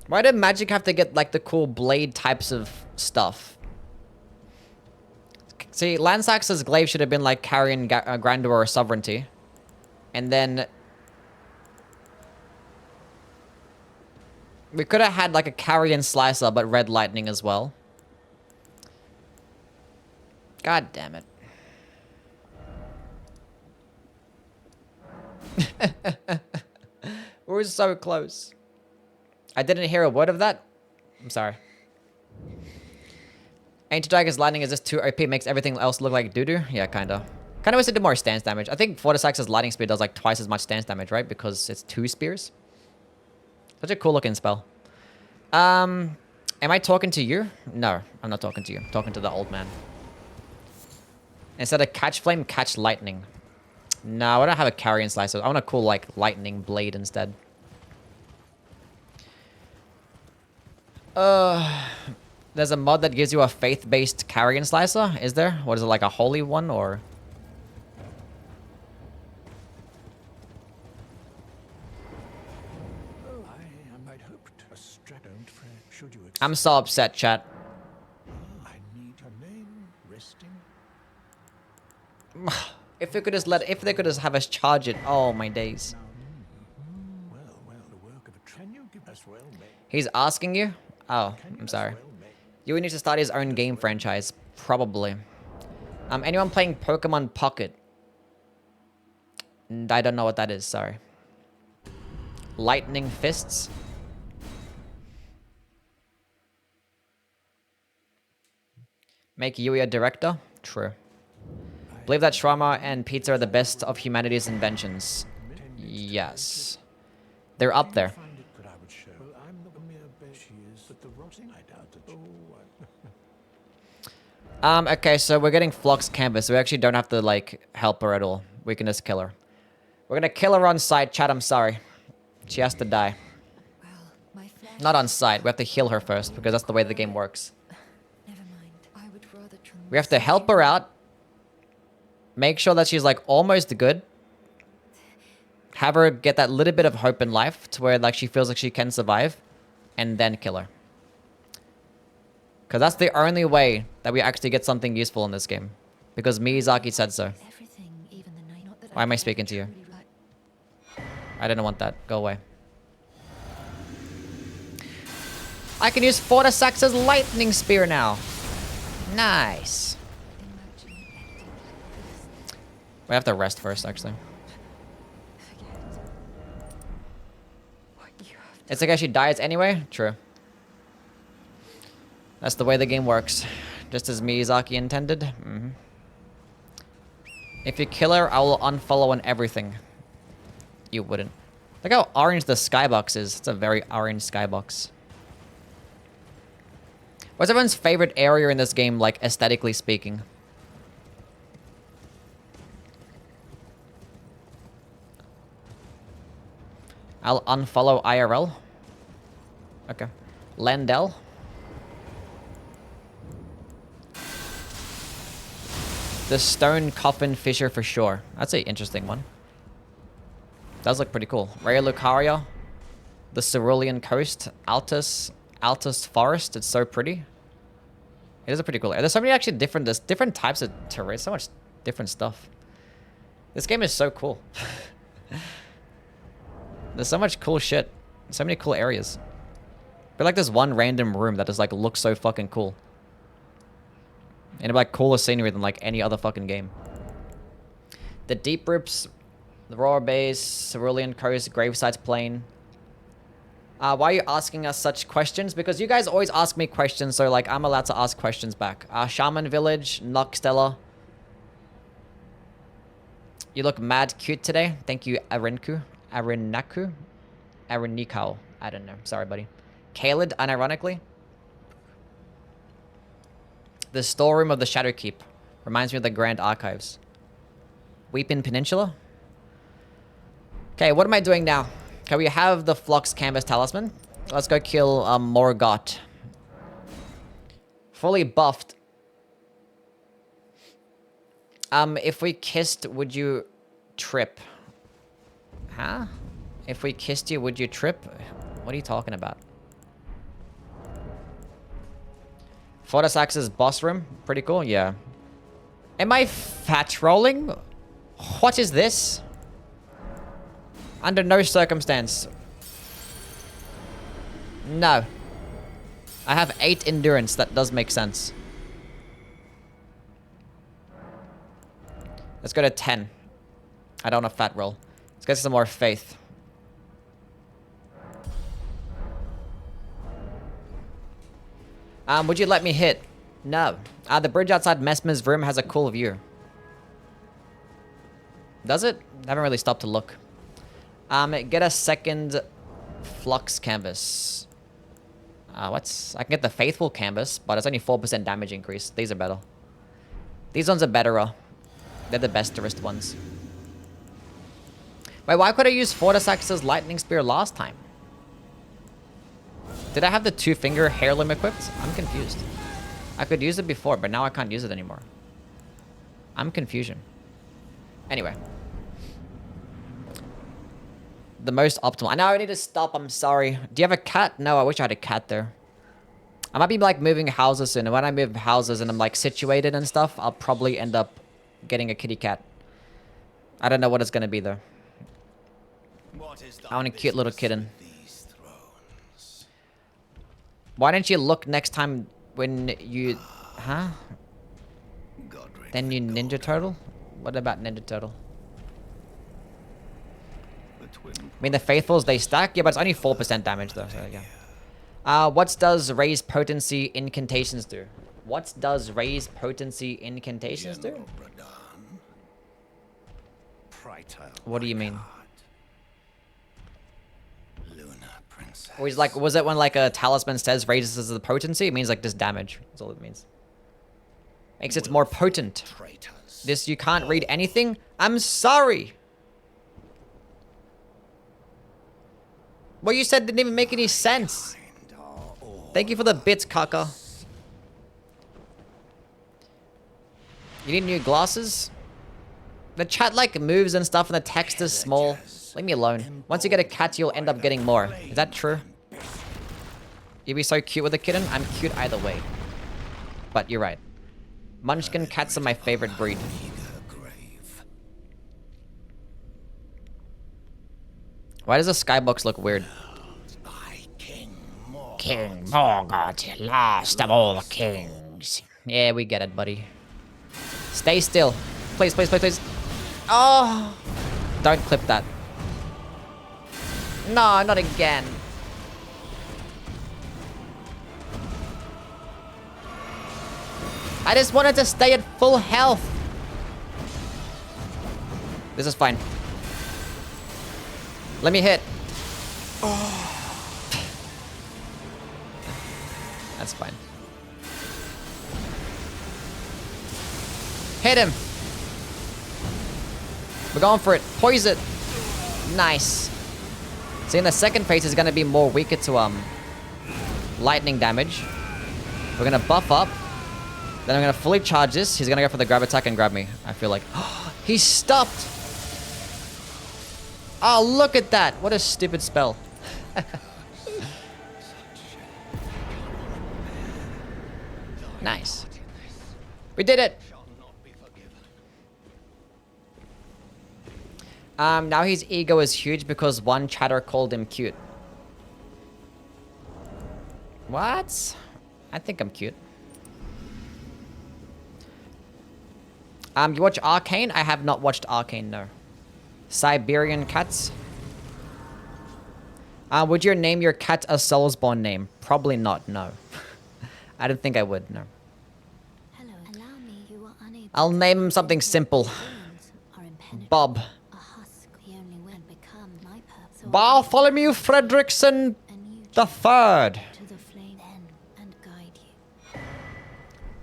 Why did magic have to get like the cool blade types of stuff? See, Lansax's glaive should have been like carrying grandeur or sovereignty. And then we could have had like a carrion slicer, but red lightning as well. God damn it. We were so close. I didn't hear a word of that. I'm sorry. Ancient Dragon's lightning is just too OP, makes everything else look like doo-doo. Yeah, kinda. Kinda wish it did more stance damage. I think Fortisax's lightning speed does like twice as much stance damage, right? Because it's 2 spears. Such a cool looking spell. Am I talking to you? No, I'm not talking to you. I'm talking to the old man. Instead of catch flame, catch lightning. No, I don't have a carrion slicer. I want a cool like lightning blade instead. There's a mod that gives you a faith-based carrion slicer. Is there? What is it, like a holy one or? I'm so upset, chat. I need a name resting. If they could just have us charge it. Oh my days. Well, the work of a can you give us well made? He's asking you? Oh, I'm sorry. Youwy needs to start his own game franchise. Probably. Anyone playing Pokemon Pocket? I don't know what that is, sorry. Lightning Fists? Make Youwy a director? True. Believe that shawarma and pizza are the best of humanity's inventions. Yes. They're up there. Okay, so we're getting Flock's canvas. We actually don't have to, like, help her at all. We can just kill her. We're gonna kill her on sight, chat, I'm sorry. She has to die. Not on sight, we have to heal her first, because that's the way the game works. Never mind. I would rather We have to help her out. Make sure that she's, like, almost good. Have her get that little bit of hope in life, to where, like, she feels like she can survive. And then kill her. Because that's the only way that we actually get something useful in this game. Because Miyazaki said so. Why am I speaking to you? I didn't want that. Go away. I can use Fortisax's lightning spear now. Nice. We have to rest first, actually. It's okay, she dies anyway? True. That's the way the game works. Just as Miyazaki intended. Mm-hmm. If you kill her, I will unfollow on everything. You wouldn't. Look how orange the skybox is. It's a very orange skybox. What's everyone's favorite area in this game, like, aesthetically speaking? I'll unfollow IRL. Okay. Lendell. The Stone Coffin Fisher for sure. That's an interesting one. Does look pretty cool. Raya Lucaria. The Cerulean Coast. Altus Forest. It's so pretty. It is a pretty cool area. There's so many actually there's different types of terrain. So much different stuff. This game is so cool. There's so much cool shit. So many cool areas. But like this one random room that just like looks so fucking cool. And like cooler scenery than like any other fucking game. The Deep Rips, the Roar Base, Cerulean Coast, Gravesides Plain. Why are you asking us such questions? Because you guys always ask me questions, so like I'm allowed to ask questions back. Shaman Village, Nocstella. You look mad cute today. Thank you, Arinaku. Arinikao. I don't know. Sorry, buddy. Kaled, unironically. The storeroom of the Shadowkeep. Reminds me of the Grand Archives. Weepin Peninsula. Okay, what am I doing now? Okay, we have the Flux Canvas Talisman. Let's go kill Morgott. Fully buffed. If we kissed, would you trip? Huh? If we kissed you, would you trip? What are you talking about? Fortisax's boss room. Pretty cool, yeah. Am I fat rolling? What is this? Under no circumstance. No. I have 8 endurance. That does make sense. Let's go to 10. I don't want a fat roll. Let's get some more faith. Would you let me hit? No. The bridge outside Messmer's room has a cool view. Does it? I haven't really stopped to look. Get a second flux canvas. I can get the faithful canvas, but it's only 4% damage increase. These are better. These ones are better. They're the besterest ones. Wait, why could I use Fortisax's lightning spear last time? Did I have the 2-finger heirloom equipped? I'm confused. I could use it before, but now I can't use it anymore. I'm confusion. Anyway. The most optimal. I know I need to stop. I'm sorry. Do you have a cat? No, I wish I had a cat there. I might be like moving houses soon. And when I move houses and I'm like situated and stuff, I'll probably end up getting a kitty cat. I don't know what it's going to be though. I want a cute little kitten. Why don't you look next time when you... Huh? Then you Ninja Turtle? What about Ninja Turtle? I mean, the Faithfuls, they stack? Yeah, but it's only 4% damage though, so yeah. What does raise potency incantations do? What does raise potency incantations do? What do you mean? Or is like, was it when like a talisman says raises the potency? It means like just damage. That's all it means. Makes it more potent. This, you can't read anything? I'm sorry. What you said didn't even make any sense. Thank you for the bits, Kaka. You need new glasses? The chat like moves and stuff and the text is small. Leave me alone. Once you get a cat, you'll end up getting more. Is that true? You'd be so cute with a kitten? I'm cute either way. But you're right. Munchkin cats are my favorite breed. Why does the skybox look weird? King Morgoth, last of all the kings. Yeah, we get it, buddy. Stay still. Please, please, please, please. Oh! Don't clip that. No, not again. I just wanted to stay at full health. This is fine. Let me hit. Oh. That's fine. Hit him. We're going for it. Poise it. Nice. See, in the second phase is going to be more weaker to lightning damage. We're going to buff up. Then I'm going to fully charge this. He's going to go for the grab attack and grab me. I feel like... He stopped! Oh, look at that. What a stupid spell. Nice. We did it! Now his ego is huge because one chatter called him cute. What? I think I'm cute. You watch Arcane? I have not watched Arcane, no. Siberian cats? Would you name your cat a Soulsborne name? Probably not, no. I don't think I would, no. Hello, allow me. You are unable. I'll name him something simple. Bob. Bartholomew Fredrickson the Third.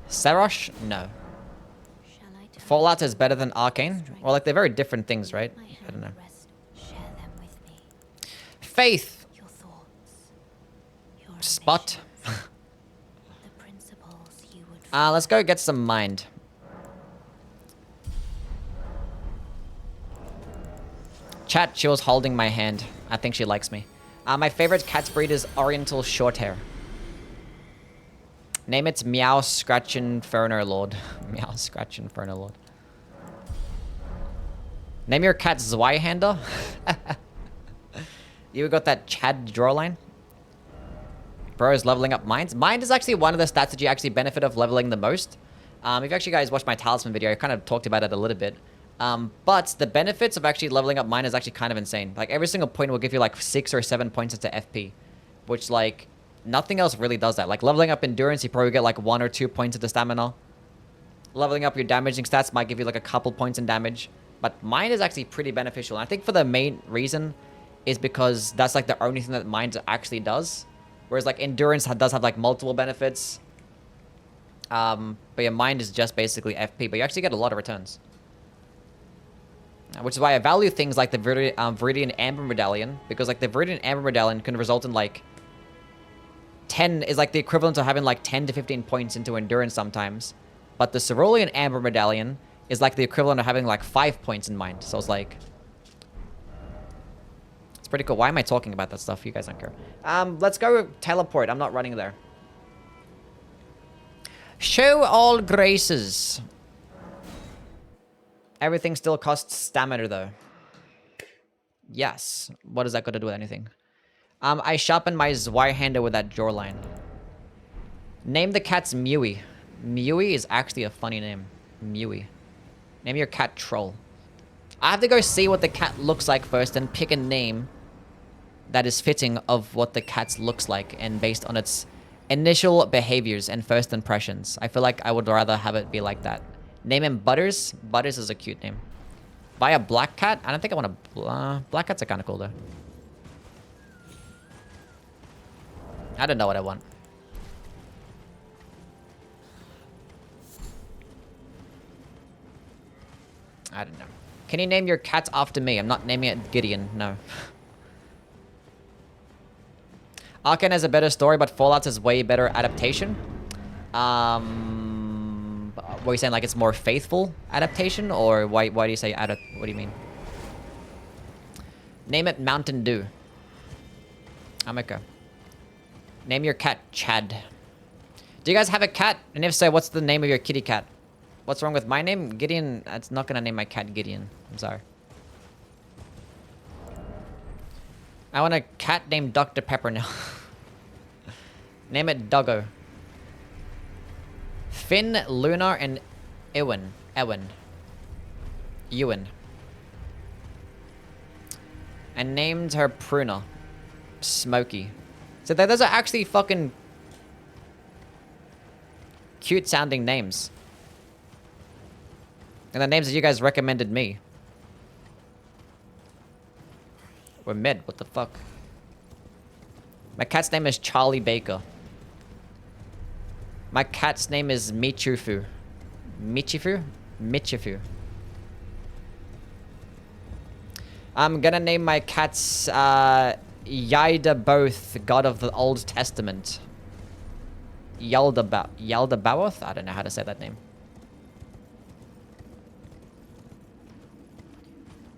Sarosh? No. Fallout is better than Arcane? Well, like, they're very different things, right? I don't know. Faith! Spot. Let's go get some mind. Chat, she was holding my hand. I think she likes me. My favorite cat's breed is Oriental Shorthair. Name it Meow Scratch Inferno Lord. Meow Scratch Inferno Lord. Name your cat Zweihander. You got that Chad drawline? Bro is leveling up Mind. Mind is actually one of the stats that you actually benefit of leveling the most. If you actually guys watched my Talisman video, I kind of talked about it a little bit. But the benefits of actually leveling up Mind is actually kind of insane. Like, every single point will give you like 6 or 7 points into FP. Which, like, nothing else really does that. Like, leveling up Endurance, you probably get like 1 or 2 points into Stamina. Leveling up your damaging stats might give you like a couple points in damage. But Mind is actually pretty beneficial. And I think for the main reason is because that's like the only thing that Mind actually does. Whereas like Endurance does have like multiple benefits. But your Mind is just basically FP. But you actually get a lot of returns. Which is why I value things like the Viridian Amber Medallion. Because like the Viridian Amber Medallion can result in like 10 is like the equivalent of having like 10 to 15 points into Endurance sometimes. But the Cerulean Amber Medallion is like the equivalent of having like 5 points in Mind. So it's like... It's pretty cool. Why am I talking about that stuff? You guys don't care. Let's go teleport. I'm not running there. Show all graces. Everything still costs stamina though. Yes. What does that got to do with anything? I sharpen my Zweihander with that jawline. Name the cat's Mewy. Mewy is actually a funny name. Mewy. Name your cat Troll. I have to go see what the cat looks like first and pick a name that is fitting of what the cat looks like and based on its initial behaviors and first impressions. I feel like I would rather have it be like that. Name him Butters. Butters is a cute name. Buy a black cat. I don't think I want a... black cats are kind of cool though. I don't know what I want. I don't know. Can you name your cat after me? I'm not naming it Gideon, no. Arcane has a better story, but Fallout is way better adaptation. What are you saying, like it's more faithful adaptation? Or why do you say what do you mean? Name it Mountain Dew. I'm okay. Name your cat Chad. Do you guys have a cat? And if so, what's the name of your kitty cat? What's wrong with my name? Gideon. It's not gonna name my cat Gideon. I'm sorry. I want a cat named Dr. Pepper now. Name it Doggo. Finn, Lunar, and Ewan. Ewan. And named her Pruna. Smokey. So those are actually fucking cute sounding names. And the names that you guys recommended me. We're mid, what the fuck? My cat's name is Charlie Baker. My cat's name is Michifu. Michifu? Michifu. I'm gonna name my cats Yida Both, God of the Old Testament. Yaldabaoth? I don't know how to say that name.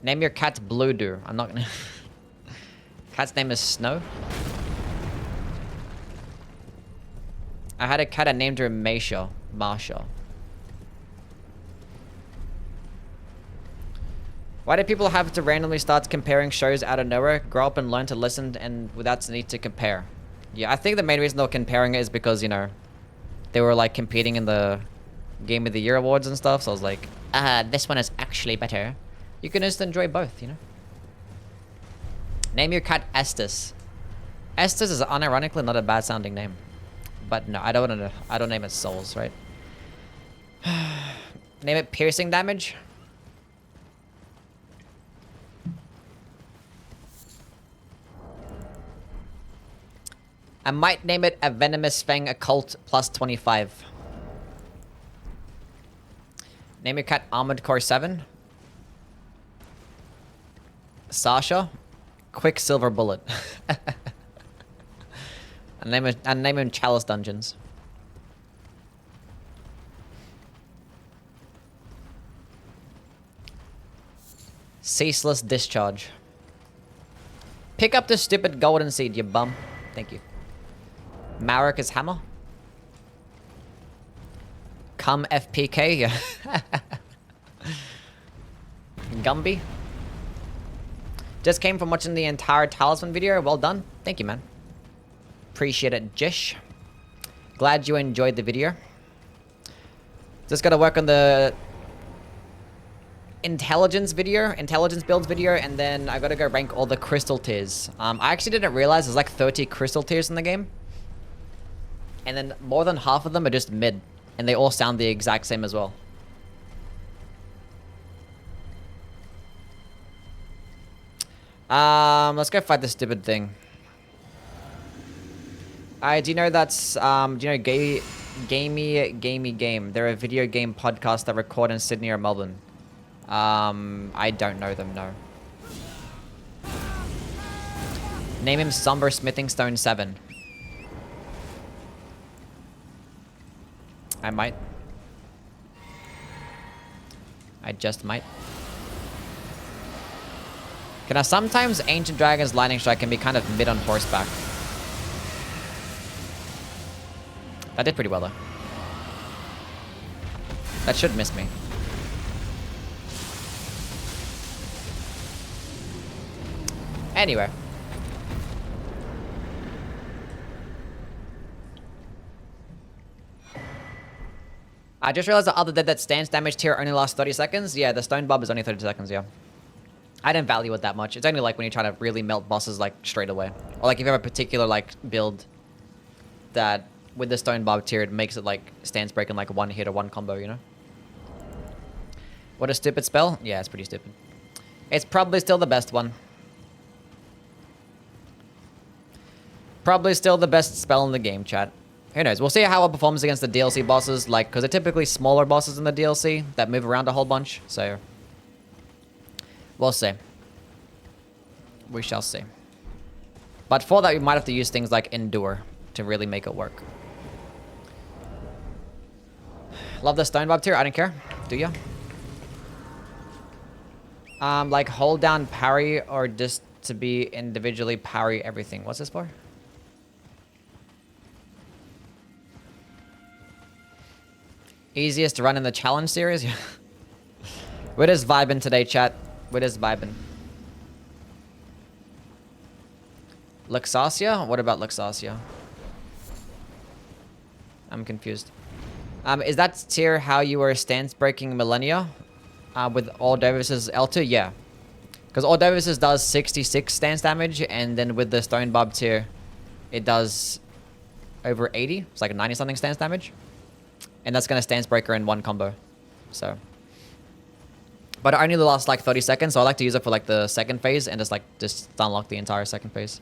Name your cat Blue Dew. I'm not gonna... Cat's name is Snow. I had a cat, I named her Marsha. Why do people have to randomly start comparing shows out of nowhere? Grow up and learn to listen and without the need to compare. Yeah, I think the main reason they're comparing it is because, you know, they were like competing in the Game of the Year awards and stuff. So I was like, this one is actually better. You can just enjoy both, you know? Name your cat Estes. Estes is unironically not a bad sounding name. But no, I don't name it Souls, right? Name it Piercing Damage. I might name it a Venomous Fang Occult plus 25. Name your cat Armored Core 7. Sasha. Quicksilver Bullet. and name him Chalice Dungeons. Ceaseless Discharge. Pick up the stupid golden seed, you bum. Thank you. Marika's Hammer. Come FPK. Gumby. Just came from watching the entire Talisman video. Well done. Thank you, man. Appreciate it, Jish. Glad you enjoyed the video. Just gotta work on the intelligence builds video, and then I gotta go rank all the crystal tiers. I actually didn't realize there's like 30 crystal tiers in the game. And then more than half of them are just mid. And they all sound the exact same as well. Let's go fight this stupid thing. Do you know that's, do you know Gamey Game? They're a video game podcast that record in Sydney or Melbourne. I don't know them, no. Name him Somber Smithing Stone 7. I might. I just might. Okay, now sometimes Ancient Dragon's Lightning Strike can be kind of mid on horseback. That did pretty well though. That should miss me. Anyway. I just realized the other that stance damage tier only lasts 30 seconds. Yeah, the Stone Bob is only 30 seconds, yeah. I didn't value it that much. It's only like when you try to really melt bosses like straight away. Or like if you have a particular like build that with the Stone Bob tier, it makes it like stance break in like one hit or one combo, you know? What a stupid spell? Yeah, it's pretty stupid. It's probably still the best one. Probably still the best spell in the game, chat. Who knows? We'll see how it performs against the DLC bosses, like, because they're typically smaller bosses in the DLC that move around a whole bunch, so we'll see. We shall see. But for that, we might have to use things like Endure to really make it work. Love the Stone Bob tier. I don't care. Do ya? Like hold down parry or just to be individually parry everything. What's this for? Easiest run in the challenge series? Yeah. We're just vibing today, chat. We're just vibing. Luxasia? What about Luxasia? I'm confused. Is that tier how you were stance breaking Millennia? With Ordovis's L2? Yeah. Because Ordovis's does 66 stance damage, and then with the Stone Bob tier, it does over 80. It's like 90 something stance damage. And that's going to stance breaker in one combo. So. But it only lasts like 30 seconds, so I like to use it for like the second phase and just unlock the entire second phase.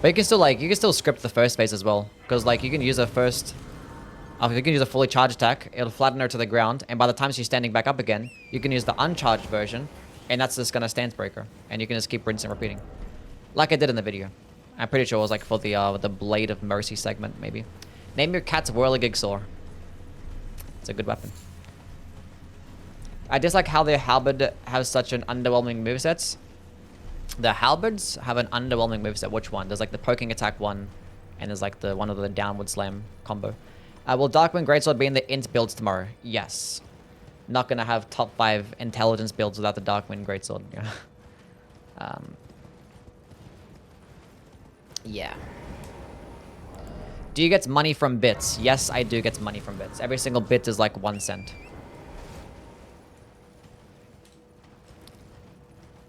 But you can still you can still script the first phase as well. Because like you can use a first... you can use a fully charged attack, it'll flatten her to the ground, and by the time she's standing back up again, you can use the uncharged version, and that's just going to stance breaker. And you can just keep rinsing and repeating. Like I did in the video. I'm pretty sure it was like for the Blade of Mercy segment, maybe. Name your cat's Whirligig Saw. It's a good weapon. I dislike how the halberd has such an underwhelming movesets. The halberds have an underwhelming moveset. Which one? There's like the poking attack one, and there's like the one of the downward slam combo. Will Darkwind Greatsword be in the int builds tomorrow? Yes. Not gonna have top 5 intelligence builds without the Darkwind Greatsword. Yeah. Do you get money from bits? Yes, I do get money from bits. Every single bit is like 1 cent.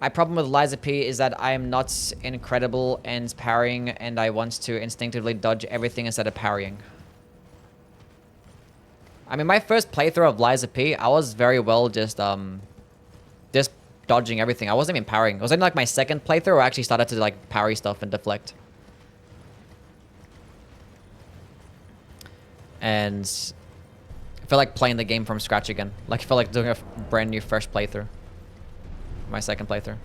My problem with Liza P is that I am not incredible and parrying, and I want to instinctively dodge everything instead of parrying. I mean, my first playthrough of Liza P, I was very well just dodging everything. I wasn't even parrying. It was only like my second playthrough where I actually started to like parry stuff and deflect. And I feel like playing the game from scratch again. Like I feel like doing a brand new fresh playthrough. My second playthrough.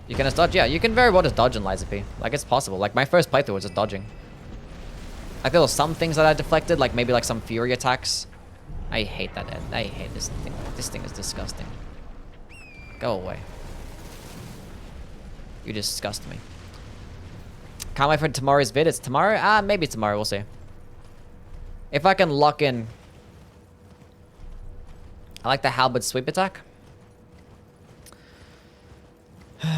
You can just dodge? Yeah, you can very well just dodge in Liza P. Like it's possible. Like my first playthrough was just dodging. Like there were some things that I deflected, like maybe like some fury attacks. I hate that. I hate this thing. This thing is disgusting. Go away. You disgust me. Can't wait for tomorrow's vid. It's tomorrow? Maybe tomorrow. We'll see. If I can lock in... I like the halberd sweep attack.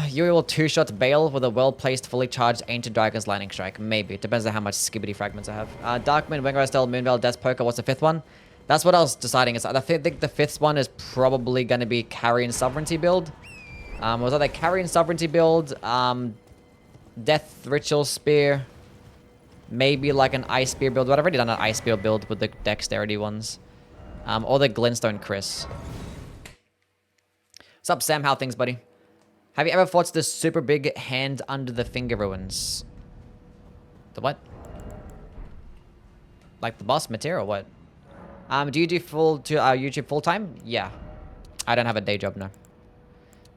Youwy will two-shot Bale with a well-placed, fully charged Ancient Dragon's Lightning Strike. Maybe. It depends on how much skibbity fragments I have. Darkmoon, Winger Estelle, Moonveil, Death Poker. What's the fifth one? That's what I was deciding. I think the fifth one is probably going to be Carrion Sovereignty build. Was that a Carrion Sovereignty build? Death Ritual Spear. Maybe like an Ice Spear build. But I've already done an Ice Spear build with the Dexterity ones. Or the Glintstone Chris. What's up, Sam? How things, buddy? Have you ever fought this super big hand under the finger ruins? The what? Like the boss material, what? Do you do YouTube full time? Yeah. I don't have a day job, no.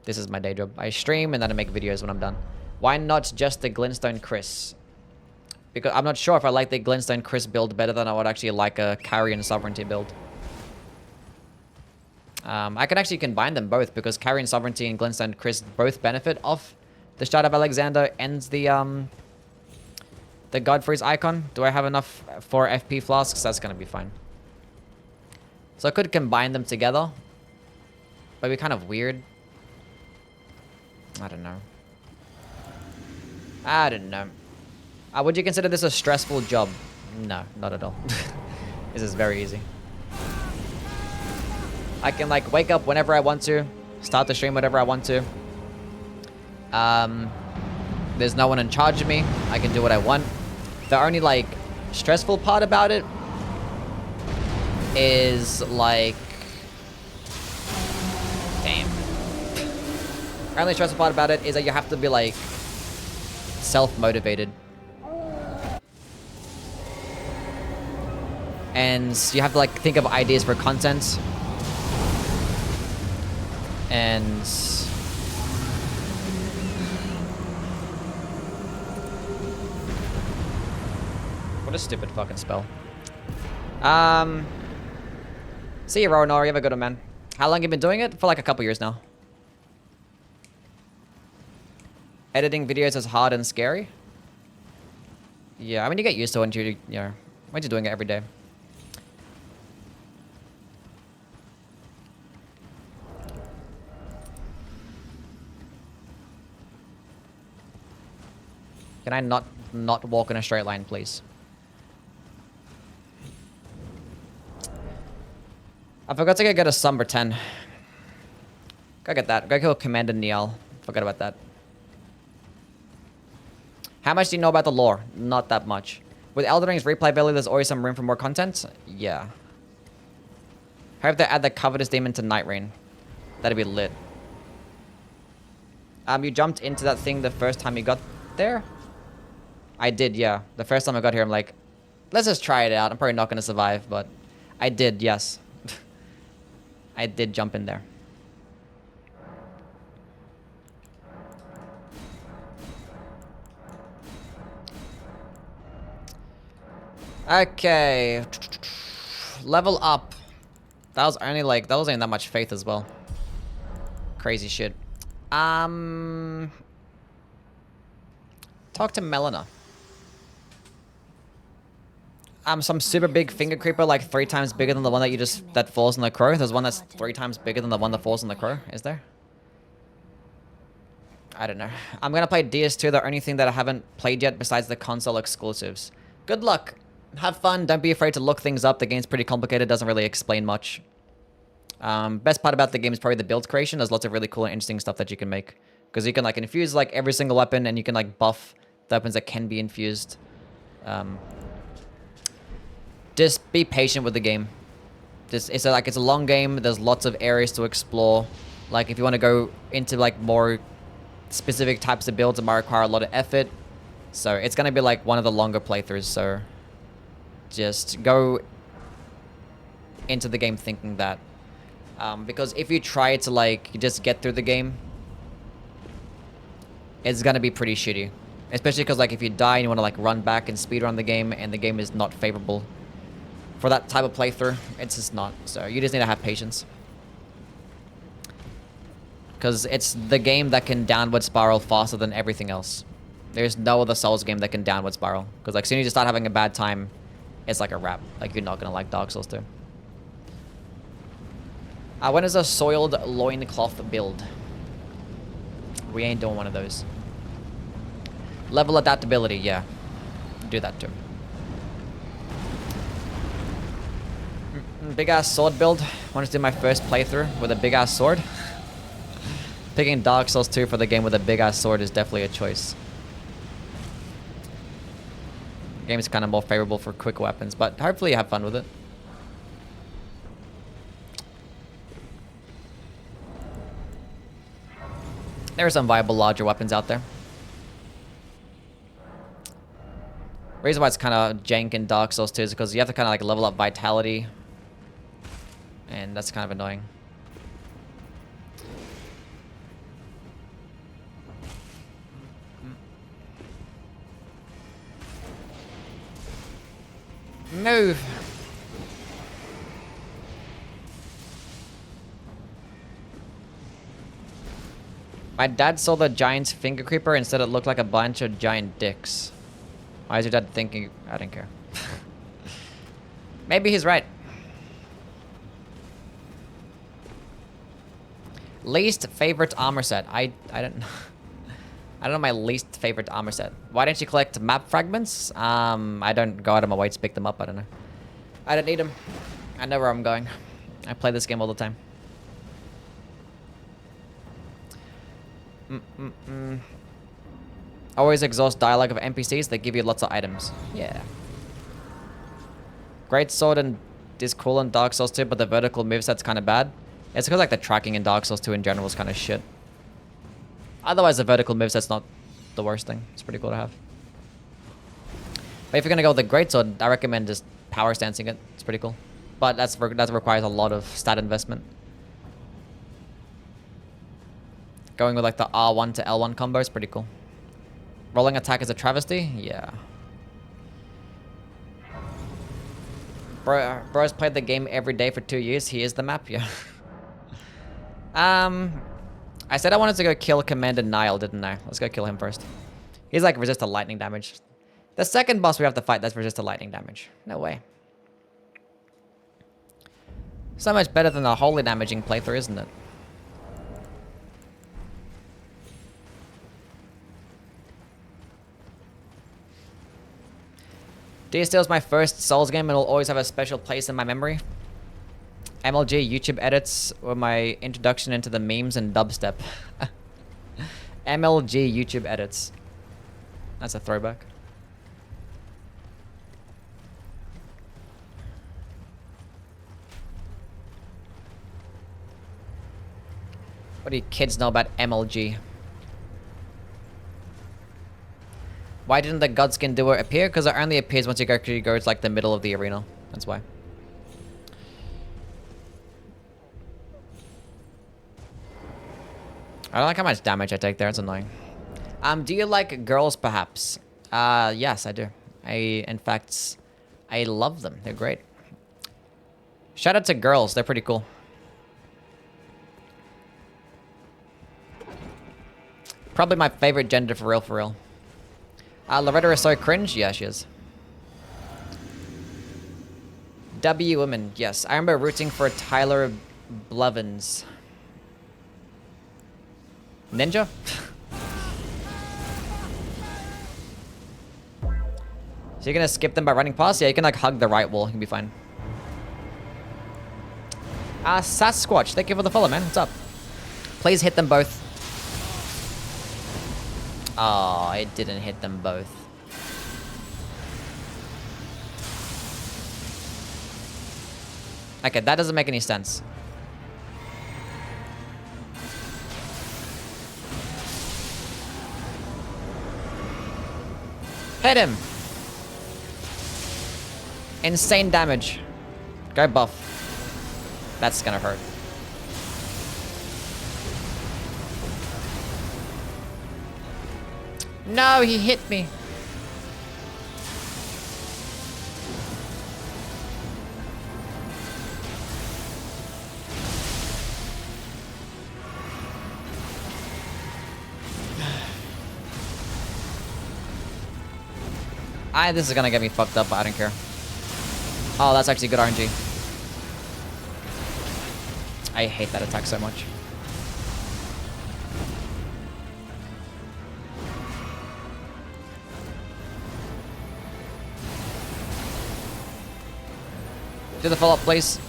This is my day job. I stream and then I make videos when I'm done. Why not just the Glintstone Chris? Because I'm not sure if I like the Glintstone Chris build better than I would actually like a Carrion Sovereignty build. I can actually combine them both because Carrion Sovereignty and Glintstone Chris both benefit off the Shard of Alexander and the Godfrey's icon. Do I have enough for FP flasks? That's gonna be fine. So I could combine them together. But it'd be kind of weird. I don't know. I don't know. Would you consider this a stressful job? No, not at all. This is very easy. I can like wake up whenever I want to, start the stream whenever I want to. There's no one in charge of me. I can do what I want. The only like stressful part about it is like, damn. The only stressful part about it is that you have to be like self-motivated. And you have to like think of ideas for content. And what a stupid fucking spell. See you, Rowanor. You have a good one, man. How long have you been doing it? For like a couple years now. Editing videos is hard and scary. Yeah, I mean you get used to it when you're doing it every day. Can I not walk in a straight line, please? I forgot to go get a Somber 10. Go get that. Go kill Commander Niall. Forgot about that. How much do you know about the lore? Not that much. With Elden Ring's replayability, there's always some room for more content? Yeah. Hope they add the Covetous Demon to Night Rain. That'd be lit. You jumped into that thing the first time you got there? I did, yeah. The first time I got here, I'm like, let's just try it out. I'm probably not going to survive, but I did, yes. I did jump in there. Okay. Level up. That was only that much faith as well. Crazy shit. Talk to Melina. Some super big finger creeper, like 3 times bigger than the one that falls on the crow. There's one that's 3 times bigger than the one that falls on the crow. Is there? I don't know. I'm gonna play DS2, the only thing that I haven't played yet besides the console exclusives. Good luck. Have fun. Don't be afraid to look things up. The game's pretty complicated. Doesn't really explain much. Best part about the game is probably the build creation. There's lots of really cool and interesting stuff that you can make. Because you can like infuse like every single weapon, and you can like buff the weapons that can be infused. Just be patient with the game. It's a long game. There's lots of areas to explore. Like if you want to go into like more specific types of builds, it might require a lot of effort. So it's gonna be like one of the longer playthroughs. So just go into the game thinking that. Because if you try to like just get through the game, it's gonna be pretty shitty. Especially because like if you die and you want to like run back and speedrun the game, and the game is not favorable for that type of playthrough, it's just not. So you just need to have patience. Because it's the game that can downward spiral faster than everything else. There's no other Souls game that can downward spiral. Because like, as soon as you start having a bad time, it's like a wrap. Like, you're not gonna like Dark Souls 2. When is a soiled loincloth build? We ain't doing one of those. Level adaptability, yeah. Do that too. Big ass sword build. Want to do my first playthrough with a big ass sword. Picking Dark Souls 2 for the game with a big ass sword is definitely a choice. The game is kind of more favorable for quick weapons, but hopefully you have fun with it. There are some viable larger weapons out there. Reason why it's kind of jank in Dark Souls 2 is because you have to kind of like level up vitality. And that's kind of annoying. Move! My dad saw the giant's finger creeper and said it looked like a bunch of giant dicks. Why is your dad thinking? I don't care. Maybe he's right. Least favorite armor set. I don't know. I don't know my least favorite armor set. Why don't you collect map fragments? I don't go out of my way to pick them up. I don't know. I don't need them. I know where I'm going. I play this game all the time. Always exhaust dialogue of NPCs. They give you lots of items. Yeah. Great sword and is cool in Dark Souls 2, but the vertical moveset's kind of bad. It's because like the tracking in Dark Souls 2 in general is kind of shit. Otherwise, the vertical moveset's not the worst thing. It's pretty cool to have. But if you're gonna go with the great sword, I recommend just power stancing it. It's pretty cool. But that requires a lot of stat investment. Going with like the R1 to L1 combo is pretty cool. Rolling attack is a travesty? Yeah. Bro's played the game every day for 2 years. He is the map, yeah. I said I wanted to go kill Commander Nile, didn't I? Let's go kill him first. He's like resist to lightning damage. The second boss we have to fight, that's resist to lightning damage. No way. So much better than a holy damaging playthrough, isn't it? Dear Steel's my first Souls game and will always have a special place in my memory. MLG YouTube edits were my introduction into the memes and dubstep. MLG YouTube edits. That's a throwback. What do you kids know about MLG? Why didn't the Godskin Doer appear? Because it only appears once you go to like the middle of the arena. That's why. I don't like how much damage I take there. It's annoying. Do you like girls, perhaps? Yes, I do. In fact, I love them. They're great. Shout out to girls. They're pretty cool. Probably my favorite gender for real, for real. Loretta is so cringe? Yeah, she is. W women, yes. I remember rooting for Tyler Blevins. Ninja? So you're gonna skip them by running past? Yeah, you can like hug the right wall. You'll be fine. Sasquatch, thank you for the follow, man. What's up? Please hit them both. Oh, it didn't hit them both. Okay, that doesn't make any sense. Hit him! Insane damage. Go buff. That's gonna hurt. No, he hit me. This is gonna get me fucked up, but I don't care. Oh, that's actually good RNG. I hate that attack so much. Do the follow-up, please.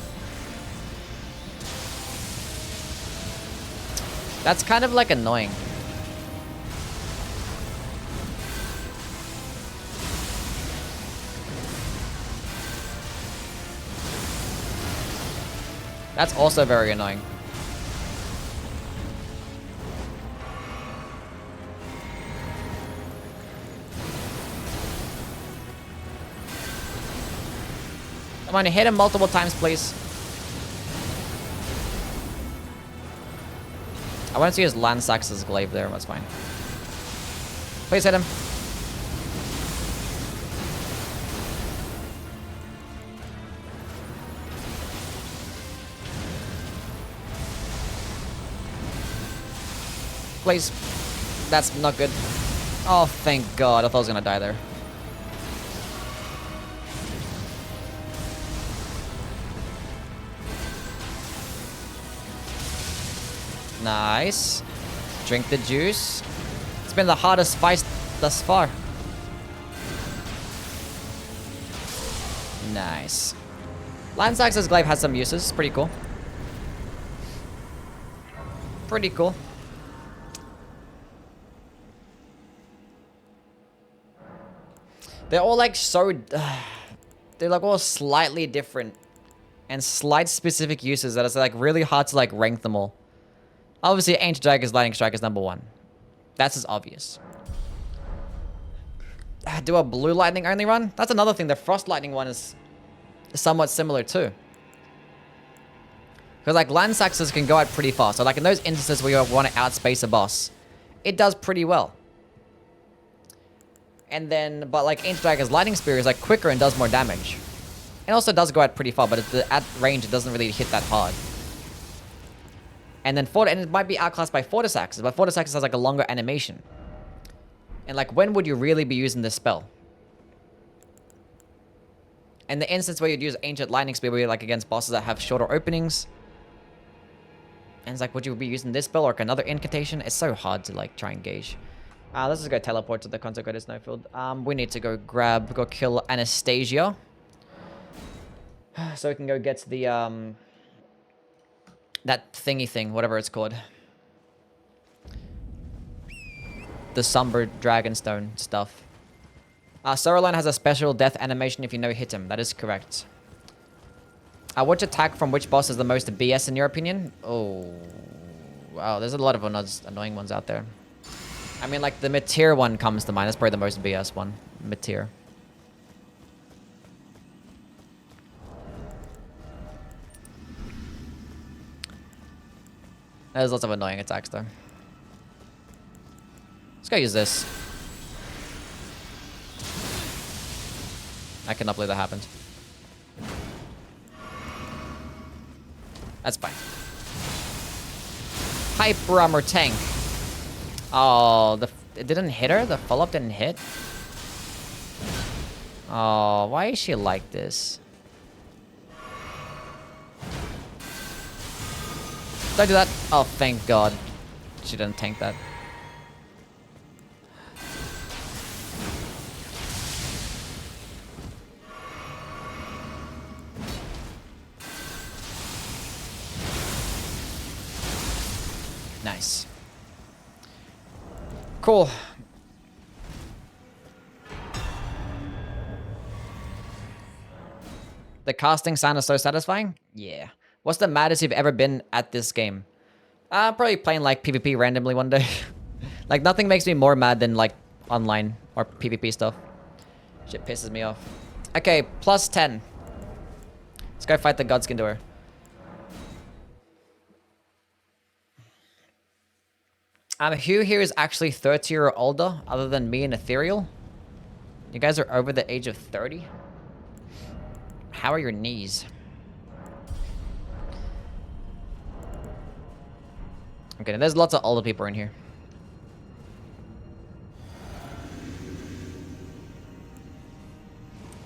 That's kind of like annoying. That's also very annoying. Come on, hit him multiple times, please. I want to see his Lansax's glaive there, that's fine. Please hit him. Please. That's not good. Oh, thank God. I thought I was gonna die there. Nice. Drink the juice. It's been the hardest fight thus far. Nice. Lansax's glaive has some uses. Pretty cool. Pretty cool. They're all like so... they're like all slightly different. And slight specific uses that it's like really hard to like rank them all. Obviously, Ancient Dragon's Lightning Strike is #1. That's just obvious. Do a blue lightning only run? That's another thing. The frost lightning one is somewhat similar too. Because like Lansaxes can go out pretty fast. So like in those instances where you want to outspace a boss, it does pretty well. And then, but like Ancient Dragon's Lightning Spear is like quicker and does more damage. It also does go out pretty far, but at range it doesn't really hit that hard. And then and it might be outclassed by Fortis Axes, but Fortis Axes has like a longer animation. And like, when would you really be using this spell? And the instance where you'd use Ancient Lightning Spear, where you're like against bosses that have shorter openings. And it's like, would you be using this spell or like another incantation? It's so hard to like try and gauge. Let's just go teleport to the Consecrated Snowfield. We need to go kill Anastasia. So we can go get to the, that thingy thing, whatever it's called. The Somber Dragonstone stuff. Sauron has a special death animation if you no-hit him. That is correct. Which attack from which boss is the most BS in your opinion? Oh, wow, there's a lot of annoying ones out there. I mean, like, the Meteor one comes to mind. That's probably the most BS one. Meteor. There's lots of annoying attacks, though. Let's go use this. I cannot believe that happened. That's fine. Hyper Armor Tank. Oh, it didn't hit her? The follow-up didn't hit? Oh, why is she like this? Don't do that. Oh, thank God. She didn't tank that. Nice. Cool. The casting sound is so satisfying? Yeah. What's the maddest you've ever been at this game? Probably playing like PvP randomly one day. Like nothing makes me more mad than like online or PvP stuff. Shit pisses me off. Okay, plus 10. Let's go fight the Godskin Door. Who here is actually 30 or older other than me and Ethereal? You guys are over the age of 30? How are your knees? Okay, there's lots of older people in here.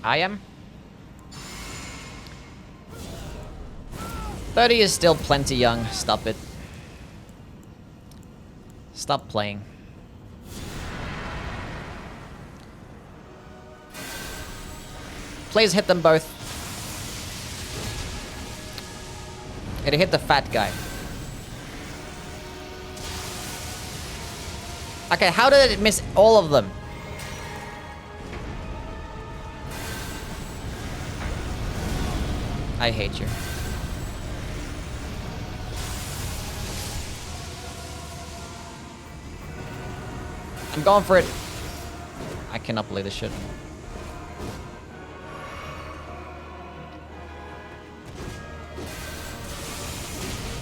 I am? 30 is still plenty young. Stop it. Stop playing. Please hit them both. It hit the fat guy. Okay, how did it miss all of them? I hate you. I'm going for it. I cannot believe this shit.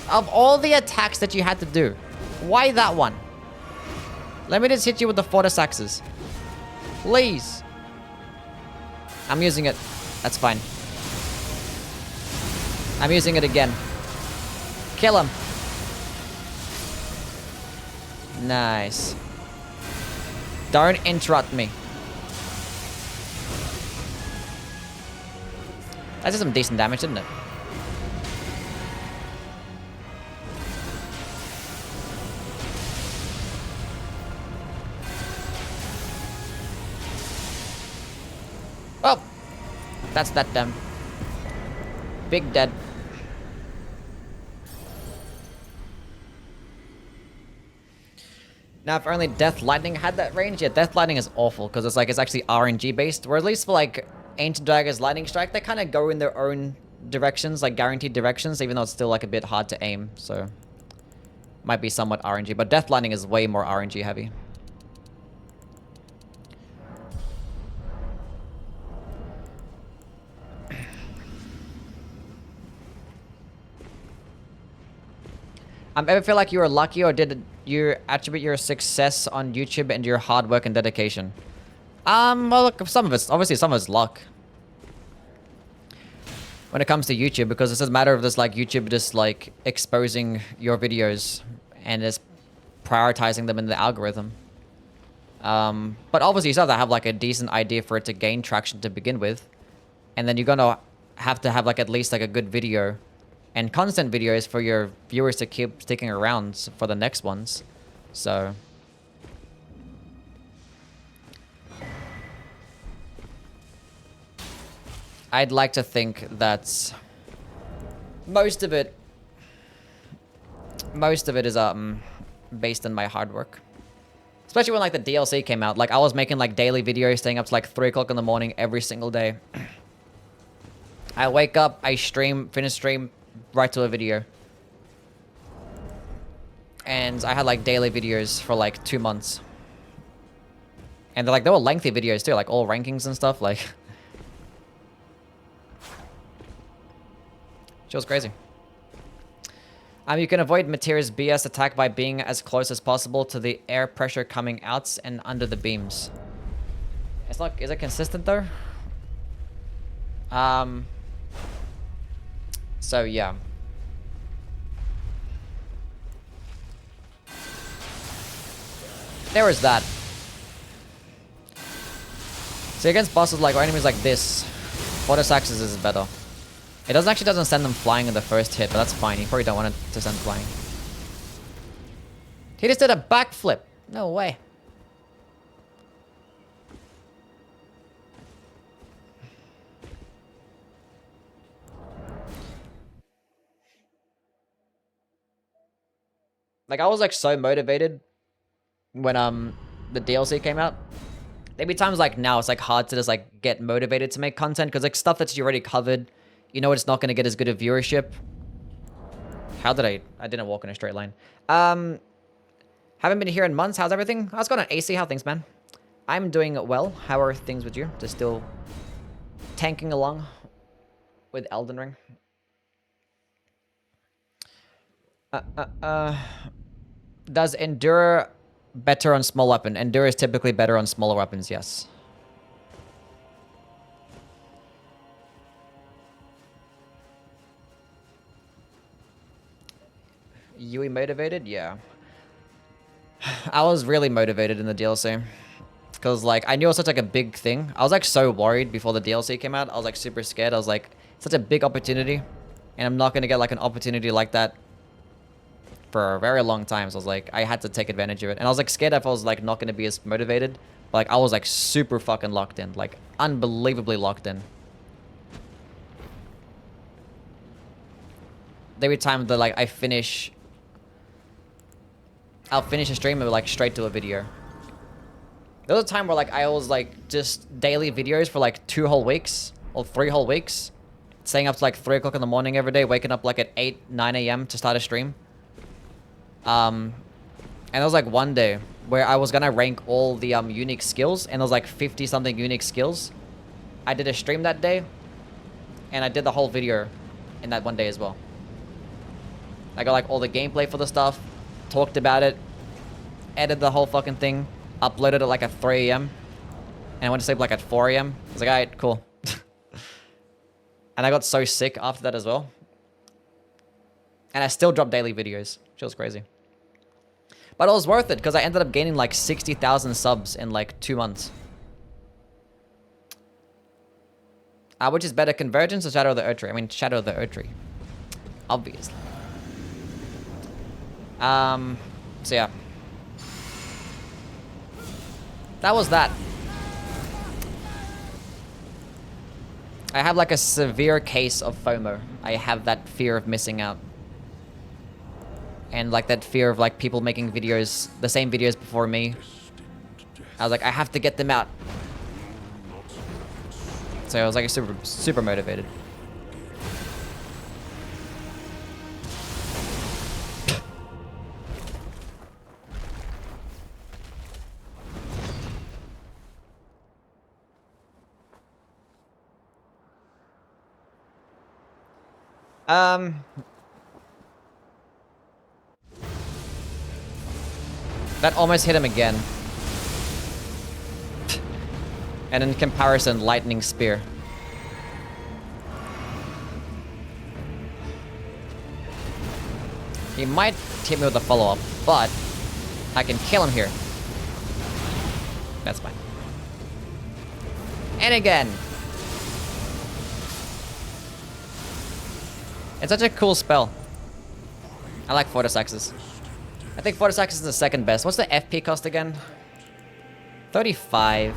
Of all the attacks that you had to do, why that one? Let me just hit you with the Fortis axes. Please. I'm using it. That's fine. I'm using it again. Kill him. Nice. Don't interrupt me. That did some decent damage, didn't it? Oh! That's that damn. Big dead. Now, if only Death Lightning had that range, yeah, Death Lightning is awful because it's actually RNG based. Where at least for like Ancient Dagger's Lightning Strike, they kind of go in their own directions, like guaranteed directions, even though it's still like a bit hard to aim. So, might be somewhat RNG, but Death Lightning is way more RNG heavy. Ever feel like you were lucky, or did you attribute your success on YouTube and your hard work and dedication? Well, look, some of it's luck. When it comes to YouTube, because it's a matter of this, like, YouTube just, like, exposing your videos and just prioritizing them in the algorithm. But obviously you still have to have, like, a decent idea for it to gain traction to begin with. And then you're gonna have to have, like, at least, like, a good video and constant videos for your viewers to keep sticking around for the next ones. So I'd like to think that most of it is based on my hard work. Especially when like the DLC came out. Like I was making like daily videos, staying up to like 3 o'clock in the morning every single day. I wake up, I stream, finish stream, right to a video. And I had like daily videos for like 2 months. And they were lengthy videos too, like all rankings and stuff, like. She was crazy. You can avoid Materia's BS attack by being as close as possible to the air pressure coming out and under the beams. It's not, is it consistent though? So yeah. There was that. See, against bosses like, or enemies like this, Fortis axes is better. It doesn't send them flying in the first hit, but that's fine. You probably don't want it to send flying. He just did a backflip. No way. Like, I was like so motivated when the DLC came out. There'd be times like now it's like hard to just like get motivated to make content because like stuff that's already covered, you know, it's not going to get as good a viewership. How did I didn't walk in a straight line. Haven't been here in months. How's everything? How's it going on, AC? How things, man? I'm doing well. How are things with you? Just still tanking along with Elden Ring. Does Endure better on small weapon? Endure is typically better on smaller weapons, yes. Youwy motivated? Yeah. I was really motivated in the DLC. Because, like, I knew it was such, like, a big thing. I was, like, so worried before the DLC came out. I was, like, super scared. I was, like, such a big opportunity. And I'm not gonna get like an opportunity like that for a very long time. So I was like, I had to take advantage of it. And I was like scared if I was like not gonna be as motivated. But like I was like super fucking locked in. Like unbelievably locked in. Every time that like I'll finish a stream and like straight to a video. There was a time where like I was like just daily videos for like 2 whole weeks or 3 whole weeks. Staying up to like 3 o'clock in the morning every day, waking up like at 8, 9 a.m. to start a stream. And there was like one day where I was gonna rank all the unique skills, and there was like 50 something unique skills. I did a stream that day, and I did the whole video in that one day as well. I got like all the gameplay for the stuff, talked about it, edited the whole fucking thing, uploaded it like at 3 a.m. and I went to sleep like at 4 a.m. I was like, alright, cool. And I got so sick after that as well. And I still dropped daily videos, which was crazy. But it was worth it because I ended up gaining like 60,000 subs in like 2 months. Which is better, Convergence or Shadow of the Erdtree? I mean, Shadow of the Erdtree. Obviously. So yeah. That was that. I have like a severe case of FOMO. I have that fear of missing out. And like that fear of like people making videos, the same videos before me. I was like, I have to get them out. So I was like super motivated. That almost hit him again. And in comparison, Lightning Spear. He might hit me with a follow-up, but I can kill him here. That's fine. And again. It's such a cool spell. I like Fortis Axes. I think Fortis Axes is the second best. What's the FP cost again? 35.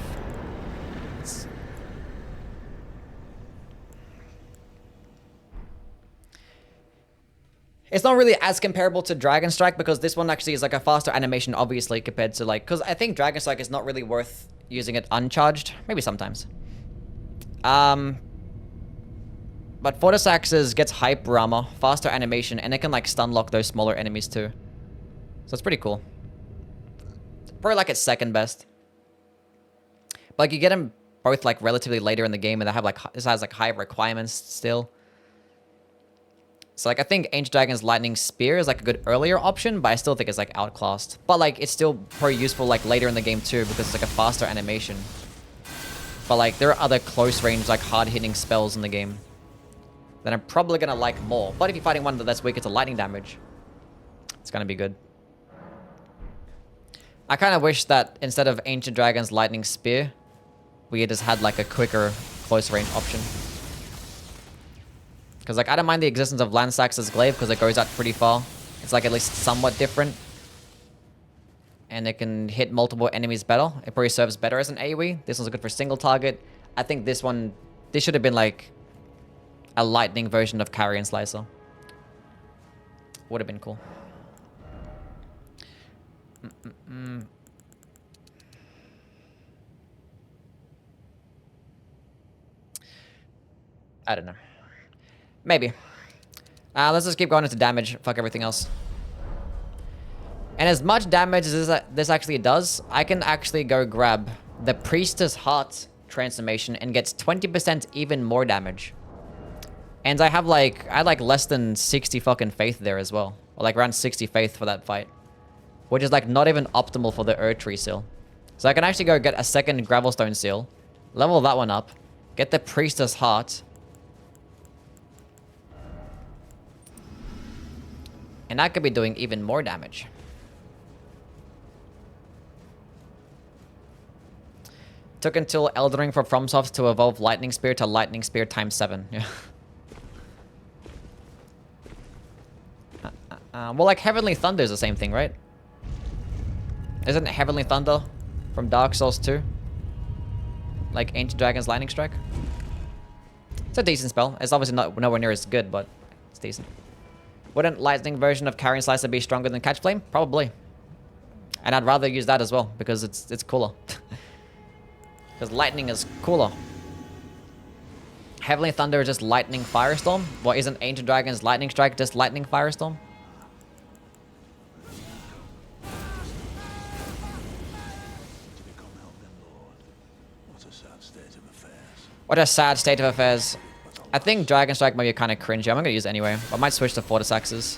It's not really as comparable to Dragon Strike because this one actually is like a faster animation, obviously, compared to like... Because I think Dragon Strike is not really worth using it uncharged. Maybe sometimes. But Fortis Axes gets hyper armor, faster animation, and it can like stun lock those smaller enemies too. So it's pretty cool. Probably like its second best. But like you get them both like relatively later in the game, and they have like this has like high requirements still. So like I think Ancient Dragon's Lightning Spear is like a good earlier option, but I still think it's like outclassed. But like it's still probably useful like later in the game too, because it's like a faster animation. But like there are other close range like hard hitting spells in the game that I'm probably gonna like more. But if you're fighting one that's weaker to lightning damage, it's gonna be good. I kind of wish that instead of Ancient Dragon's Lightning Spear, we just had like a quicker close range option. Because like I don't mind the existence of Lansax's Glaive because it goes out pretty far. It's like at least somewhat different. And it can hit multiple enemies better. It probably serves better as an AoE. This one's good for single target. I think this should have been like a lightning version of Carrion Slicer. Would have been cool. I don't know. Maybe. Let's just keep going into damage. Fuck everything else. And as much damage as this actually does, I can actually go grab the Priestess Heart transformation and gets 20% even more damage. And I had like less than 60 fucking faith there as well. Or like around 60 faith for that fight. Which is like not even optimal for the Erdtree seal. So I can actually go get a second Gravelstone seal. Level that one up. Get the Priestess Heart. And I could be doing even more damage. Took until Elden Ring for FromSoft to evolve Lightning Spear to Lightning Spear ×7. Yeah. Well, like Heavenly Thunder is the same thing, right? Isn't it Heavenly Thunder from Dark Souls 2? Like Ancient Dragon's Lightning Strike? It's a decent spell. It's obviously nowhere near as good, but it's decent. Wouldn't lightning version of Carrion Slicer be stronger than Catch Flame? Probably. And I'd rather use that as well, because it's cooler. Because lightning is cooler. Heavenly Thunder is just Lightning Firestorm? What, isn't Ancient Dragon's Lightning Strike just Lightning Firestorm? What a sad state of affairs. I think Dragon Strike might be kind of cringy. I'm gonna use it anyway. I might switch to Fortis Axes.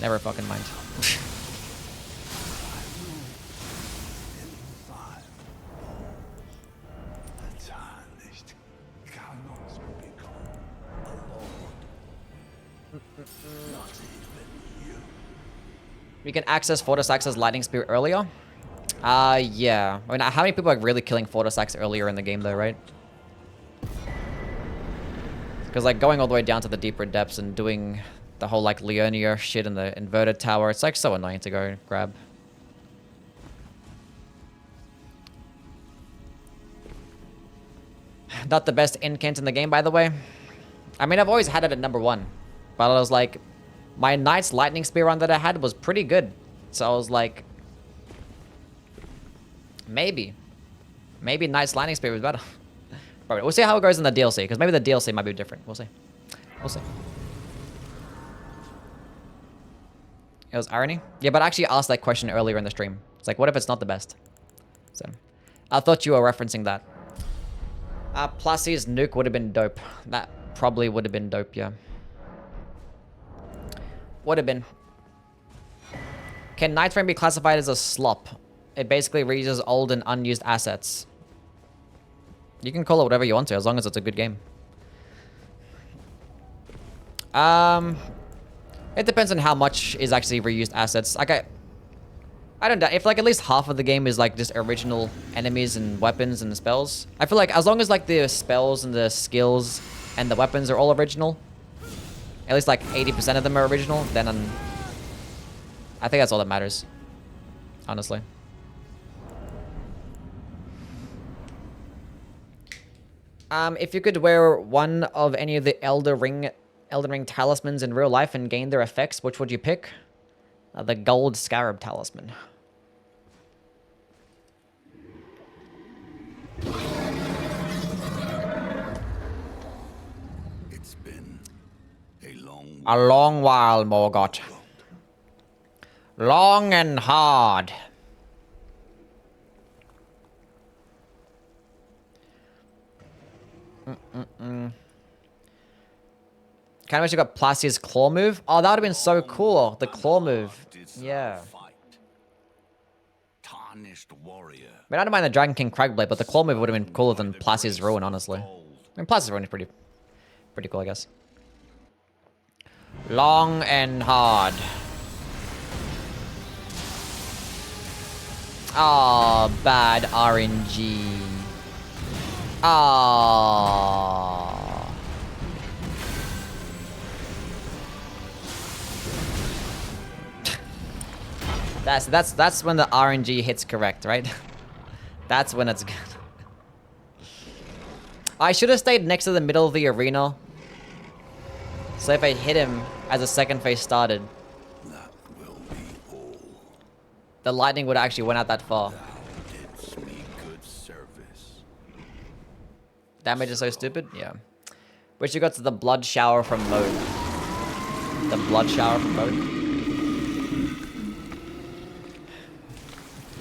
Never fucking mind. We can access Fortis Axe's Lightning Spear earlier. Yeah. I mean, how many people are really killing Fortis Axe earlier in the game though, right? Because like going all the way down to the deeper depths and doing the whole like Leonia shit in the inverted tower, it's like so annoying to go grab. Not the best incant in the game, by the way. I mean, I've always had it at #1. But I was like, my Knight's Lightning Spear run that I had was pretty good. So I was like, maybe Knight's Lightning Spear was better. But we'll see how it goes in the DLC, because maybe the DLC might be different. We'll see. We'll see. It was irony? Yeah, but I actually asked that question earlier in the stream. It's like, what if it's not the best? So, I thought you were referencing that. Plassie's nuke would have been dope. That probably would have been dope, yeah. Would have been. Can Night Frame be classified as a slop? It basically reuses old and unused assets. You can call it whatever you want to, as long as it's a good game. It depends on how much is actually reused assets. Like I don't know, if like at least half of the game is like just original enemies and weapons and spells. I feel like as long as like the spells and the skills and the weapons are all original, at least like 80% of them are original, then I think that's all that matters. Honestly. If you could wear one of any of the Elden Ring talismans in real life and gain their effects, which would you pick? The Gold Scarab Talisman. It's been a long while, Morgott. Long and hard. Kind of wish you got Plassie's claw move. Oh, that would have been so cool. The claw move. Yeah. tarnished warrior. I mean, I don't mind the Dragon King Cragblade, but the claw move would have been cooler than Plassie's Ruin, honestly. I mean, Plassie's Ruin is pretty cool, I guess. Long and hard. Oh, bad RNG. Oh. That's when the RNG hits correct, right? That's when it's good. I should have stayed next to the middle of the arena. So if I hit him as the second phase started, That will be all. the lightning would actually went out that far. Thou didst me good service. Damage is so stupid? Yeah. Wish you got to the blood shower from mode. The blood shower from mode.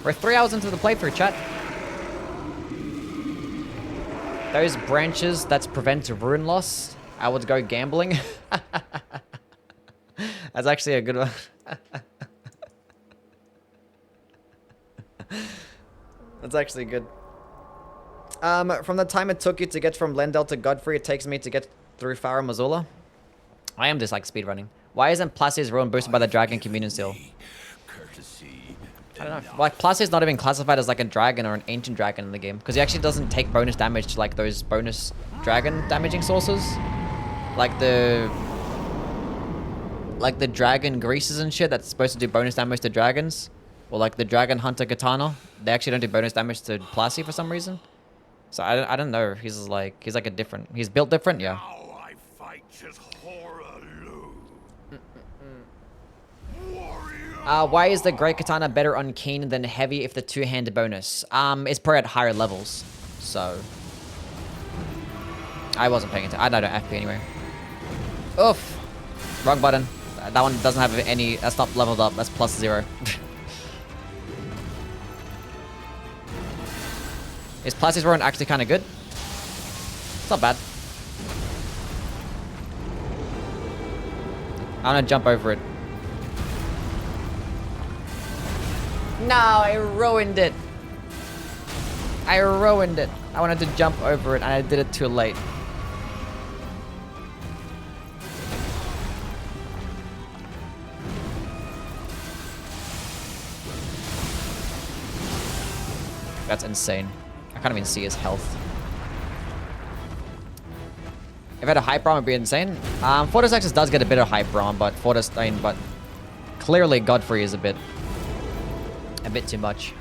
We're 3 hours into the playthrough, chat. Those branches that prevent rune loss, I would go gambling. That's actually a good one. That's actually good. From the time it took you to get from Lendel to Godfrey, it takes me to get through Farah Mazula. I am just like speedrunning. Why isn't Plassie's Ruin boosted by the Dragon Communion Seal? I don't know. Like, Plassie's not even classified as like a dragon or an ancient dragon in the game. Because he actually doesn't take bonus damage to like those bonus dragon damaging sources. Like the... like the dragon greases and shit that's supposed to do bonus damage to dragons, or like the dragon hunter katana, they actually don't do bonus damage to Plasty for some reason. So I don't know. He's like a different. He's built different, yeah. Now I fight as Horaloo. Why is the great katana better on keen than heavy if the two-handed bonus? It's probably at higher levels, so I wasn't paying attention. I don't know FP anyway. Oof. Wrong button. That one doesn't have any. That's not leveled up. That's +0. Is Plasty's Rowan actually kind of good? It's not bad. I'm gonna jump over it. No, I ruined it. I ruined it. I wanted to jump over it and I did it too late. That's insane. I can't even see his health. If I had a hype ROM, it'd be insane. Fortis Nexus does get a bit of hype ROM, but but clearly Godfrey is a bit too much.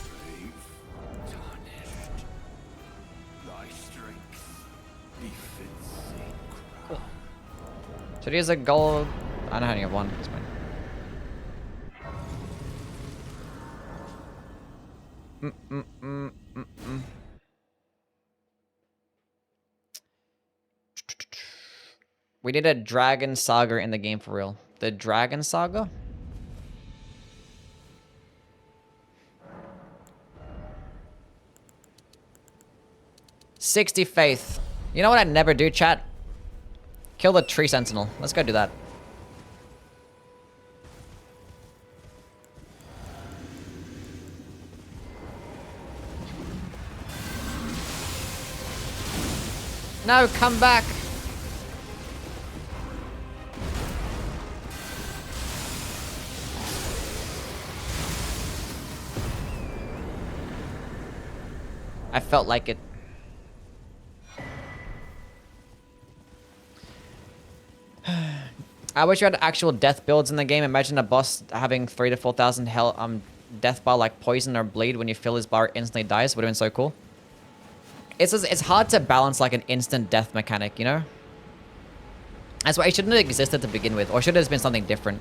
Brave, tarnished. Thy strength befits a crown. Should he use a gold? I don't only have one. It's fine. We need a Dragon Saga in the game for real. The Dragon Saga? $60 faith. You know what I'd never do, chat? Kill the tree sentinel. Let's go do that. No, come back. I felt like it. I wish you had actual death builds in the game. Imagine a boss having 3,000 to 4,000 death bar like poison or bleed. When you fill his bar, it instantly dies. Would have been so cool. It's hard to balance like an instant death mechanic, you know? That's why it shouldn't have existed to begin with, or should have been something different.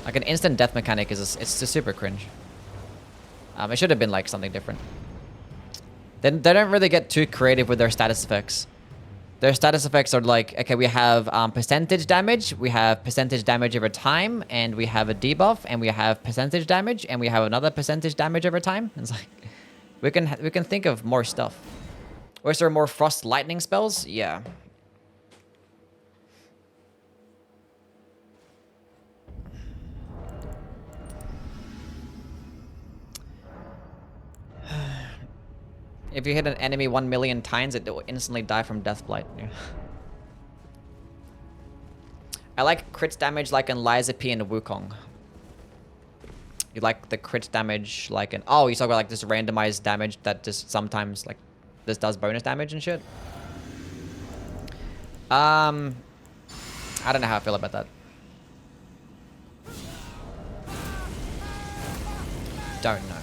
Like an instant death mechanic it's just super cringe. It should have been like something different. They don't really get too creative with their status effects. Their status effects are like, okay, we have percentage damage, we have percentage damage over time, and we have a debuff, and we have percentage damage, and we have another percentage damage over time. It's like we can think of more stuff. Or is there more frost lightning spells? Yeah. If you hit an enemy 1 million times, it will instantly die from Deathblight. Yeah. I like crit damage like in Liza P and Wukong. You like the crit damage like in... Oh, you talk about like this randomized damage that just sometimes like... This does bonus damage and shit. I don't know how I feel about that. Don't know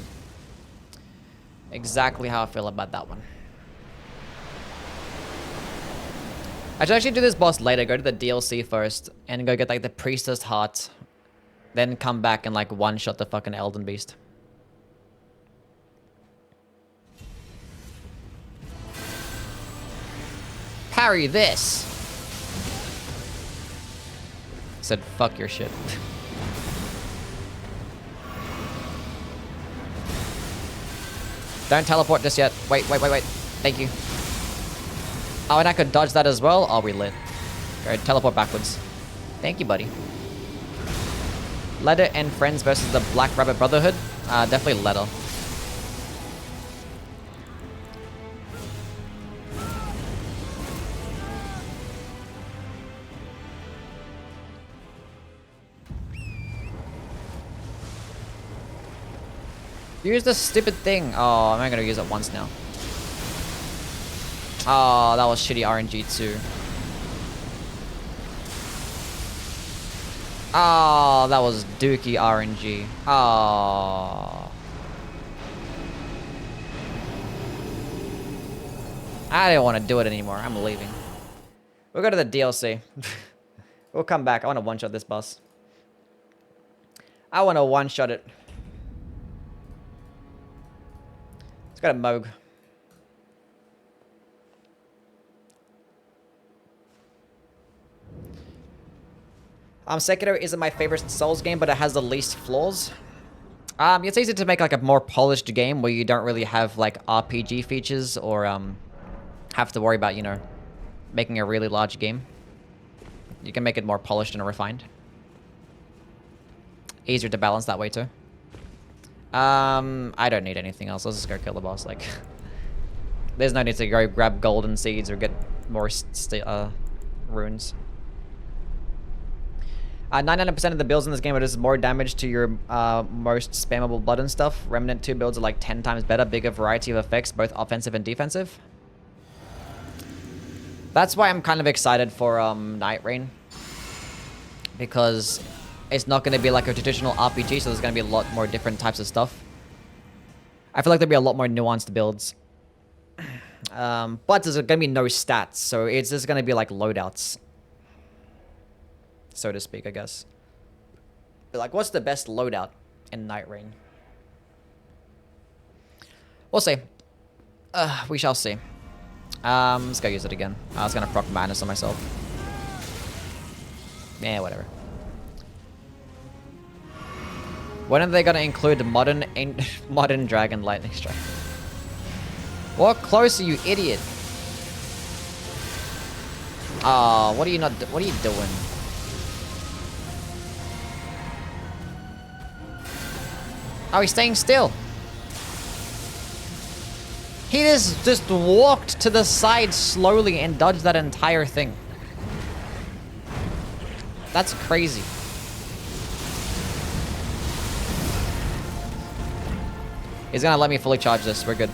exactly how I feel about that one. I should actually do this boss later. Go to the DLC first and go get like the Priestess Heart. Then come back and like one-shot the fucking Elden Beast. Parry this. Said fuck your shit. Don't teleport just yet. Wait. Thank you. Oh, and I could dodge that as well. Oh, we lit. Go teleport backwards. Thank you, buddy. Letter and friends versus the Black Rabbit Brotherhood. Definitely Letter. Use the stupid thing. Oh, I'm only gonna use it once now. Oh, that was shitty RNG too. Oh, that was dookie RNG. Oh. I didn't want to do it anymore. I'm leaving. We'll go to the DLC. We'll come back. I want to one-shot this boss. I want to one-shot it. It's got a Moog. Sekiro isn't my favorite Souls game, but it has the least flaws. It's easy to make like a more polished game where you don't really have like RPG features or have to worry about, you know, making a really large game. You can make it more polished and refined. Easier to balance that way too. I don't need anything else. Let's just go kill the boss. Like, there's no need to go grab golden seeds or get more runes. 99% of the builds in this game are just more damage to your most spammable blood and stuff. Remnant 2 builds are like 10 times better, bigger variety of effects, both offensive and defensive. That's why I'm kind of excited for Night Rain. Because it's not going to be like a traditional RPG, so there's going to be a lot more different types of stuff. I feel like there'll be a lot more nuanced builds. But there's going to be no stats, so it's just going to be like loadouts. So to speak, I guess. But like, what's the best loadout in Night Rain? We'll see. We shall see. Let's go use it again. I was gonna proc madness on myself. Yeah, whatever. When are they gonna include modern dragon lightning strike? Walk closer, you idiot! Oh, what are you doing? Oh, he's staying still. He just walked to the side slowly and dodged that entire thing. That's crazy. He's gonna let me fully charge this. We're good.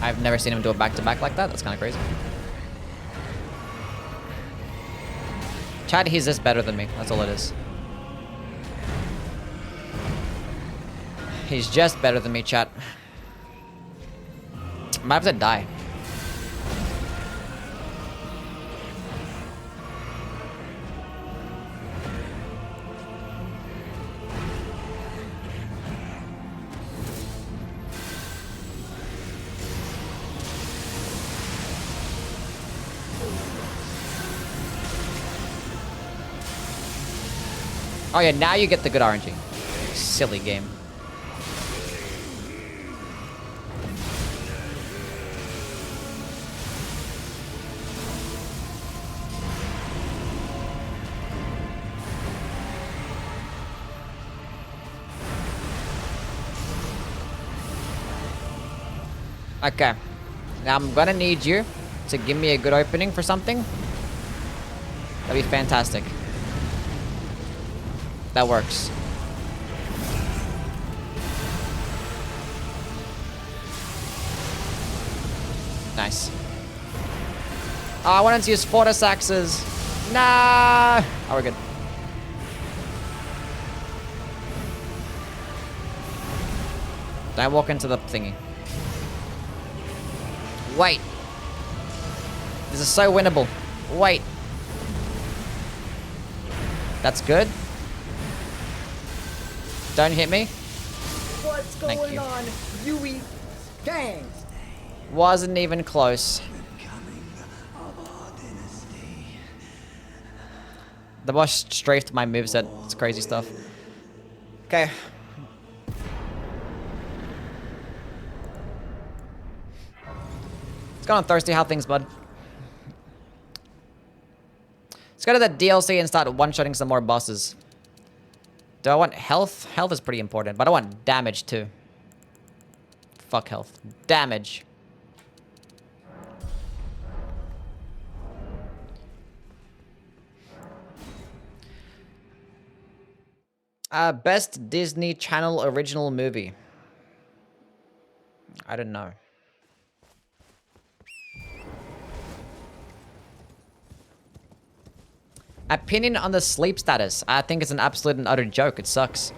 I've never seen him do a back-to-back like that. That's kind of crazy. Chad, he's just better than me. That's all it is. He's just better than me, chat. Might have to die. Oh yeah, now you get the good RNG. Silly game. Okay. Now I'm gonna need you to give me a good opening for something. That'd be fantastic. That works. Nice. Oh, I wanted to use Fortis axes. Nah. Oh, we're good. Don't walk into the thingy. Wait. This is so winnable. Wait. That's good. Don't hit me. What's going on, Youwy? Gang. Wasn't even close. The boss strafed my moveset. It's crazy stuff. Okay. Let's go on Thirsty. How things, bud? Let's go to the DLC and start one-shotting some more bosses. Do I want health? Health is pretty important, but I want damage too. Fuck health. Damage. Best Disney Channel original movie. I don't know. Opinion on the sleep status. I think it's an absolute and utter joke. It sucks.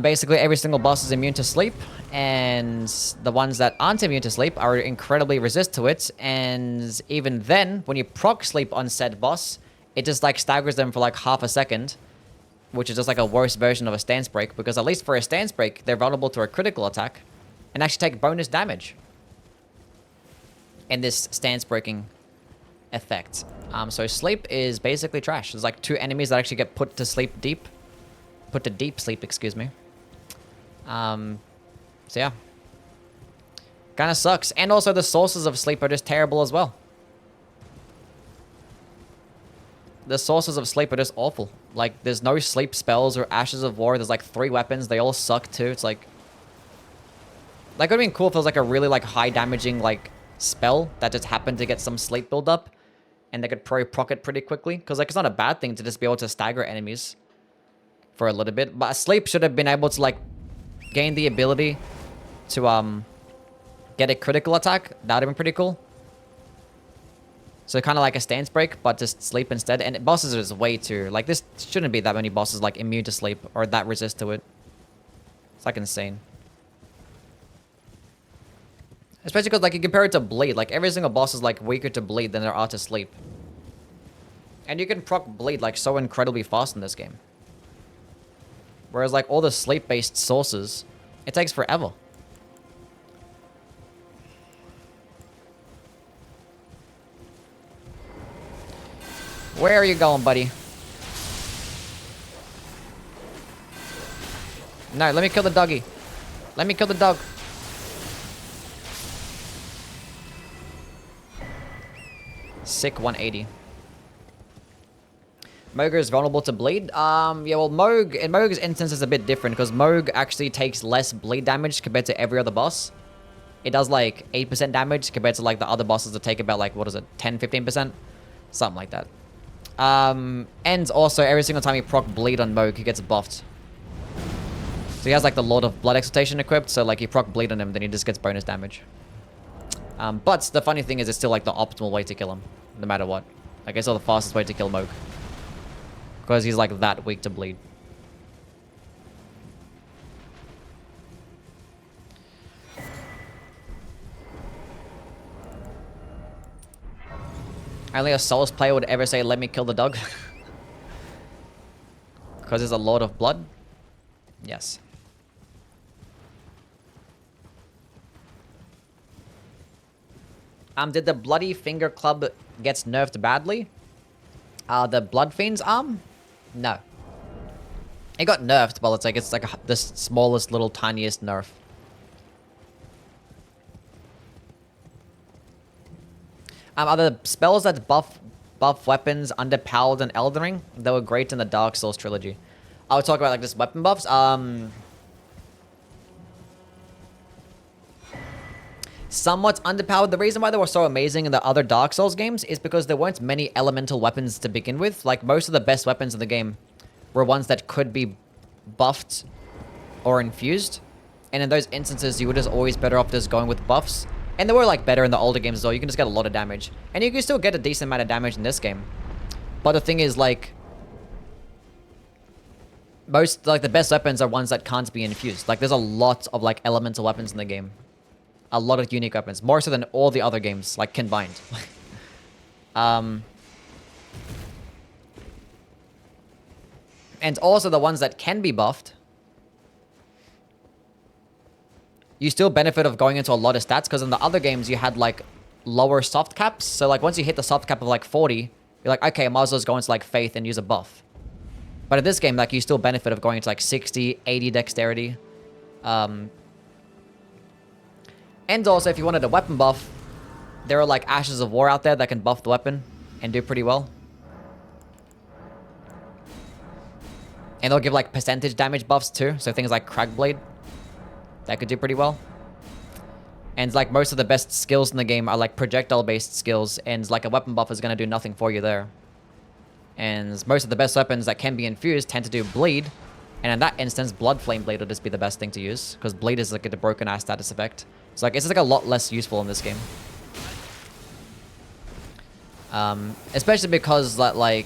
Basically, every single boss is immune to sleep, and the ones that aren't immune to sleep are incredibly resist to it, and even then, when you proc sleep on said boss, it just like staggers them for like half a second, which is just like a worse version of a stance break, because at least for a stance break, they're vulnerable to a critical attack, and actually take bonus damage in this stance breaking effect. So sleep is basically trash. There's like 2 enemies that actually get put to sleep deep. Put to deep sleep, excuse me. So yeah. Kinda sucks. And also the sources of sleep are just terrible as well. The sources of sleep are just awful. Like, there's no sleep spells or Ashes of War. There's like 3 weapons. They all suck too. It's like... Like, it would have been cool if there was like a really like high damaging like spell that just happened to get some sleep build up. And they could probably proc it pretty quickly. Because like, it's not a bad thing to just be able to stagger enemies for a little bit. But sleep should have been able to like gain the ability to get a critical attack. That would have been pretty cool. So kind of like a stance break, but just sleep instead. And bosses are just way too... Like, this shouldn't be that many bosses like immune to sleep or that resist to it. It's like insane. Especially because like you compare it to bleed. Like every single boss is like weaker to bleed than there are to sleep. And you can proc bleed like so incredibly fast in this game. Whereas like all the sleep-based sources, it takes forever. Where are you going, buddy? No, let me kill the doggy. Let me kill the dog. Sick 180. Moog is vulnerable to bleed. Yeah, well, Moog, in Moog's instance, is a bit different because Moog actually takes less bleed damage compared to every other boss. It does like 8% damage compared to like the other bosses that take about like, what is it, 10-15%? Something like that. And also, every single time you proc bleed on Moog, he gets buffed. So he has like the Lord of Blood Exaltation equipped, so like you proc bleed on him, then he just gets bonus damage. But the funny thing is, it's still like the optimal way to kill him, no matter what. Like, it's still the fastest way to kill Moog. Because he's like that weak to bleed. Only a Souls player would ever say, let me kill the dog. Because he's a Lord of Blood? Yes. Did the Bloody Finger Club gets nerfed badly? The Blood Fiend's arm? No. It got nerfed, but it's like the smallest, little, tiniest nerf. Are the spells that buff weapons underpowered in Elden Ring? They were great in the Dark Souls trilogy. I would talk about like just weapon buffs. Somewhat underpowered. The reason why they were so amazing in the other Dark Souls games is because there weren't many elemental weapons to begin with. Like, most of the best weapons in the game were ones that could be buffed or infused. And in those instances, you were just always better off just going with buffs. And they were, like, better in the older games as well. You can just get a lot of damage. And you can still get a decent amount of damage in this game. But the thing is, like... the best weapons are ones that can't be infused. Like, there's a lot of, like, elemental weapons in the game. A lot of unique weapons. More so than all the other games, like, combined. And also the ones that can be buffed. You still benefit of going into a lot of stats, because in the other games, you had, like, lower soft caps. So, like, once you hit the soft cap of, like, 40, you're like, okay, I might as well just go into, like, Faith and use a buff. But in this game, like, you still benefit of going into, like, 60, 80 dexterity. And also, if you wanted a weapon buff, there are, like, Ashes of War out there that can buff the weapon and do pretty well. And they'll give, like, percentage damage buffs, too. So things like Cragblade, that could do pretty well. And, like, most of the best skills in the game are, like, projectile-based skills. And, like, a weapon buff is going to do nothing for you there. And most of the best weapons that can be infused tend to do bleed. And in that instance, Blood Flame Blade would just be the best thing to use, because Blade is like a broken ass status effect. So like it's like a lot less useful in this game. Especially because that like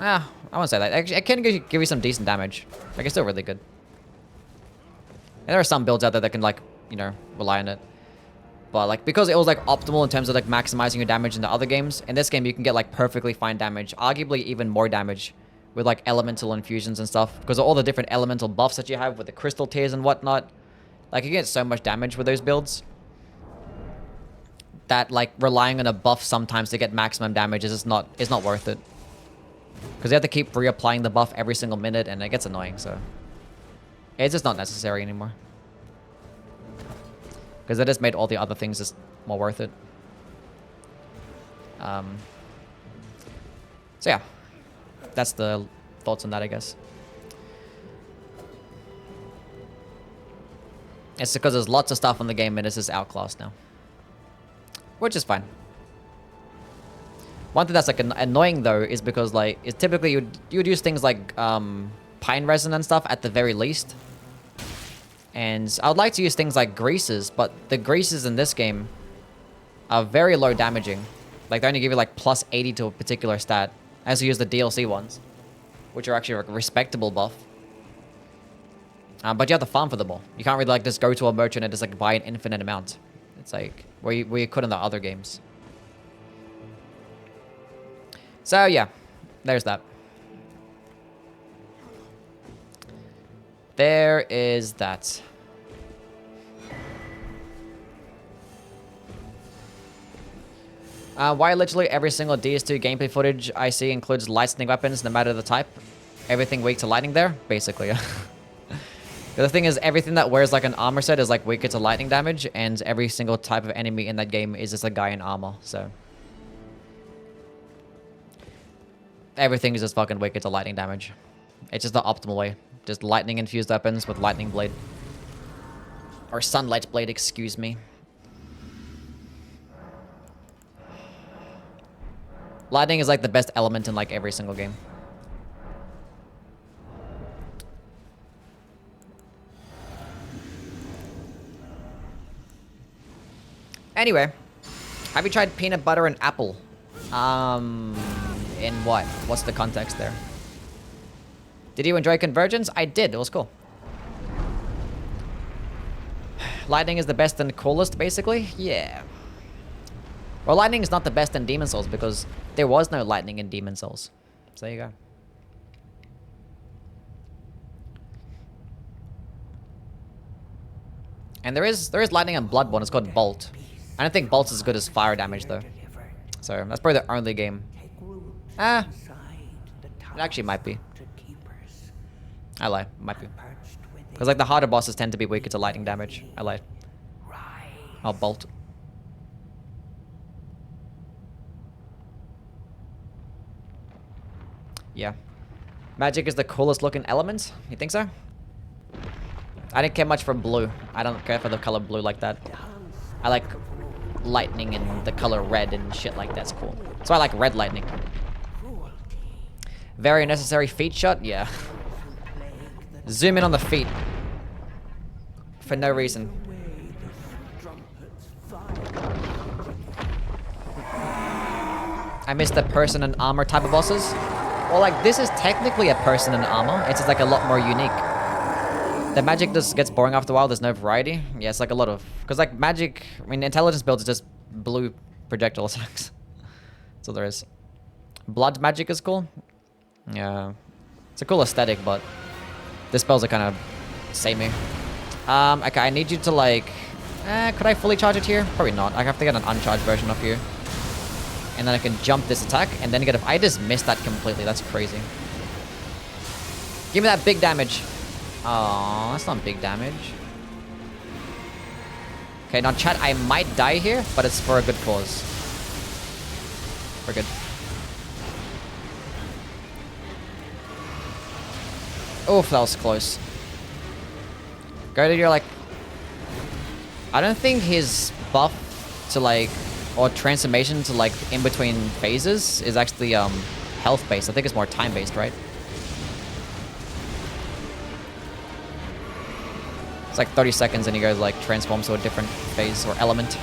I won't say that. Actually, it can give you some decent damage. Like it's still really good. And there are some builds out there that can like, you know, rely on it. But like because it was like optimal in terms of like maximizing your damage in the other games, in this game you can get like perfectly fine damage, arguably even more damage with like elemental infusions and stuff because of all the different elemental buffs that you have with the crystal tears and whatnot. Like you get so much damage with those builds that like relying on a buff sometimes to get maximum damage is just not worth it. Because you have to keep reapplying the buff every single minute and it gets annoying, so it's just not necessary anymore. Because it just made all the other things just more worth it. So yeah. That's the thoughts on that, I guess. It's because there's lots of stuff on the game and it's just outclassed now. Which is fine. One thing that's like annoying though is because like it's typically you'd use things like pine resin and stuff at the very least. And I would like to use things like greases, but the greases in this game are very low damaging. Like they only give you like plus 80 to a particular stat, as you use the DLC ones, which are actually a respectable buff. But you have to farm for them all. You can't really like just go to a merchant and just like buy an infinite amount. It's like where you could in the other games. So yeah, there's that. There is that. Why literally every single DS2 gameplay footage I see includes lightning weapons, no matter the type. Everything weak to lightning there, basically. The thing is, everything that wears like an armor set is like weaker to lightning damage, and every single type of enemy in that game is just a guy in armor, so. Everything is just fucking weaker to lightning damage. It's just the optimal way. Just lightning infused weapons with lightning blade. Or sunlight blade, excuse me. Lightning is like the best element in like every single game. Anyway, have you tried peanut butter and apple? In what? What's the context there? Did you enjoy Convergence? I did. It was cool. Lightning is the best and coolest, basically? Yeah. Well, lightning is not the best in Demon Souls because there was no lightning in Demon Souls. So there you go. And there is lightning in Bloodborne. It's called Bolt. I don't think Bolt's as good as fire damage, though. So that's probably the only game. It actually might be. I lie. Might be. Because like the harder bosses tend to be weaker to lightning damage. I lie. Oh, Bolt. Yeah. Magic is the coolest looking element? You think so? I didn't care much for blue. I don't care for the color blue like that. I like lightning and the color red and shit like that's cool. So I like red lightning. Very necessary feet shot? Yeah. Zoom in on the feet. For no reason. I missed the person in armor type of bosses. Well, like, this is technically a person in armor. It's just, like, a lot more unique. The magic just gets boring after a while. There's no variety. Yeah, it's, like, a lot of... Because, like, magic... I mean, intelligence builds is just blue projectile attacks. That's all there is. Blood magic is cool. Yeah. It's a cool aesthetic, but... The spells are kind of... samey. Okay, I need you to, like... could I fully charge it here? Probably not. I have to get an uncharged version of you. And then I can jump this attack, and then get... I just missed that completely. That's crazy. Give me that big damage. Oh, that's not big damage. Okay, now chat, I might die here, but it's for a good cause. We're good. Oof, that was close. Go to your, like... I don't think his buff to, like... Or transformation to, like, in between phases is actually, health based. I think it's more time based, right? It's like 30 seconds and he goes like transforms to a different phase or element.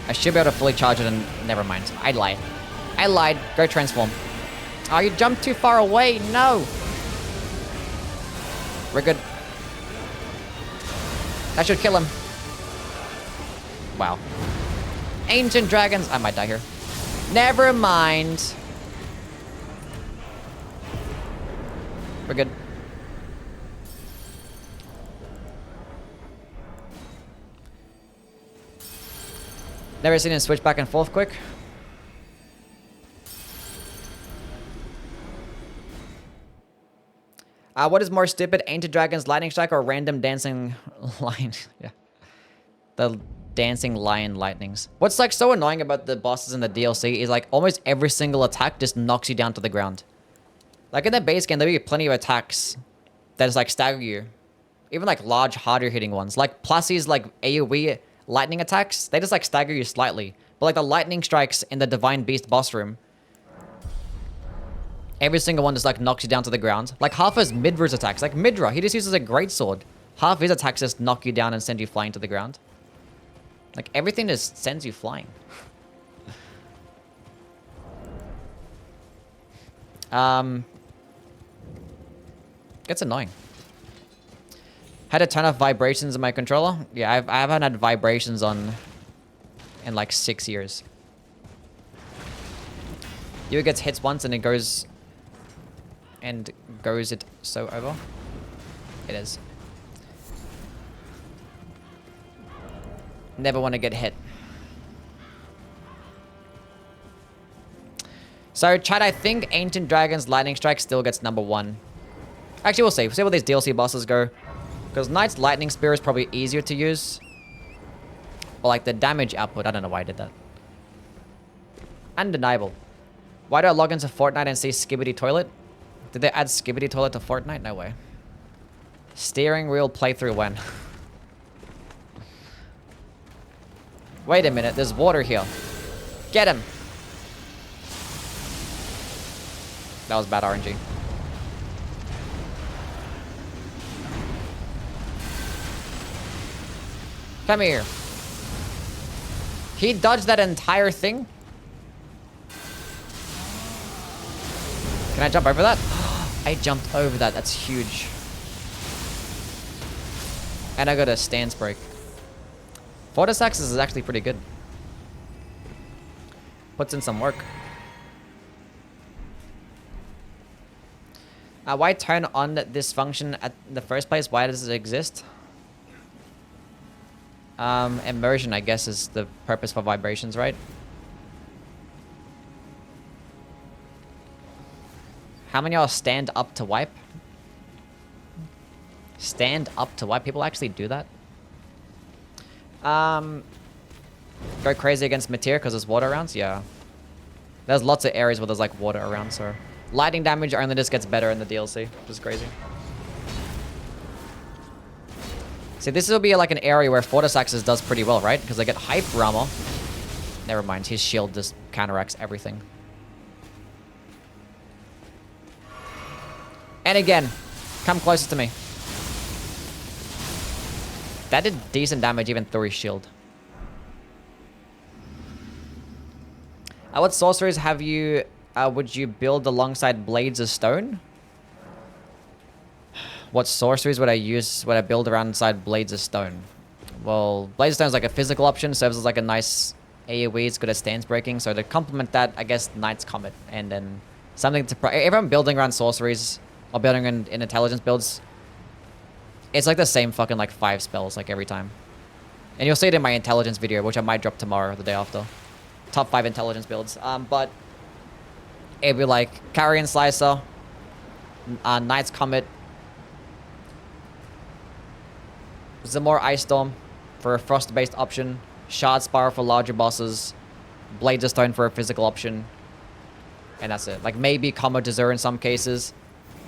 I should be able to fully charge it and never mind. I lied. I lied. Go transform. Oh, you jumped too far away. No. We're good. That should kill him. Wow. Ancient dragons. I might die here. Never mind. We're good. Never seen him switch back and forth quick. What is more stupid? Ancient Dragon's Lightning Strike or random dancing lion? Yeah. The dancing lion lightnings. What's like so annoying about the bosses in the DLC is like almost every single attack just knocks you down to the ground. Like in the base game, there'll be plenty of attacks that just like stagger you. Even like large, harder hitting ones. Like Plussy's like AoE lightning attacks, they just like stagger you slightly. But like the lightning strikes in the Divine Beast boss room, every single one just like knocks you down to the ground. Like half his Midra's attacks. Like Midra, he just uses a greatsword. Half his attacks just knock you down and send you flying to the ground. Like everything just sends you flying. It's annoying. Had to turn off vibrations in my controller. Yeah, I haven't had vibrations on in like 6 years. Youwy gets hits once and it goes it so over. It is. Never want to get hit. So chat, I think Ancient Dragon's Lightning Strike still gets #1. Actually, we'll see. We'll see where these DLC bosses go. Because Knight's Lightning Spear is probably easier to use. Or like the damage output. I don't know why I did that. Undeniable. Why do I log into Fortnite and see Skibidi Toilet? Did they add Skibidi Toilet to Fortnite? No way. Steering wheel playthrough when? Wait a minute. There's water here. Get him. That was bad RNG. Come here. He dodged that entire thing? Can I jump over that? I jumped over that. That's huge. And I got a stance break. Fortis Axis is actually pretty good. Puts in some work. Why turn on this function at the first place? Why does it exist? Immersion, I guess, is the purpose for vibrations, right? How many of y'all stand up to wipe? Stand up to wipe? People actually do that? Go crazy against Mateer because there's water around? Yeah. There's lots of areas where there's like water around, so... Lightning damage only just gets better in the DLC, which is crazy. See, this will be like an area where Fortis Axis does pretty well, right? Because they get hyper armor. Never mind, his shield just counteracts everything. And again, come closer to me. That did decent damage even through his shield. What sorceries have you... would you build alongside Blades of Stone? What sorceries would I use, would I build alongside Blades of Stone? Well, Blades of Stone is like a physical option, serves as like a nice AoE, it's good at stance breaking. So to complement that, I guess Knight's Comet. And then something to... If I'm building around sorceries, or building in intelligence builds, it's like the same fucking like 5 spells like every time. And you'll see it in my intelligence video, which I might drop tomorrow or the day after. Top 5 intelligence builds. But it'd be like Carrion Slicer, Knight's Comet, Zamor Ice Storm for a frost-based option, Shard Spiral for larger bosses, Blades of Stone for a physical option, and that's it. Like maybe Combo Dessert in some cases.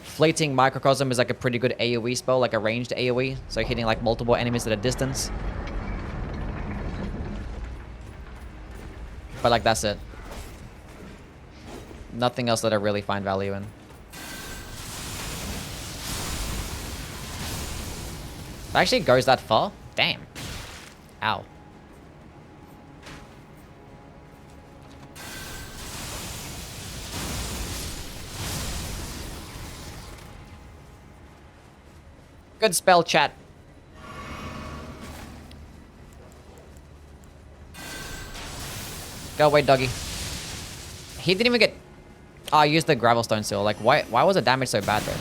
Fleeting Microcosm is like a pretty good AoE spell, like a ranged AoE, so hitting like multiple enemies at a distance. But like that's it. Nothing else that I really find value in. It actually goes that far? Damn. Ow. Good spell, chat. Go away, doggy. He didn't even get... Oh, I used the gravel stone seal. Like, why was the damage so bad there?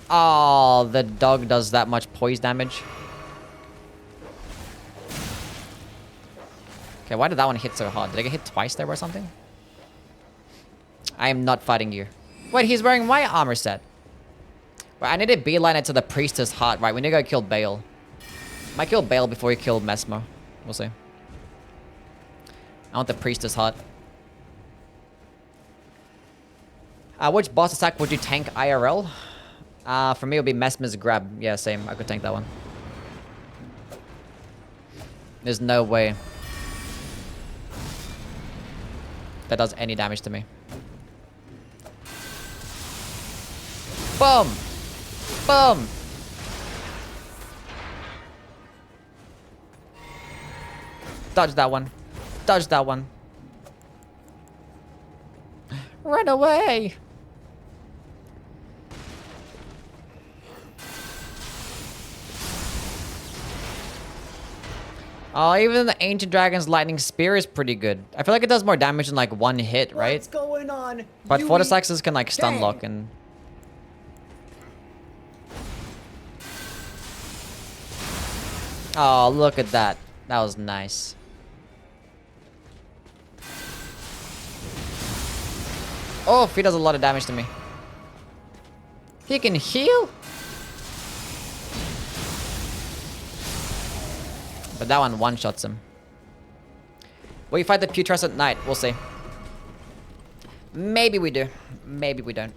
Oh, the dog does that much poise damage. Okay, why did that one hit so hard? Did I get hit twice there or something? I am not fighting you. Wait, he's wearing my armor set. Wait, I need to beeline it to the priestess heart. Right, we need to go kill Bale. Might kill Bale before we kill Mesmer. We'll see. I want the priestess heart. Which boss attack would you tank IRL? For me, it would be Mesmer's grab. Yeah, same. I could tank that one. There's no way that does any damage to me. Boom! Boom! Dodge that one. Dodge that one. Run away! Oh, even the Ancient Dragon's Lightning Spear is pretty good. I feel like it does more damage than like one hit, right? What's going on? But Youwy Fortis Axes can like stun gang. lock and... Oh, look at that. That was nice. Oh, he does a lot of damage to me. He can heal? But that one one-shots him. Will you fight the Putrescent at night? We'll see. Maybe we do. Maybe we don't.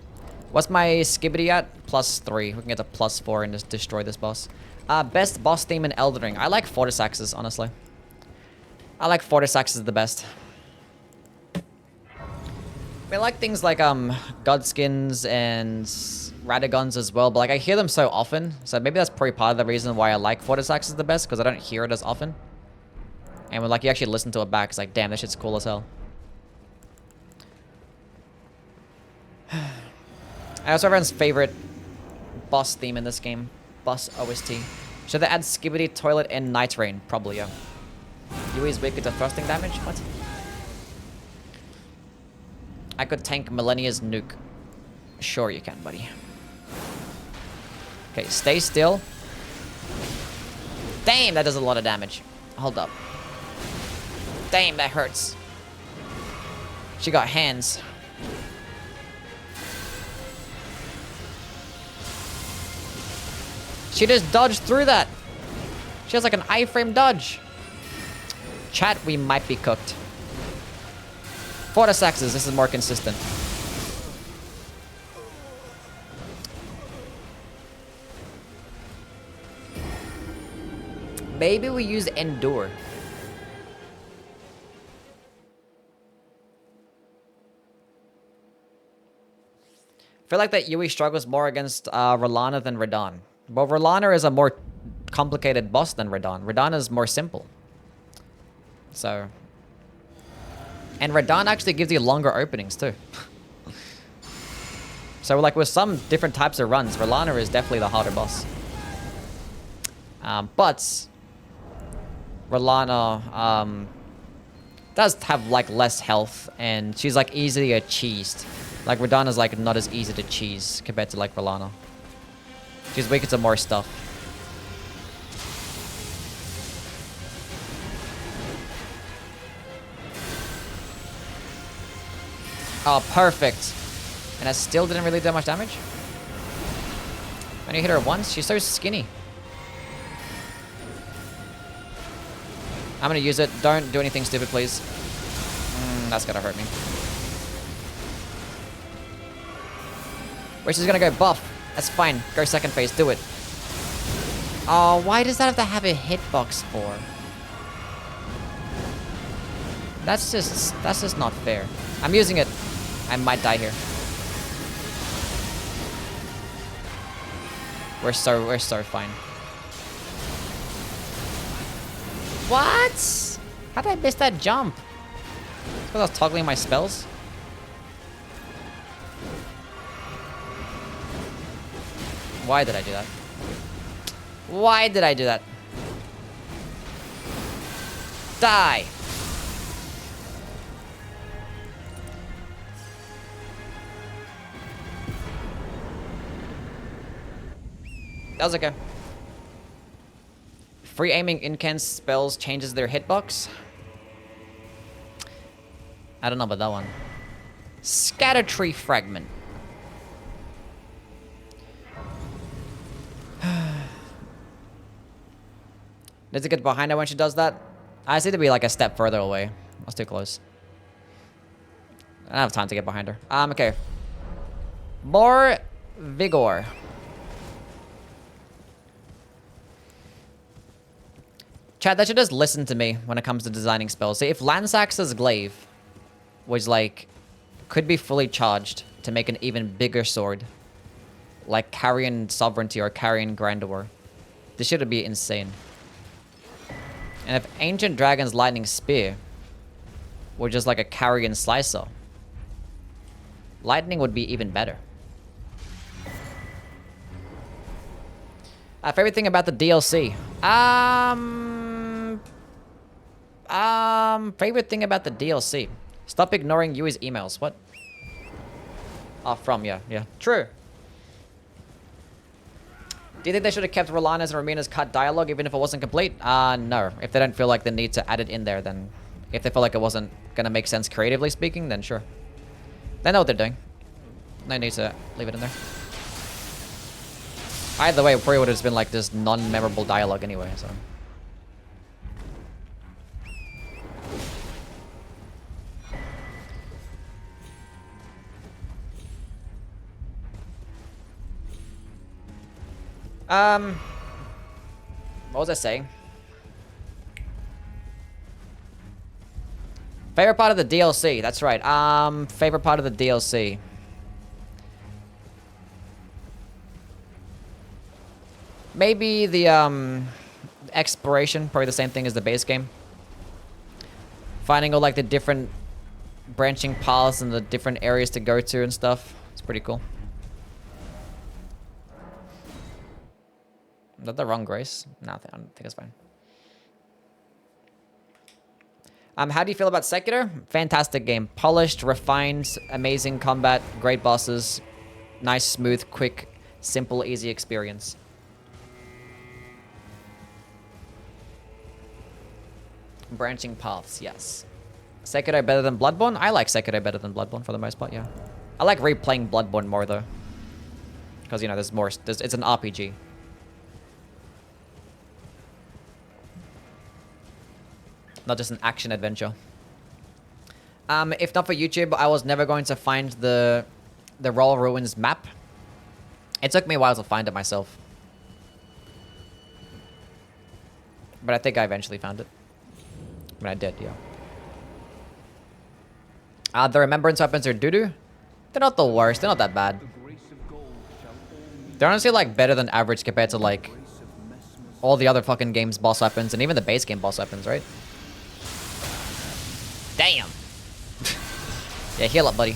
What's my Skibbity at? +3. We can get to +4 and just destroy this boss. Best boss theme in Elden Ring. I like Fortis Axes, honestly. I like Fortis Axes the best. I like things like Godskins and Radagons as well, but like I hear them so often, so maybe that's probably part of the reason why I like Fortis Axes the best, because I don't hear it as often. And when like you actually listen to it back, it's like, damn, this shit's cool as hell. What's everyone's favorite boss theme in this game? Boss OST. Should they add Skibbity, Toilet, and Night Rain? Probably, yeah. Yui's weak to thrusting damage? What? I could tank Millennia's nuke. Sure you can, buddy. Okay, stay still. Damn, that does a lot of damage. Hold up. Damn, that hurts. She got hands. She just dodged through that. She has like an iframe dodge. Chat, we might be cooked. Fortis Axes, this is more consistent. Maybe we use Endure. I feel like that Youwy struggles more against R'Lana than Radahn. Well, R'Lana is a more complicated boss than Radahn. Radahn is more simple. So... And Radahn actually gives you longer openings too. So like with some different types of runs, R'Lana is definitely the harder boss. But R'Lana does have like less health, and she's like easily cheesed. Like Radahn is like not as easy to cheese compared to like R'Lana. She's weaker to more stuff. Oh, perfect. And I still didn't really do much damage. When you hit her once, she's so skinny. I'm gonna use it. Don't do anything stupid, please. That's gonna hurt me. Which is gonna go buff. That's fine. Go second phase. Do it. Oh, why does that have to have a hitbox for? That's just not fair. I'm using it. I might die here. We're so fine. What? How did I miss that jump? Because I was toggling my spells. Why did I do that? Why did I do that? Die! That was okay. Free aiming incantation spells changes their hitbox. I don't know about that one. Scatter tree fragment. Does it get behind her when she does that? I see to be like a step further away. That's too close. I don't have time to get behind her. Okay. More vigor. Chad, that should just listen to me when it comes to designing spells. See, if Lansax's glaive was like, could be fully charged to make an even bigger sword, like Carrion Sovereignty or Carrion Grandeur, this should be insane. And if Ancient Dragon's Lightning Spear were just like a Carrion Slicer, lightning would be even better. Favorite thing about the DLC? Favorite thing about the DLC? Stop ignoring Yui's emails. What? Oh, yeah. True. Do you think they should have kept Rolana's and Romina's cut dialogue even if it wasn't complete? No. If they don't feel like the need to add it in there, then... If they feel like it wasn't gonna make sense creatively speaking, then sure. They know what they're doing. No need to leave it in there. Either way, it probably would have just been like this non-memorable dialogue anyway, so... What was I saying? Favorite part of the DLC, that's right. Favorite part of the DLC. Maybe the, exploration, probably the same thing as the base game. Finding all, like, the different branching paths and the different areas to go to and stuff. It's pretty cool. Is that the wrong grace? No, I don't think it's fine. How do you feel about Sekiro? Fantastic game. Polished, refined, amazing combat, great bosses, nice, smooth, quick, simple, easy experience. Branching paths, yes. Sekiro better than Bloodborne? I like Sekiro better than Bloodborne for the most part, yeah. I like replaying Bloodborne more though. Because, you know, there's more, it's an RPG. Not just an action adventure. If not for YouTube, I was never going to find the Royal Ruins map. It took me a while to find it myself. But I think I eventually found it. When I did, yeah. The Remembrance weapons are doo-doo. They're not the worst. They're not that bad. They're honestly, like, better than average compared to, like, all the other fucking game's boss weapons and even the base game boss weapons, right? Damn. Yeah, heal up, buddy.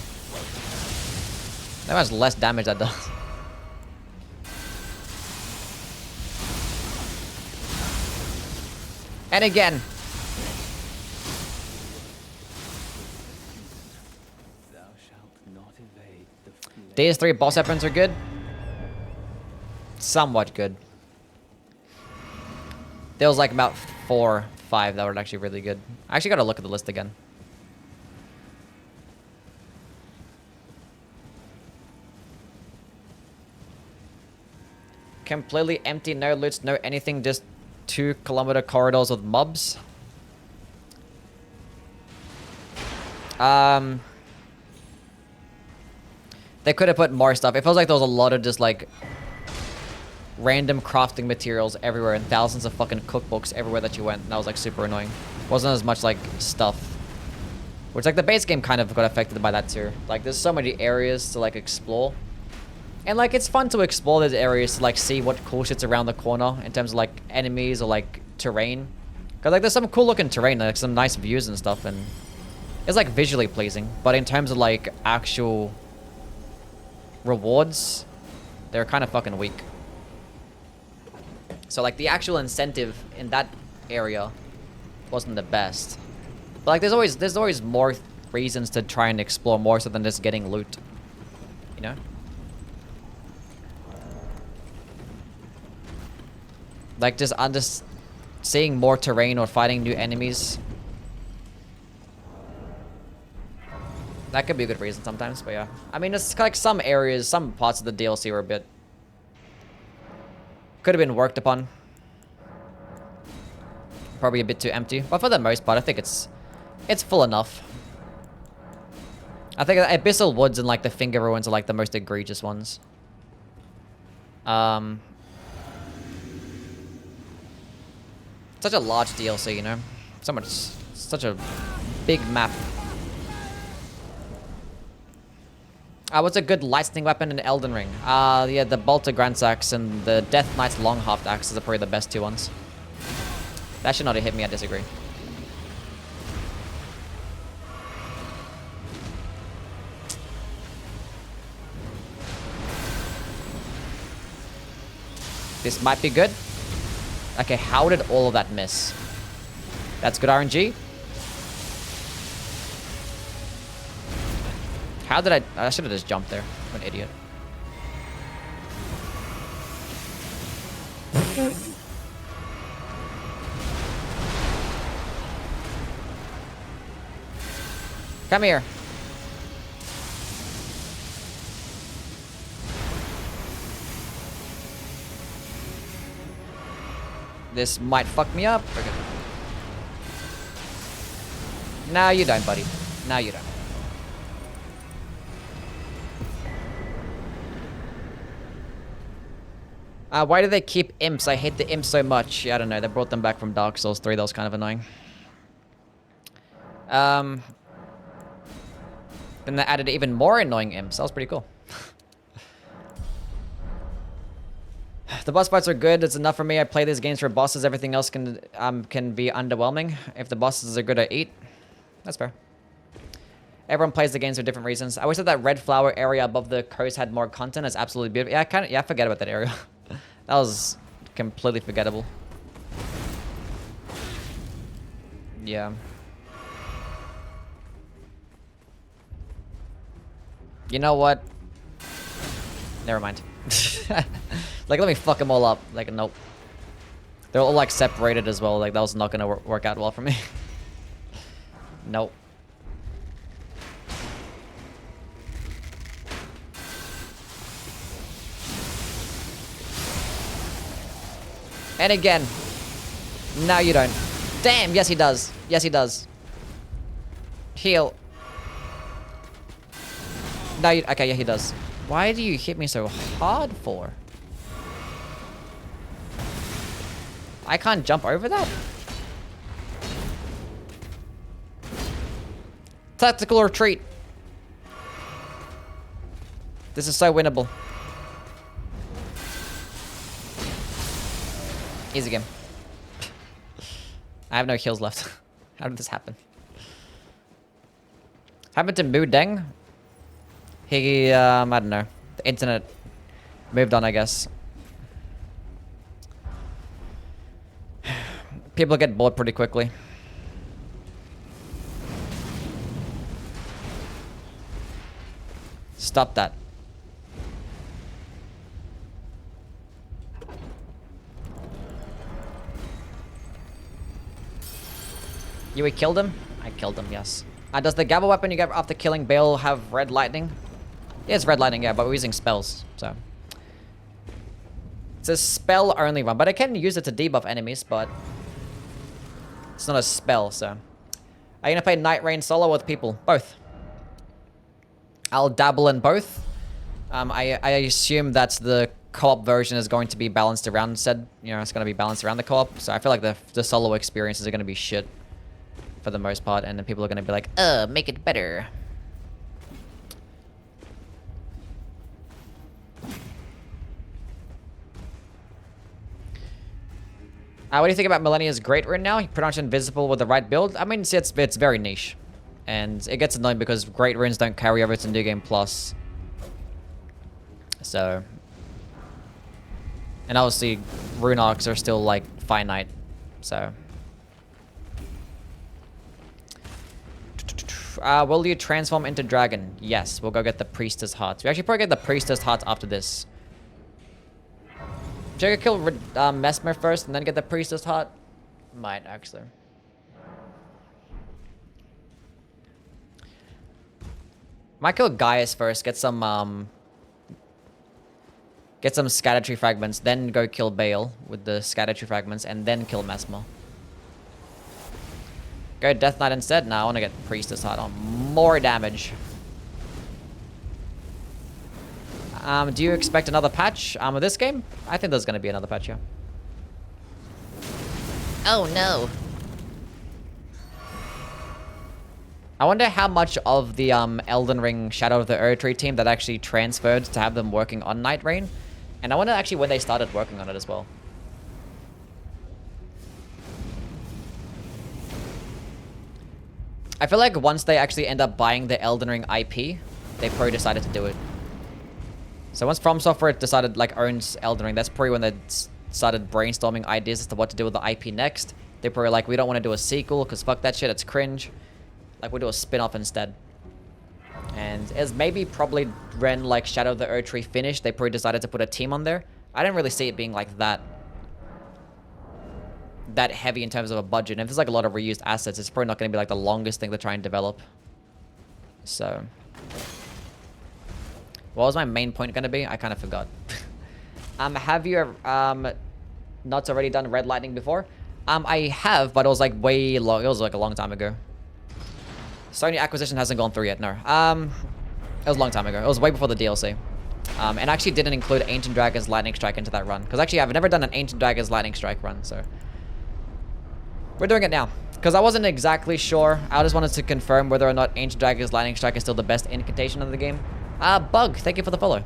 That has less damage, that does. And again. These 3 boss weapons are good. Somewhat good. There was like about 4, 5 that were actually really good. I actually gotta look at the list again. Completely empty, no loots, no anything, just 2-kilometer corridors with mobs. They could have put more stuff. It feels like there was a lot of just like random crafting materials everywhere and thousands of fucking cookbooks everywhere that you went. And that was like super annoying. Wasn't as much like stuff. Which, like, the base game kind of got affected by that too. Like, there's so many areas to, like, explore. And, like, it's fun to explore those areas to, like, see what cool shit's around the corner in terms of, like, enemies or, like, terrain. Because, like, there's some cool looking terrain, like, some nice views and stuff, and it's, like, visually pleasing. But in terms of, like, actual rewards, they're kind of fucking weak. So, like, the actual incentive in that area wasn't the best. But, like, there's always more reasons to try and explore more so than just getting loot. You know? Like, just seeing more terrain or fighting new enemies. That could be a good reason sometimes, but yeah. I mean, it's like some areas, some parts of the DLC were a bit... could have been worked upon. Probably a bit too empty. But for the most part, I think it's full enough. I think Abyssal Woods and, like, the Finger Ruins are, like, the most egregious ones. Such a large DLC, you know? Such a big map. What's a good lightning weapon in Elden Ring? Yeah, the Bolter Grandsaxe and the Death Knight's Long-Haft Axes are probably the best two ones. That should not have hit me, I disagree. This might be good. Okay, how did all of that miss? That's good RNG. How did I should have just jumped there. I'm an idiot. Come here. This might fuck me up. Okay. No, you don't, buddy. No, you don't. Why do they keep imps? I hate the imps so much. Yeah, I don't know. They brought them back from Dark Souls 3. That was kind of annoying. Then they added even more annoying imps. That was pretty cool. The boss fights are good. It's enough for me. I play these games for bosses. Everything else can be underwhelming. If the bosses are good, I eat. That's fair. Everyone plays the games for different reasons. I wish that red flower area above the coast had more content. It's absolutely beautiful. Yeah, I forget about that area. That was completely forgettable. Yeah. You know what? Never mind. Like, let me fuck them all up. Like, nope. They're all, like, separated as well. Like, that was not gonna work out well for me. Nope. And again. No, you don't. Damn, yes he does. Yes, he does. Heal. No, you... Okay, yeah, he does. Why do you hit me so hard for? I can't jump over that? Tactical retreat. This is so winnable. Easy game. I have no heals left. How did this happen? Happened to Mu Deng? He, I don't know. The internet moved on, I guess. People get bored pretty quickly. Stop that. Youwy killed him? I killed him, yes. Does the Gabba weapon you get after killing Bale have red lightning? Yeah, it's red lightning, yeah, but we're using spells, so. It's a spell only one, but I can use it to debuff enemies, but it's not a spell, so. Are you gonna play Night Rain solo with people? Both. I'll dabble in both. I assume that the co-op version is going to be balanced around said, you know, it's gonna be balanced around the co-op, so I feel like the solo experiences are gonna be shit. for the most part, and then people are gonna be like, make it better. What do you think about Millennia's Great Rune now? Pretty much invisible with the right build. I mean, it's very niche. And it gets annoying because Great Runes don't carry over to New Game Plus. So... And obviously, Rune Arcs are still, like, finite. So... will you transform into dragon? Yes, we'll go get the Priestess Hearts. We actually probably get the Priestess Hearts after this. Should I kill Mesmer first and then get the Priestess Heart? Might, actually. Might kill Gaius first, get some Scatter Tree Fragments, then go kill Bale with the Scatter Tree Fragments, and then kill Mesmer. Go Death Knight instead? No, I want to get Priestess Heart on more damage. Do you expect another patch with this game? I think there's going to be another patch, yeah. Oh, no. I wonder how much of the Elden Ring Shadow of the Erdtree team that actually transferred to have them working on Night Rain. And I wonder actually when they started working on it as well. I feel like once they actually end up buying the Elden Ring IP, they probably decided to do it. So once From Software decided, like, owns Elden Ring, that's probably when they started brainstorming ideas as to what to do with the IP next. They're probably like, we don't want to do a sequel, because fuck that shit, it's cringe. Like, we'll do a spin-off instead. And as maybe probably when, like, Shadow of the Erdtree finished, they probably decided to put a team on there. I didn't really see it being, like, that heavy in terms of a budget. And if there's, like, a lot of reused assets, it's probably not going to be, like, the longest thing to try and develop. So... What was my main point going to be? I kind of forgot. Have you not already done Red Lightning before? I have, but it was like way long. It was like a long time ago. Sony acquisition hasn't gone through yet, no. It was a long time ago. It was way before the DLC. And actually didn't include Ancient Dragon's Lightning Strike into that run. Because actually I've never done an Ancient Dragon's Lightning Strike run, so... We're doing it now. Because I wasn't exactly sure. I just wanted to confirm whether or not Ancient Dragon's Lightning Strike is still the best incantation of the game. Bug, thank you for the follow.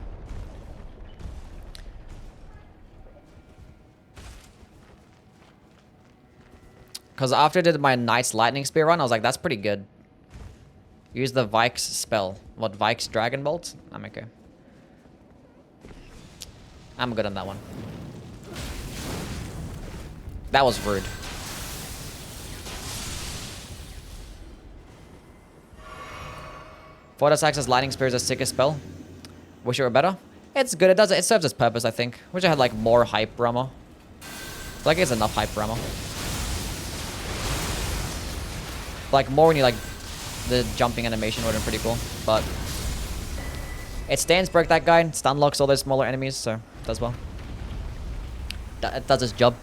Because after I did my Knight's Lightning Spear run, I was like, that's pretty good. Use the Vike's spell. What, Vike's Dragon Bolt? I'm okay. I'm good on that one. That was rude. Fortis Lightning Spear is a sickest spell. Wish it were better. It's good. It serves its purpose, I think. Wish I had like more hype ammo. Like it's enough hype ammo. Like more when you like the jumping animation would have been pretty cool. But it stands broke that guy. Stun locks all those smaller enemies, so it does well. It does its job.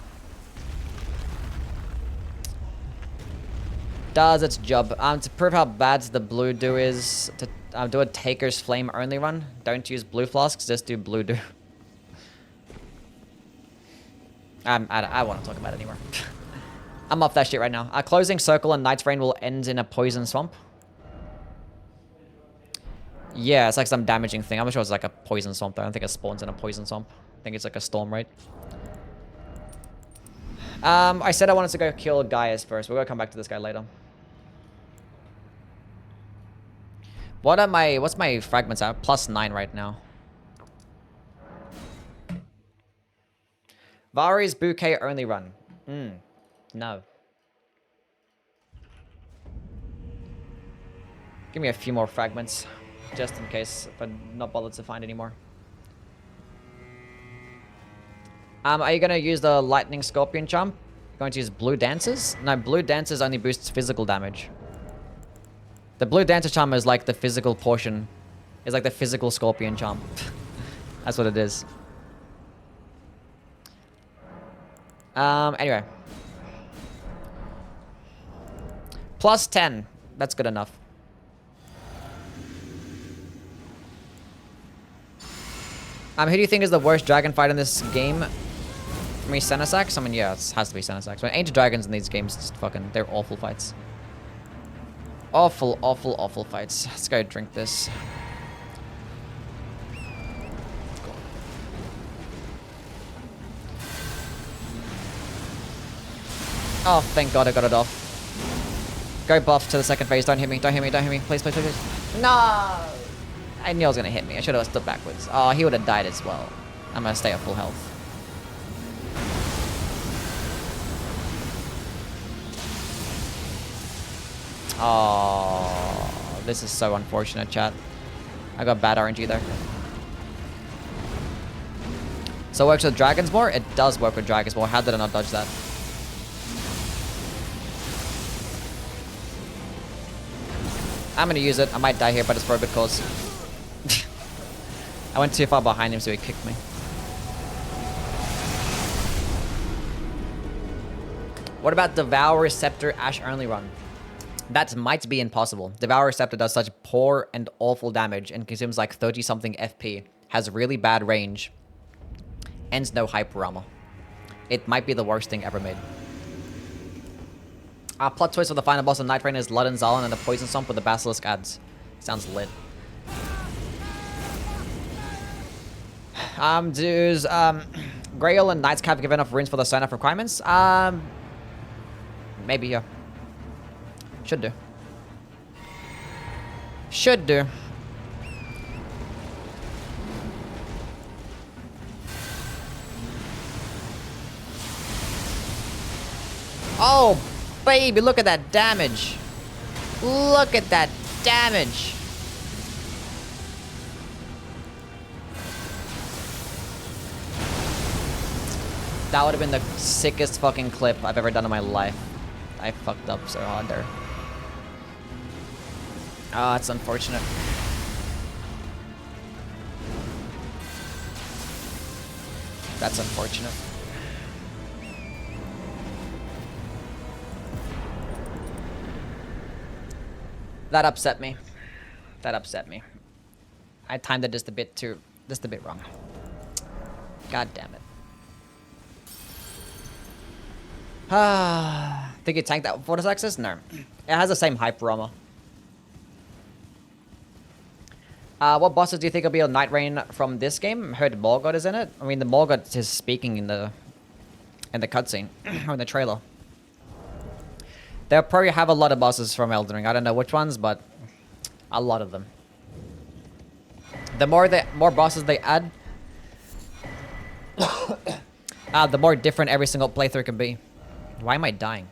Does its job. To prove how bad the blue dew is, to do a Taker's Flame only run. Don't use blue flasks, just do blue dew. I won't talk about it anymore. I'm off that shit right now. Closing Circle and Night's Rain will end in a Poison Swamp. Yeah, it's like some damaging thing. I'm not sure it's like a Poison Swamp though. I don't think it spawns in a Poison Swamp. I think it's like a Storm Raid. I said I wanted to go kill Gaius first. We're gonna come back to this guy later. What's my fragments at? +9 right now. Vari's Bouquet only run. No. Give me a few more fragments, just in case if I'm not bothered to find any more. Are you gonna use the Lightning Scorpion charm? You're going to use Blue Dances? No, Blue Dances only boosts physical damage. The Blue Dancer charm is like the physical portion. It's like the physical Scorpion charm. That's what it is. Anyway. +10. That's good enough. Who do you think is the worst dragon fight in this game? For me, Senesax? I mean, yeah, it has to be Senesax. But Ancient Dragons in these games, just fucking, they're awful fights. Awful, awful, awful fights. Let's go drink this. Oh, thank God I got it off. Go buff to the second phase. Don't hit me. Don't hit me. Don't hit me. Please, please, please, please. No! I knew I was going to hit me. I should have stood backwards. Oh, he would have died as well. I'm going to stay at full health. Oh, this is so unfortunate, chat. I got bad RNG there. So it works with dragons more? It does work with dragons more. How did I not dodge that? I'm gonna use it. I might die here, but it's for a good cause. I went too far behind him, so he kicked me. What about Devour Scepter Ash only run? That might be impossible. Devour Scepter does such poor and awful damage and consumes like 30 something FP. Has really bad range. Ends no hyper armor. It might be the worst thing ever made. Our plot twist for the final boss of Night Rain is Ludden Zalan and the Poison Swamp with the Basilisk adds. Sounds lit. Dudes, Grail and Night's Cap give enough runes for the sign-up requirements? Maybe, yeah. Should do. Should do. Oh, baby, look at that damage. Look at that damage. That would have been the sickest fucking clip I've ever done in my life. I fucked up so hard there. Oh, that's unfortunate. That's unfortunate. That upset me. That upset me. I timed it just a bit wrong. God damn it. Think you tanked that Vortex Access? No. It has the same hyper armor. What bosses do you think will be on Night Rain from this game? I heard Morgoth is in it. I mean, the Morgoth is speaking in the cutscene or in the trailer. They'll probably have a lot of bosses from Elden Ring. I don't know which ones, but a lot of them. The more bosses they add, the more different every single playthrough can be. Why am I dying?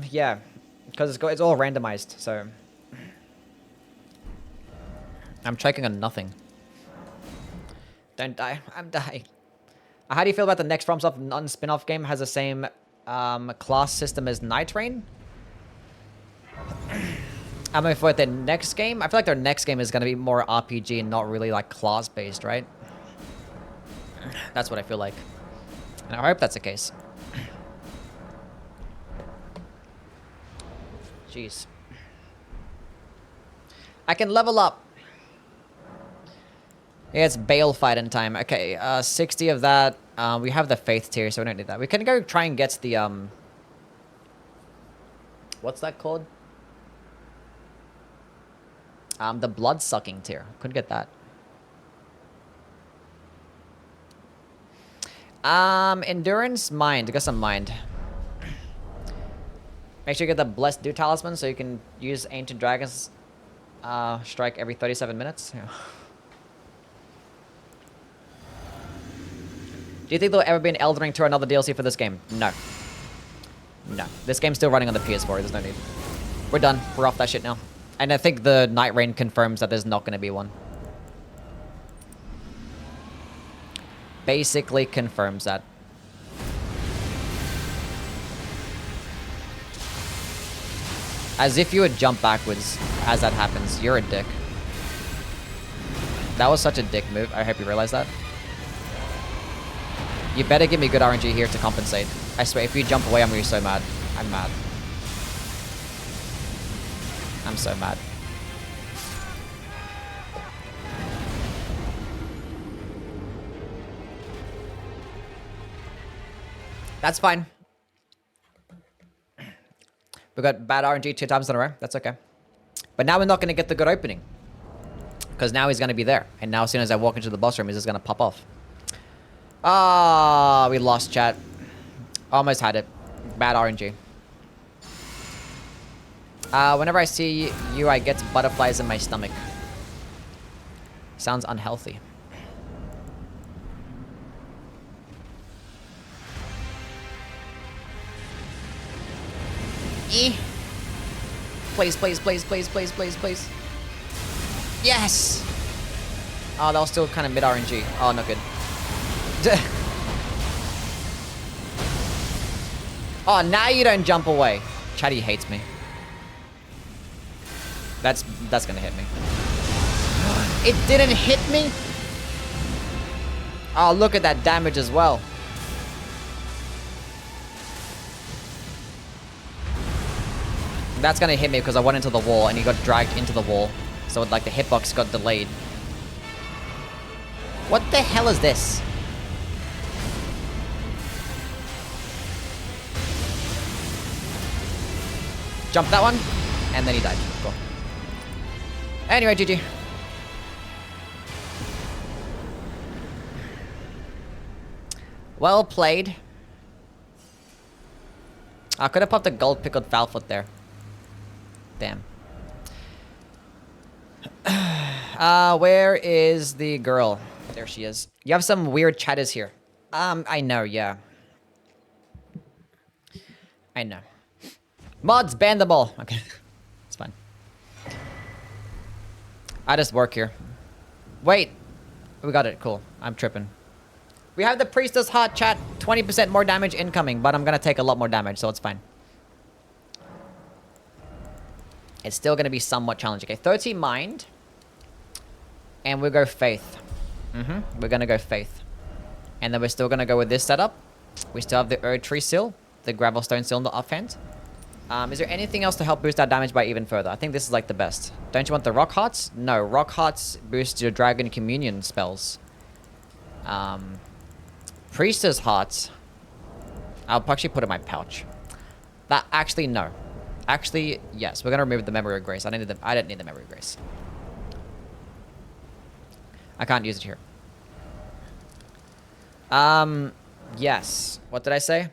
Yeah, because it's all randomized, so I'm checking on nothing. Don't die. I'm dying. How do you feel about the next FromSoft non-spin-off game has the same class system as Night Rain? I mean, for the next game, I feel like their next game is going to be more RPG and not really like class-based, right? That's what I feel like. And I hope that's the case. Jeez. I can level up. Yeah, it's Bale fight in time. Okay, 60 of that. We have the Faith tier, so we don't need that. We can go try and get the, what's that called? The Blood-sucking tier. Couldn't get that. Endurance, Mind. Got some Mind. Make sure you get the Blessed Dew Talisman so you can use Ancient Dragon's strike every 37 minutes. Yeah. Do you think there'll ever be an Elden Ring 2 or another DLC for this game? No. No. This game's still running on the PS4. There's no need. We're done. We're off that shit now. And I think the Night Rain confirms that there's not going to be one. Basically confirms that. As if you would jump backwards as that happens. You're a dick. That was such a dick move. I hope you realize that. You better give me good RNG here to compensate. I swear, if you jump away, I'm gonna be so mad. I'm mad. I'm so mad. That's fine. We got bad RNG 2 times in a row. That's okay. But now we're not going to get the good opening. Because now he's going to be there. And now as soon as I walk into the boss room, he's just going to pop off. Ah, we lost, chat. Almost had it. Bad RNG. Whenever I see you, I get butterflies in my stomach. Sounds unhealthy. Please, please, please, please, please, please, please. Yes! Oh, that was still kind of mid RNG. Oh, not good. Oh, now you don't jump away. Chatty hates me. That's gonna hit me. It didn't hit me? Oh, look at that damage as well. That's gonna hit me because I went into the wall and he got dragged into the wall. So like the hitbox got delayed. What the hell is this? Jump that one, and then he died. Cool. Anyway, GG. Well played. I could have popped a gold pickled foul foot there. Damn. Where is the girl? There she is. You have some weird chatters here. I know, yeah. I know. Mods, ban them all. Okay. It's fine. I just work here. Wait. We got it. Cool. I'm tripping. We have the Priestess Heart, chat. 20% more damage incoming, but I'm gonna take a lot more damage, so it's fine. It's still gonna be somewhat challenging. Okay, 30 Mind. And we'll go Faith. We're gonna go Faith. And then we're still gonna go with this setup. We still have the Erd Tree Seal, the Gravelstone Seal in the offhand. Is there anything else to help boost our damage by even further? I think this is like the best. Don't you want the Rock Hearts? No, Rock Hearts boost your Dragon Communion spells. Priestess Hearts. I'll actually put it in my pouch. That actually no. Actually, yes. We're gonna remove the Memory of Grace. I don't need the Memory of Grace. I can't use it here. Yes. What did I say?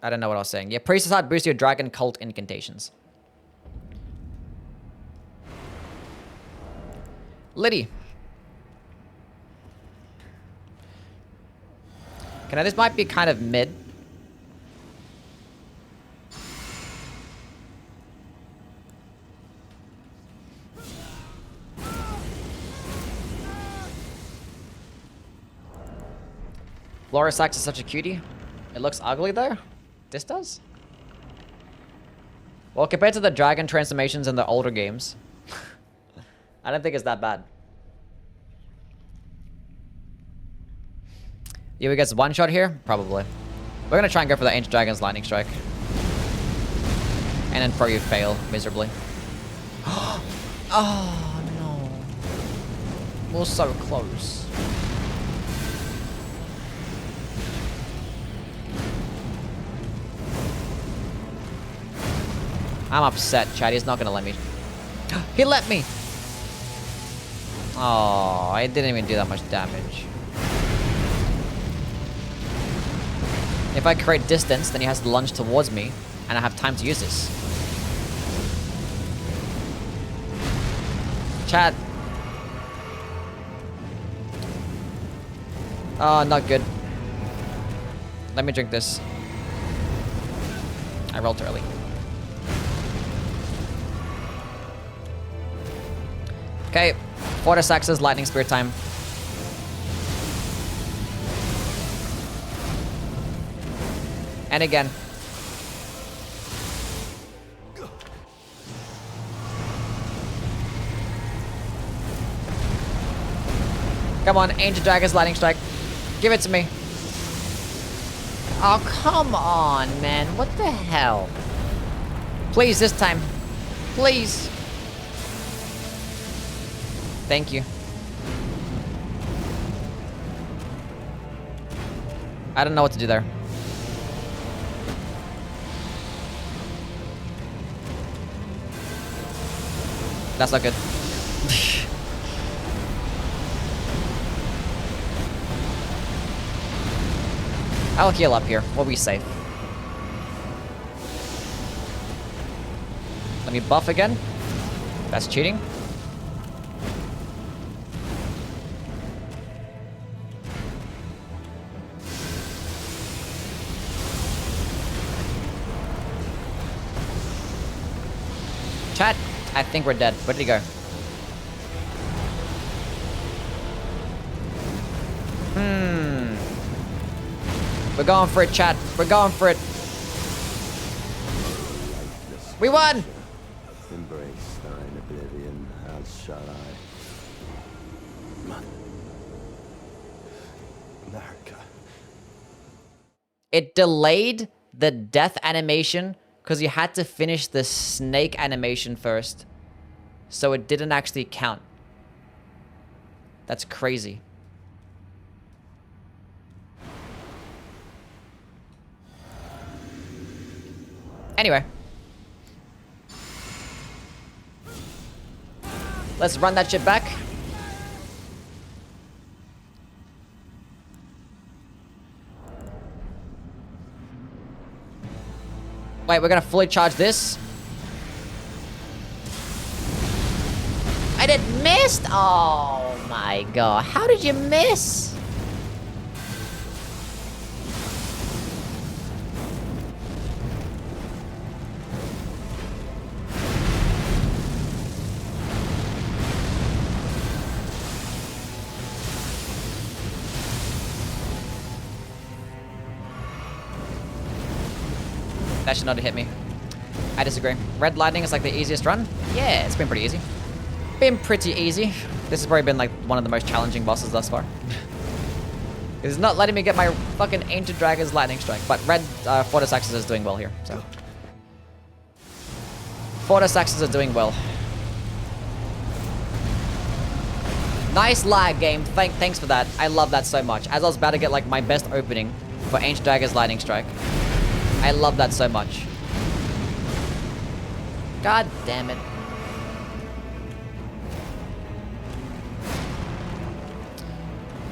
I don't know what I was saying. Yeah, Priestess Heart boosts your Dragon Cult incantations. Liddy. Okay, now this might be kind of mid. Florisax is such a cutie. It looks ugly though. This does? Well, compared to the dragon transformations in the older games, I don't think it's that bad. Yeah, we get one shot here? Probably. We're gonna try and go for the Ancient Dragon's Lightning Strike. And then probably fail miserably. Oh no. We're so close. I'm upset, Chad. He's not gonna let me. He let me! Oh, I didn't even do that much damage. If I create distance, then he has to lunge towards me, and I have time to use this. Chad. Oh, not good. Let me drink this. I rolled early. Okay, Fortisax's Lightning Spear time. And again. Come on, Ancient Dragon's Lightning Strike. Give it to me. Oh, come on, man. What the hell? Please, this time. Please. Thank you. I don't know what to do there. That's not good. I'll heal up here. We'll be safe. Let me buff again. That's cheating. Chat, I think we're dead. Where'd he go? We're going for it, chat. We're going for it. We won! Embrace thine oblivion, as shall I. America. It delayed the death animation because you had to finish the snake animation first. So it didn't actually count. That's crazy. Anyway. Let's run that shit back. Wait, we're gonna fully charge this. I did missed. Oh my god. How did you miss? That should not have hit me. I disagree. Red Lightning is like the easiest run. Yeah, it's been pretty easy. Been pretty easy. This has probably been like one of the most challenging bosses thus far. It's not letting me get my fucking Ancient Dragon's Lightning Strike. But Red Fortis Axis is doing well here, so. Fortis Axis are doing well. Nice lag game. Thanks for that. I love that so much. As I was about to get like my best opening for Ancient Dragon's Lightning Strike. I love that so much. God damn it.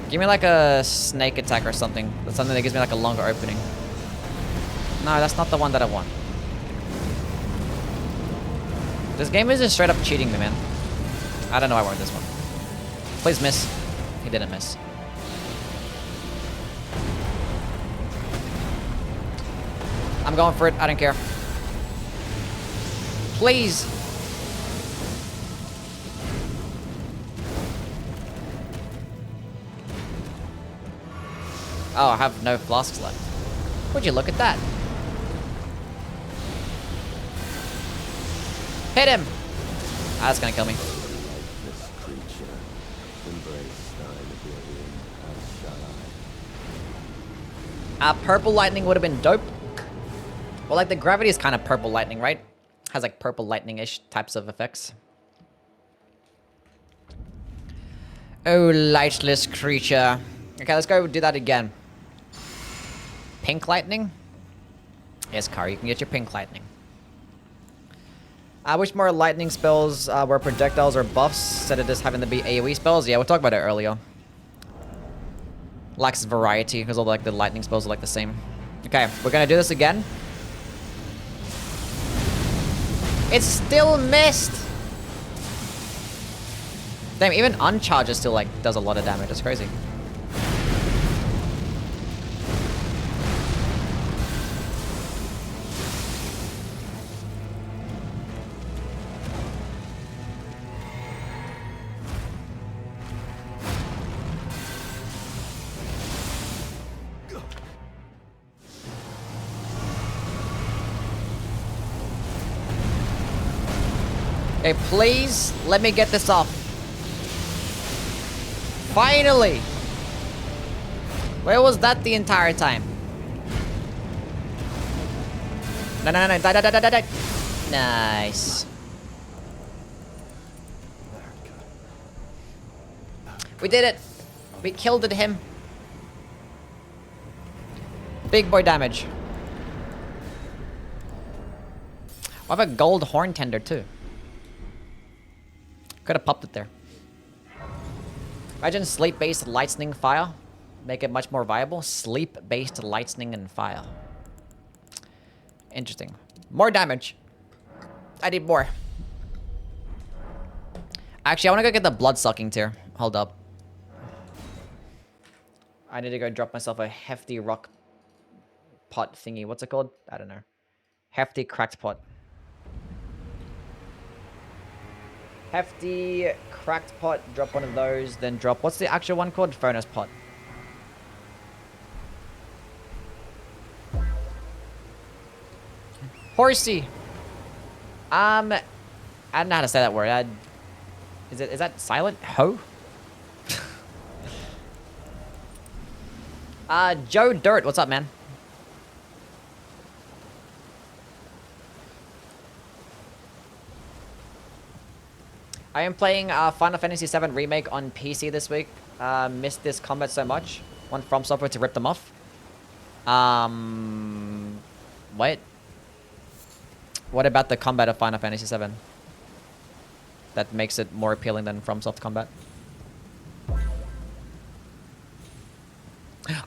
Give me like a snake attack or something. That's something that gives me like a longer opening. No, that's not the one that I want. This game is just straight up cheating me, man. I don't know why I want this one. Please miss. He didn't miss. I'm going for it. I don't care. Please. Oh, I have no flasks left. Would you look at that? Hit him! Ah, that's gonna kill me. This creature, embrace thine oblivion, as shall I. Purple lightning would have been dope. Well, like the gravity is kind of purple lightning, right? Has like purple lightning-ish types of effects. Oh, lightless creature. Okay, let's go do that again. Pink lightning? Yes, Car, you can get your pink lightning. Which more lightning spells were projectiles or buffs instead of just having to be AoE spells? Yeah, we talked about it earlier. Lacks variety because all like the lightning spells are like the same. Okay, we're gonna do this again. It's still missed! Damn, even uncharge is still like does a lot of damage. It's crazy. Okay, please let me get this off. Finally! Where was that the entire time? No, no, no, no, die, die, die, die, die. Nice. We did it. We killed it, him. Big boy damage. I have a gold horn tender too. Could have popped it there. Imagine sleep-based lightning fire. Make it much more viable. Sleep-based lightning and fire. Interesting. More damage. I need more. Actually, I want to go get the blood-sucking tier. Hold up. I need to go drop myself a hefty rock pot thingy. What's it called? I don't know. Hefty cracked pot. Hefty cracked pot. Drop one of those. Then drop... What's the actual one called? Furnace pot. Horsey. I don't know how to say that word. Is that silent? Ho? Joe Dirt, what's up, man? I am playing Final Fantasy VII Remake on PC this week. Missed this combat so much. Want From Software to rip them off. What? What about the combat of Final Fantasy VII? That makes it more appealing than FromSoft combat.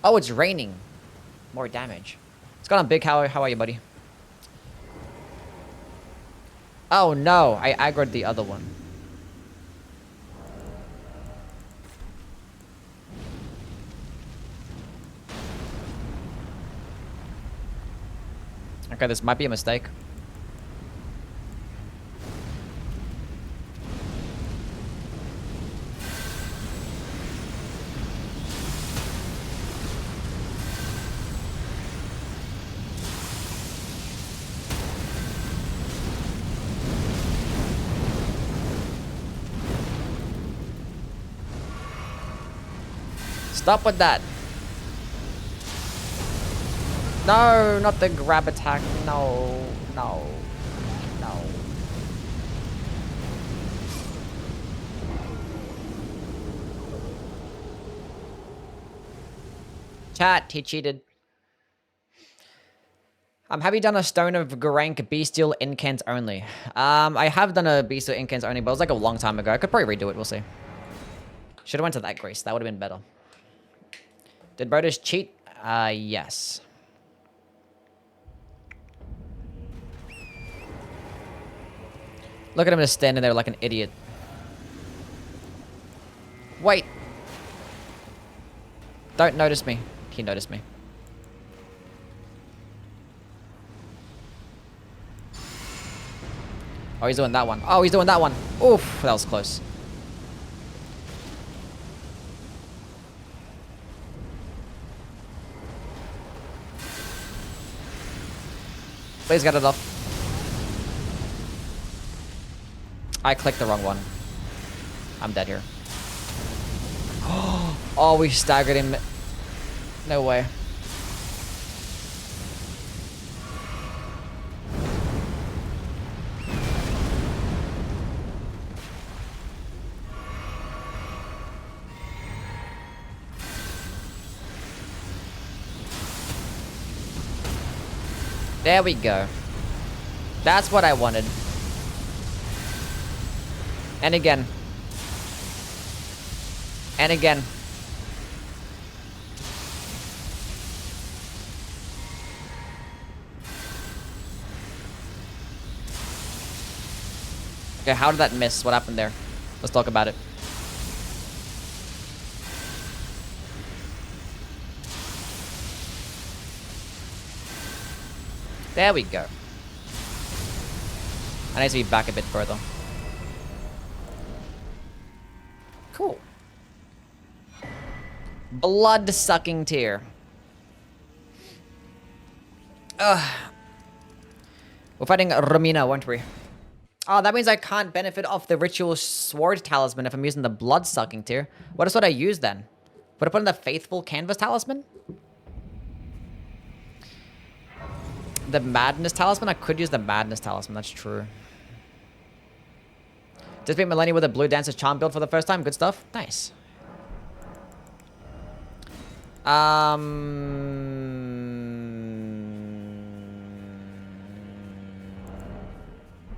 Oh, it's raining. More damage. What's going on, Big? How are you, buddy? Oh, no. I aggroed the other one. Okay, this might be a mistake. Stop with that. No, not the grab attack. No, no, no. Chat, he cheated. Have you done a Stone of Garank Bestial Incans only? I have done a Bestial Incans only, but it was like a long time ago. I could probably redo it, we'll see. Should have went to that Grace, that would have been better. Did Brodus cheat? Yes. Look at him just standing there like an idiot. Wait. Don't notice me. He noticed me. Oh, he's doing that one. Oh, he's doing that one. Oof, that was close. Please get it off. I clicked the wrong one. I'm dead here. Oh, we staggered him. No way. There we go. That's what I wanted. And again. And again. Okay, how did that miss? What happened there? Let's talk about it. There we go. I need to be back a bit further. Cool. Blood-sucking tear. Ugh. We're fighting Romina, weren't we? Oh, that means I can't benefit off the ritual sword talisman if I'm using the blood-sucking tear. What is what I use then? Would I put in the faithful canvas talisman? The madness talisman? I could use the madness talisman, that's true. Just beat Millennia with a blue dancer's charm build for the first time. Good stuff. Nice.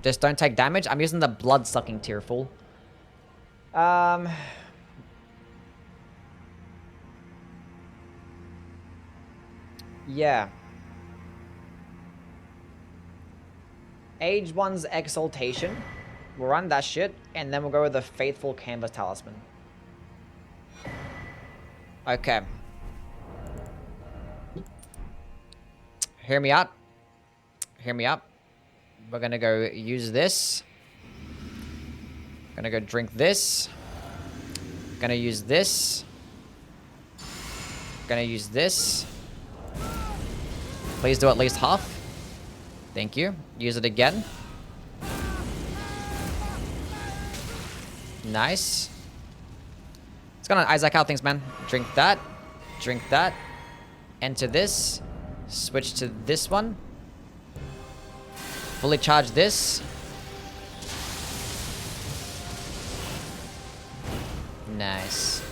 Just don't take damage. I'm using the blood-sucking tear, fool. Yeah. Age 1's Exaltation. We'll run that shit, and then we'll go with the Faithful Canvas Talisman. Okay. Hear me out. Hear me out. We're gonna go use this. Gonna go drink this. Gonna use this. Gonna use this. Please do at least half. Thank you. Use it again. Nice. It's gonna Isaac out things, man. Drink that. Drink that. Enter this. Switch to this one. Fully charge this. Nice.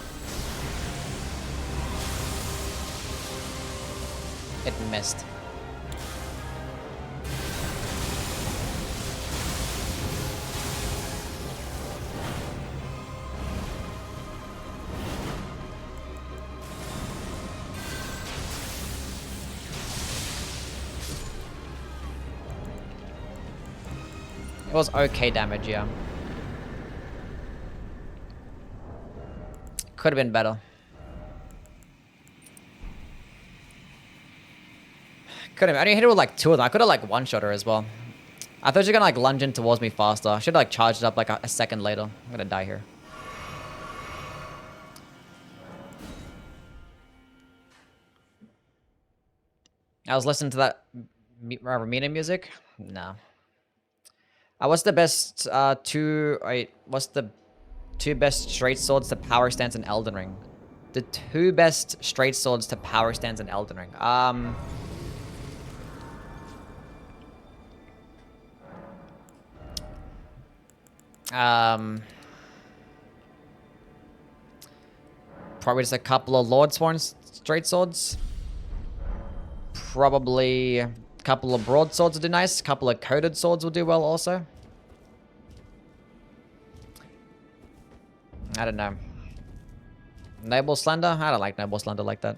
It missed. It was okay damage, yeah. Could have been better. Could have. I only hit it with like 2 of them. I could have like one-shot her as well. I thought she was gonna like lunge in towards me faster. I should have like charged it up like a second later. I'm gonna die here. I was listening to that Ramina music. No. What's the best what's the 2 best straight swords to power stance in Elden Ring? The 2 best straight swords to power stance in Elden Ring. Probably just a couple of Lordsworn straight swords. Probably a couple of broadswords would do nice. A couple of coated swords will do well also. I don't know. Noble Slender? I don't like Noble Slender like that.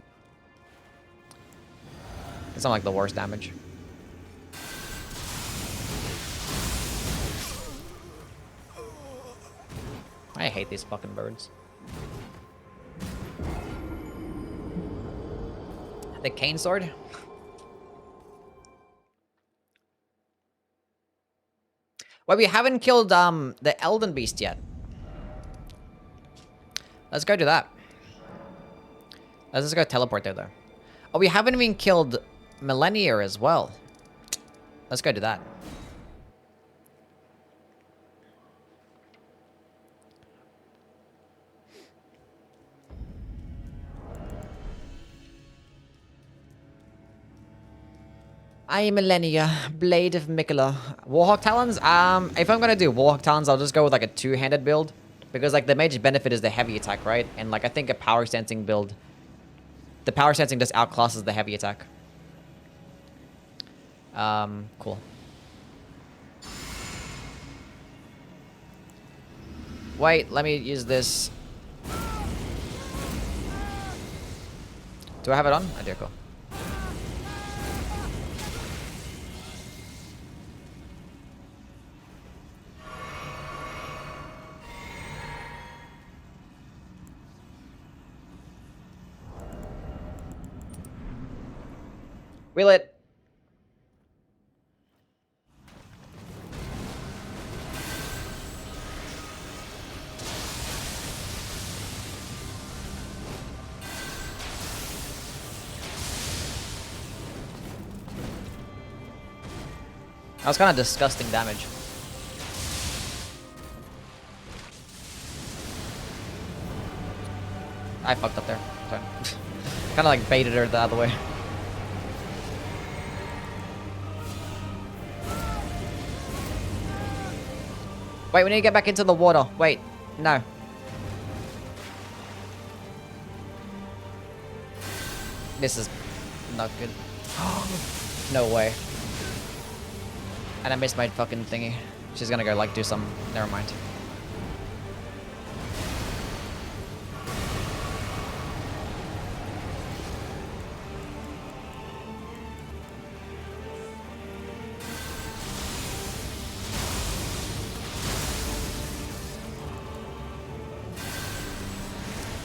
It's not like the worst damage. I hate these fucking birds. The cane sword? Well, we haven't killed the Elden Beast yet. Let's go do that. Let's just go teleport there, though. Oh, we haven't even killed Millennier as well. Let's go do that. I am Millennia, Blade of Mikola. Warhawk Talons? If I'm gonna do Warhawk Talons, I'll just go with like a 2-handed build. Because like the major benefit is the heavy attack, right? And like I think a power stancing build, the power stancing just outclasses the heavy attack. Cool. Wait, let me use this. Do I have it on? I do, cool. Wheel it. That was kind of disgusting damage. I fucked up there. Sorry. Kind of like baited her the other way. Wait, we need to get back into the water. Wait, no. This is not good. No way. And I missed my fucking thingy. She's gonna go like do some. Never mind.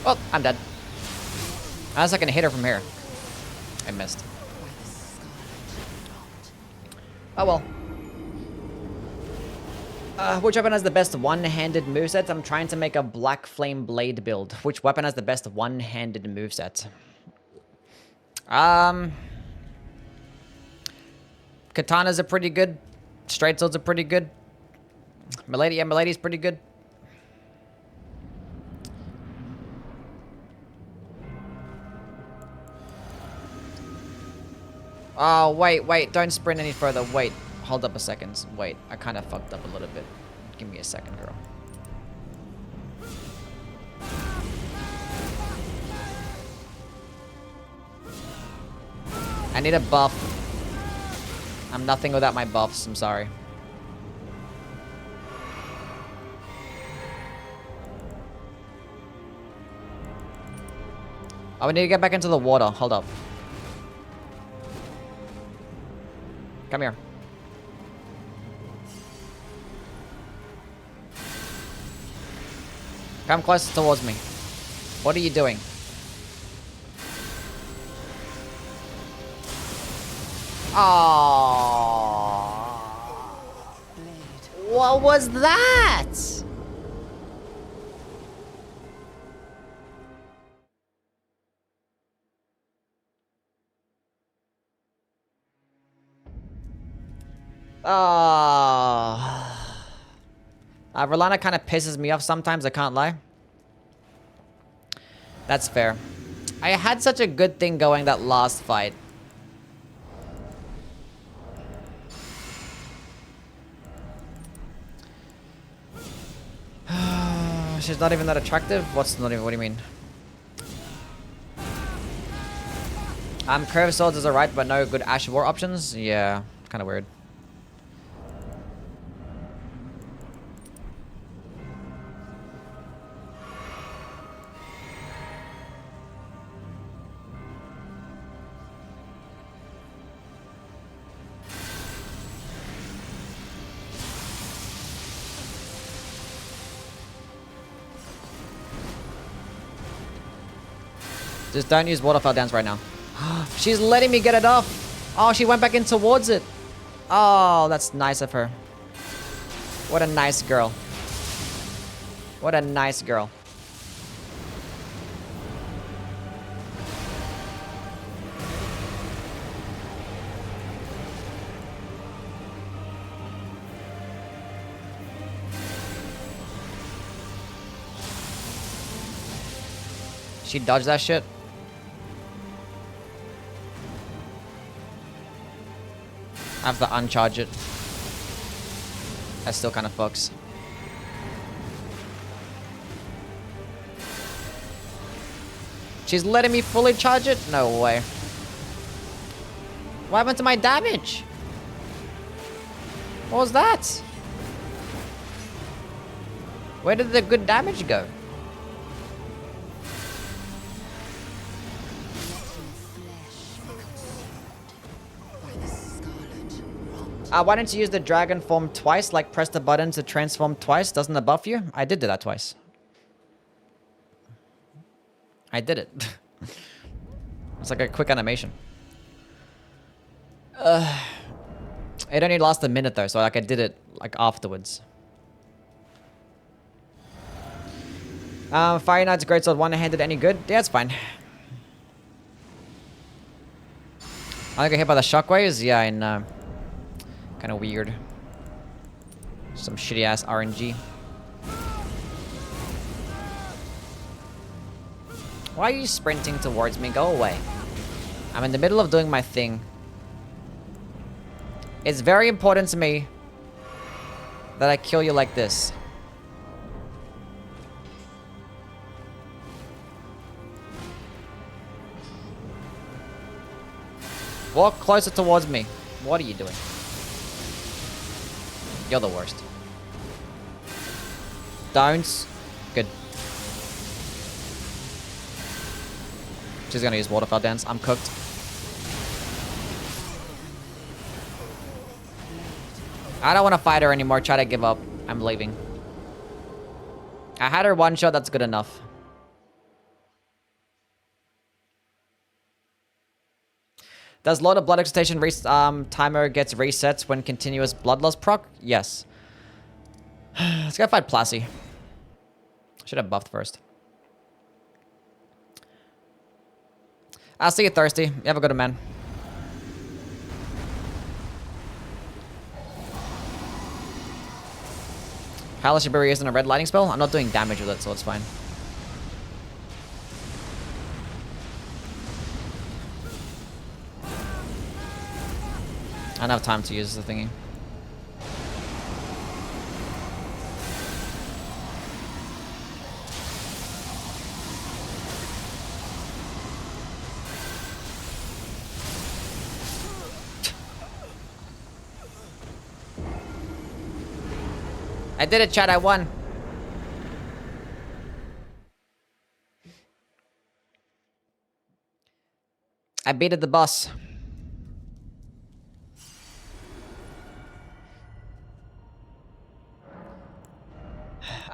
Oh, I'm dead. Unless I can hit her from here. I missed. Oh well. Which weapon has the best one-handed moveset? I'm trying to make a Black Flame Blade build. Which weapon has the best one-handed moveset? Katanas are pretty good. Straight swords are pretty good. Milady, yeah, Milady's pretty good. Oh, wait, don't sprint any further. Wait, hold up a second. Wait, I kind of fucked up a little bit. Give me a second, girl. I need a buff. I'm nothing without my buffs, I'm sorry. Oh, we need to get back into the water. Hold up. Come here. Come closer towards me. What are you doing? Oh. What was that? Rolana kind of pisses me off sometimes, I can't lie. That's fair. I had such a good thing going that last fight. She's not even that attractive? What's not even, what do you mean? Curved swords is alright, but no good Ash War options? Yeah, kind of weird. Just don't use waterfall dance right now. She's letting me get it off. Oh, she went back in towards it. Oh, that's nice of her. What a nice girl. What a nice girl. She dodged that shit. I have to uncharge it. That still kind of fucks. She's letting me fully charge it? No way. What happened to my damage? What was that? Where did the good damage go? Why didn't you use the dragon form twice? Like press the button to transform twice? Doesn't it buff you? I did do that twice. I did it. It's like a quick animation. It only lasted a minute though, so like I did it like afterwards. Fire Knight's Greatsword one-handed any good? Yeah, it's fine. I got hit by the shockwaves? Yeah, I know. Kind of weird. Some shitty ass RNG. Why are you sprinting towards me? Go away. I'm in the middle of doing my thing. It's very important to me that I kill you like this. Walk closer towards me. What are you doing? You're the worst. Don't. Good. She's gonna use waterfall dance. I'm cooked. I don't want to fight her anymore. Try to give up. I'm leaving. I had her one shot. That's good enough. Does Lord of Blood Excitation timer gets resets when continuous blood loss proc? Yes. Let's go fight Plassie. Should have buffed first. I'll see you thirsty. You have a good one, man. How should be using a red lighting spell? I'm not doing damage with it, so it's fine. I don't have time to use the thingy. I did it, chat. I won. I beat the boss.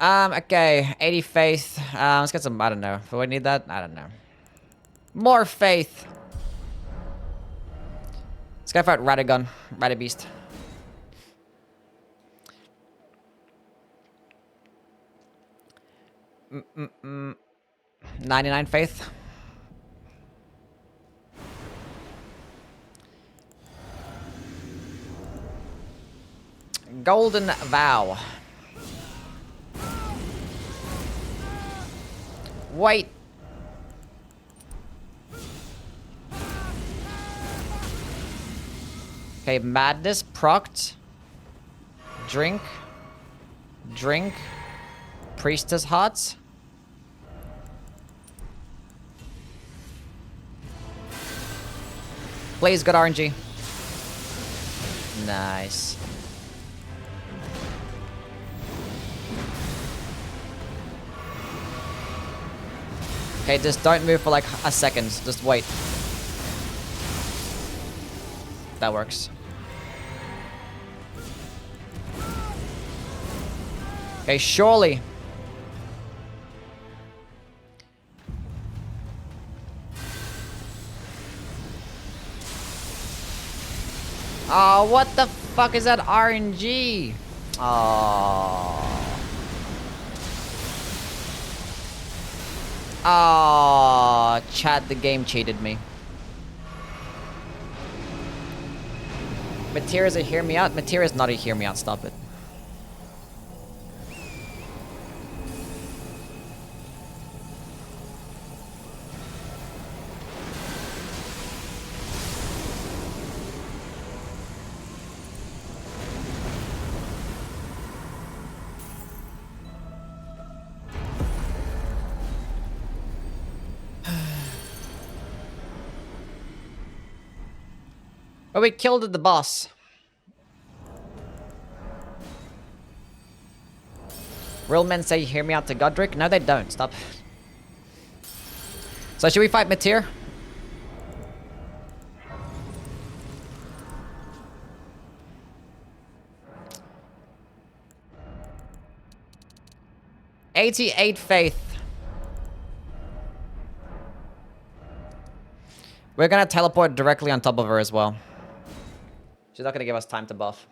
Okay. 80 faith. Let's get some, I don't know. Do I need that? I don't know. More faith. Let's go fight Radagon. Radabeast. 99 faith. Golden Vow. Wait. Okay, Madness procced. Drink. Drink. Priestess Hearts. Please, good RNG. Nice. Okay, just don't move for like a second. Just wait. That works. Okay, surely. Oh, what the fuck is that RNG? Oh. Oh, chat, the game cheated me. Materia's a hear me out? Materia's not a hear me out, stop it. But we killed the boss. Real men say hear me out to Godric? No, they don't. Stop. So should we fight Matir? $88 faith. We're gonna teleport directly on top of her as well. She's not gonna give us time to buff.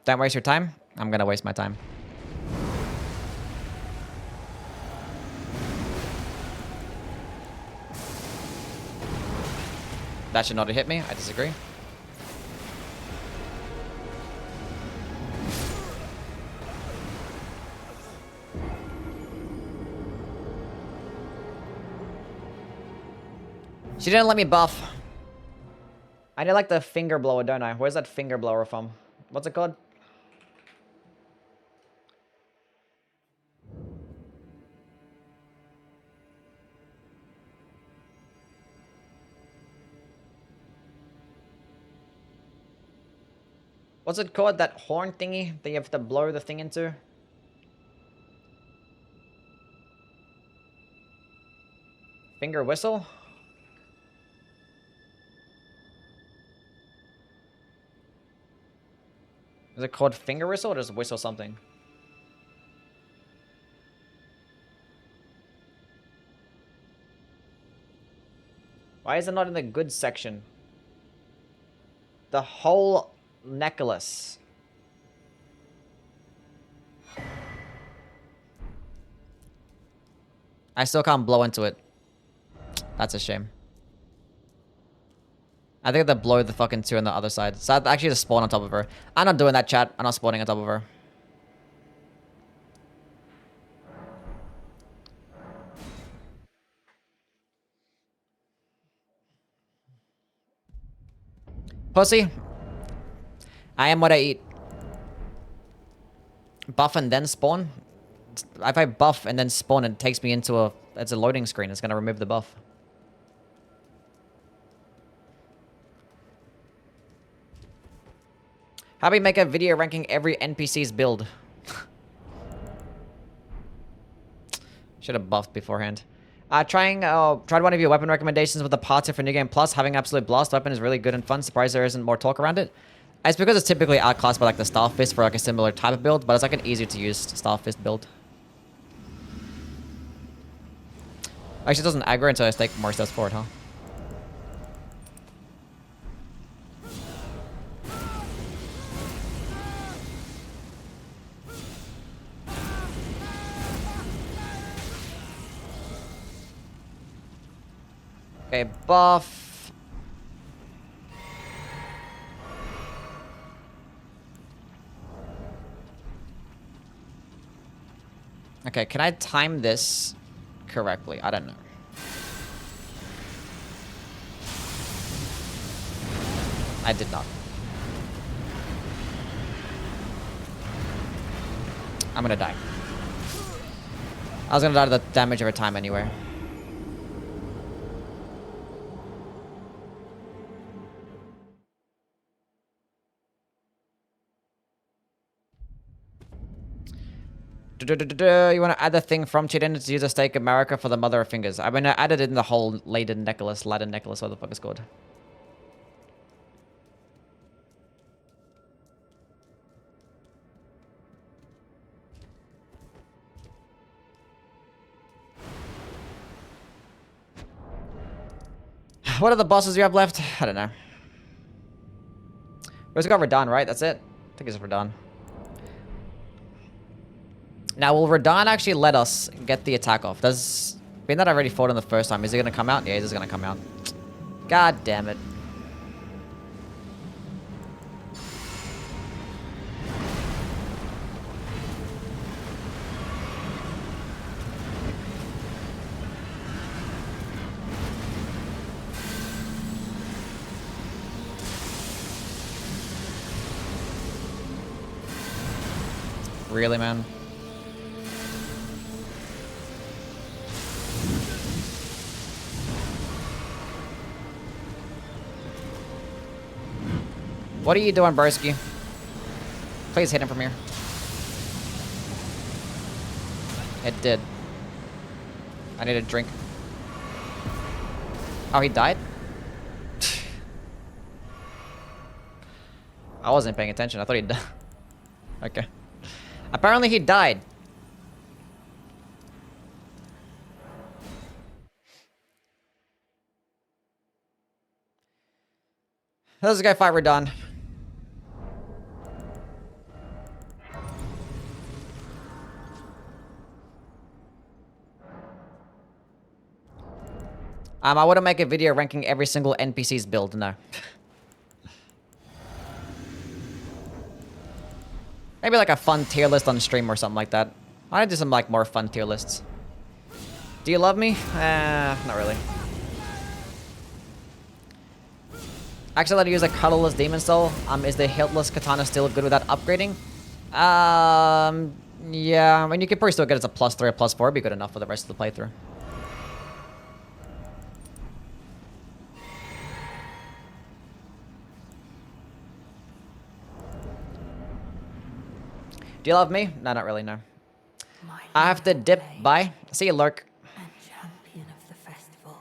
Don't waste your time. I'm gonna waste my time. That should not have hit me. I disagree. She didn't let me buff. I need like the finger blower, don't I? Where's that finger blower from? What's it called? What's it called? That horn thingy that you have to blow the thing into? Finger whistle? Is it called finger whistle or just whistle something? Why is it not in the good section? The whole necklace. I still can't blow into it. That's a shame. I think they blow the fucking 2 on the other side. So I actually just spawn on top of her. I'm not doing that, chat. I'm not spawning on top of her. Pussy. I am what I eat. Buff and then spawn? If I buff and then spawn, it takes me into a... It's a loading screen. It's going to remove the buff. How do we make a video ranking every NPC's build? Should have buffed beforehand. Tried one of your weapon recommendations with the parts for New Game Plus. Having Absolute Blast weapon is really good and fun. Surprised there isn't more talk around it. It's because it's typically outclassed by like the Star Fist for like a similar type of build, but it's like an easier to use Star Fist build. Actually, it doesn't aggro until I take more steps forward, huh? Okay, buff. Okay, can I time this correctly? I don't know. I did not. I'm gonna die. I was gonna die to the damage over time anyway. You want to add the thing from Chiden to use a stake America for the mother of fingers. I mean, I added in the whole laden necklace, what the fuck is called. What are the bosses you have left? I don't know. We just got Radahn, right? That's it? I think it's Radahn. Now, will Radahn actually let us get the attack off? Being that I already fought him the first time, is he going to come out? Yeah, he's just going to come out. God damn it. Really, man? What are you doing, Broski? Please hit him from here. It did. I need a drink. Oh, he died? I wasn't paying attention. I thought he died. Okay. Apparently he died. How does this guy fight Radahn? I wouldn't make a video ranking every single NPC's build, no. Maybe like a fun tier list on stream or something like that. I do some like more fun tier lists. Do you love me? Not really. Actually, let you use a colorless demon soul. Is the hiltless katana still good without upgrading? Yeah. I mean, you could probably still get it as a +3 or +4. It'd be good enough for the rest of the playthrough. Do you love me? No, not really, no. I have to dip. Bye. See you, Lurk. And champion of the festival.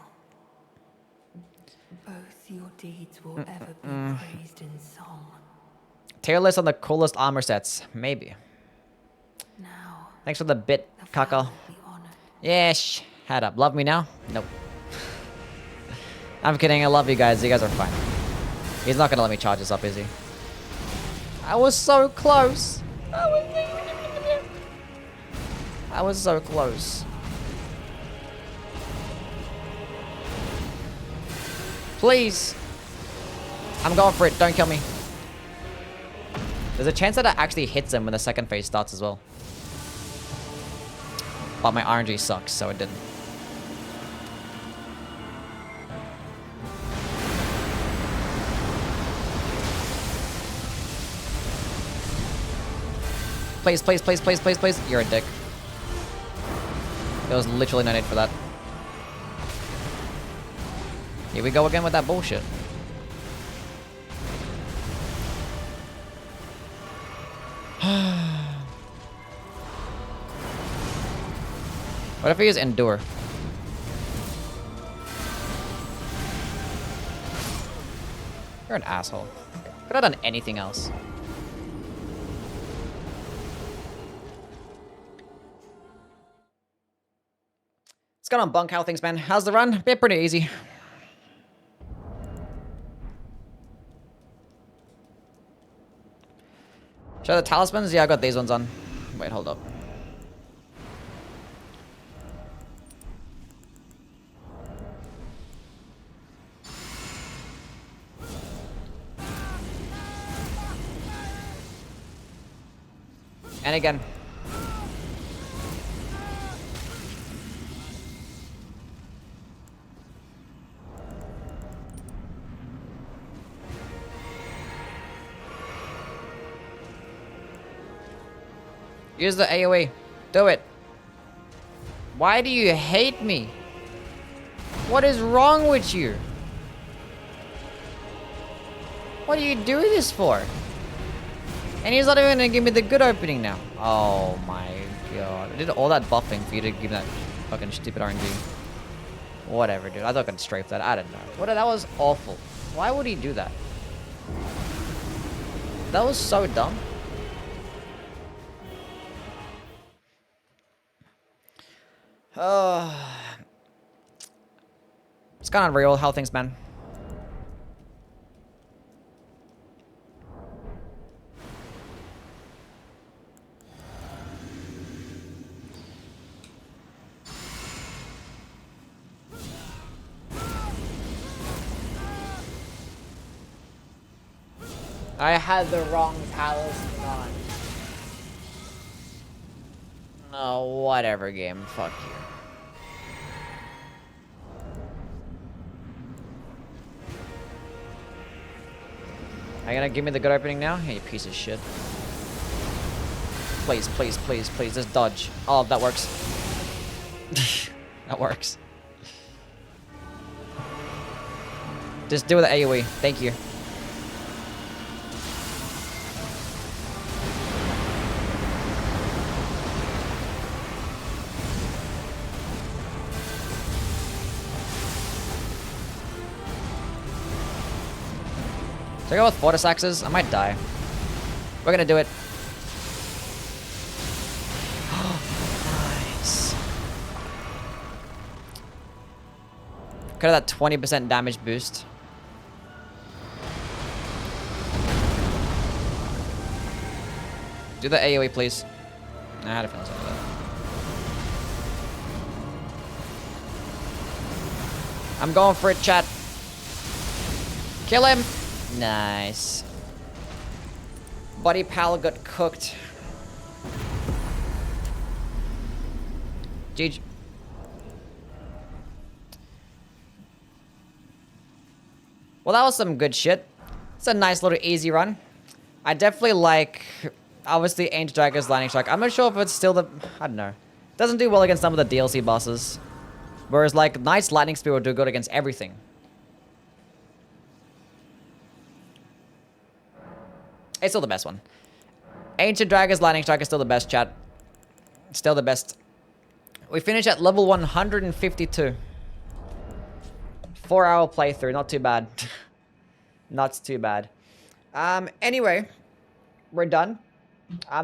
Both your deeds will ever be praised in song. Tier list on the coolest armor sets. Maybe. Now, Thanks for the bit, Kaka. Yeah, head up. Love me now? Nope. I'm kidding. I love you guys. You guys are fine. He's not gonna let me charge this up, is he? I was so close. I was so close. Please. I'm going for it. Don't kill me. There's a chance that it actually hits him when the second phase starts as well. But my RNG sucks, so it didn't. Please, please, please, please, please, please. You're a dick. There was literally no need for that. Here we go again with that bullshit. What if I use Endure? You're an asshole. Could have done anything else. What's going on, Bunk? How things, man? How's the run? Been pretty easy. Show the talismans? Yeah, I got these ones on. Wait, hold up. And again. Use the AoE. Do it. Why do you hate me? What is wrong with you? What do you do this for? And he's not even gonna give me the good opening now. Oh my god. I did all that buffing for you to give that fucking stupid RNG. Whatever, dude. I thought I could strafe that. I don't know. That was awful. Why would he do that? That was so dumb. It's kind of real. How things, man? I had the wrong talisman on. Oh, whatever, game. Fuck you. Are you gonna give me the good opening now? Hey, you piece of shit. Please, please, please, please. Just dodge. Oh, that works. That works. Just do the AoE. Thank you. Should I go with Fortis Axes? I might die. We're gonna do it. Nice. Could have that 20% damage boost. Do the AoE, please. Nah, I had a feeling something like that. I'm going for it, chat. Kill him. Nice. Buddy Pal got cooked. GG. Well, that was some good shit. It's a nice little easy run. I definitely like, obviously, Ancient Dragon's Lightning Strike. I'm not sure if it's still the... I don't know. It doesn't do well against some of the DLC bosses. Whereas, like, Knight's Lightning Spear will do good against everything. It's still the best one. Ancient Dragon's Lightning Strike is still the best, chat. Still the best. We finished at level 152. 4-hour playthrough. Not too bad. Not too bad. Anyway. We're done.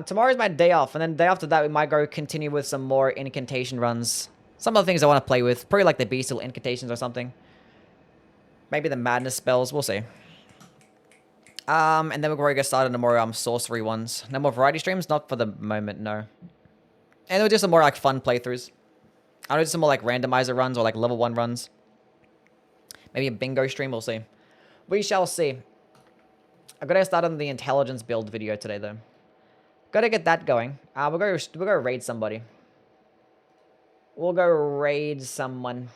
Tomorrow's my day off. And then the day after that, we might go continue with some more incantation runs. Some of the things I want to play with. Probably like the Bestial Incantations or something. Maybe the Madness spells. We'll see. And then we're going to get started on the more sorcery ones. No more variety streams? Not for the moment, no. And we'll do some more like fun playthroughs. I'll do some more like randomizer runs or like level 1 runs. Maybe a bingo stream, we'll see. We shall see. I've got to start on the intelligence build video today though. Gotta get that going. We'll go raid somebody. We'll go raid someone.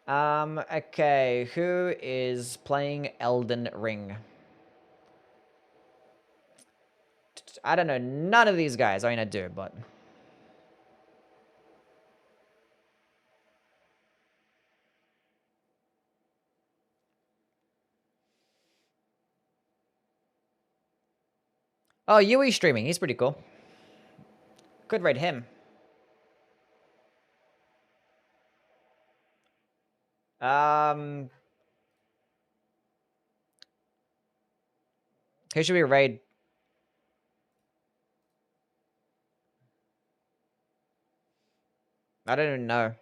Okay, who is playing Elden Ring? I don't know, none of these guys. I mean, I do, but... Oh, Youwy streaming. He's pretty cool. Could raid him. Who should we raid? I don't even know.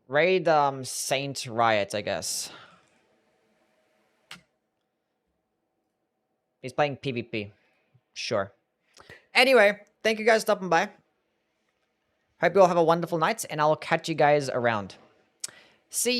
Raid, Saint Riot, I guess. He's playing PvP. Sure. Anyway, thank you guys for stopping by. Hope you all have a wonderful night, and I'll catch you guys around. See you.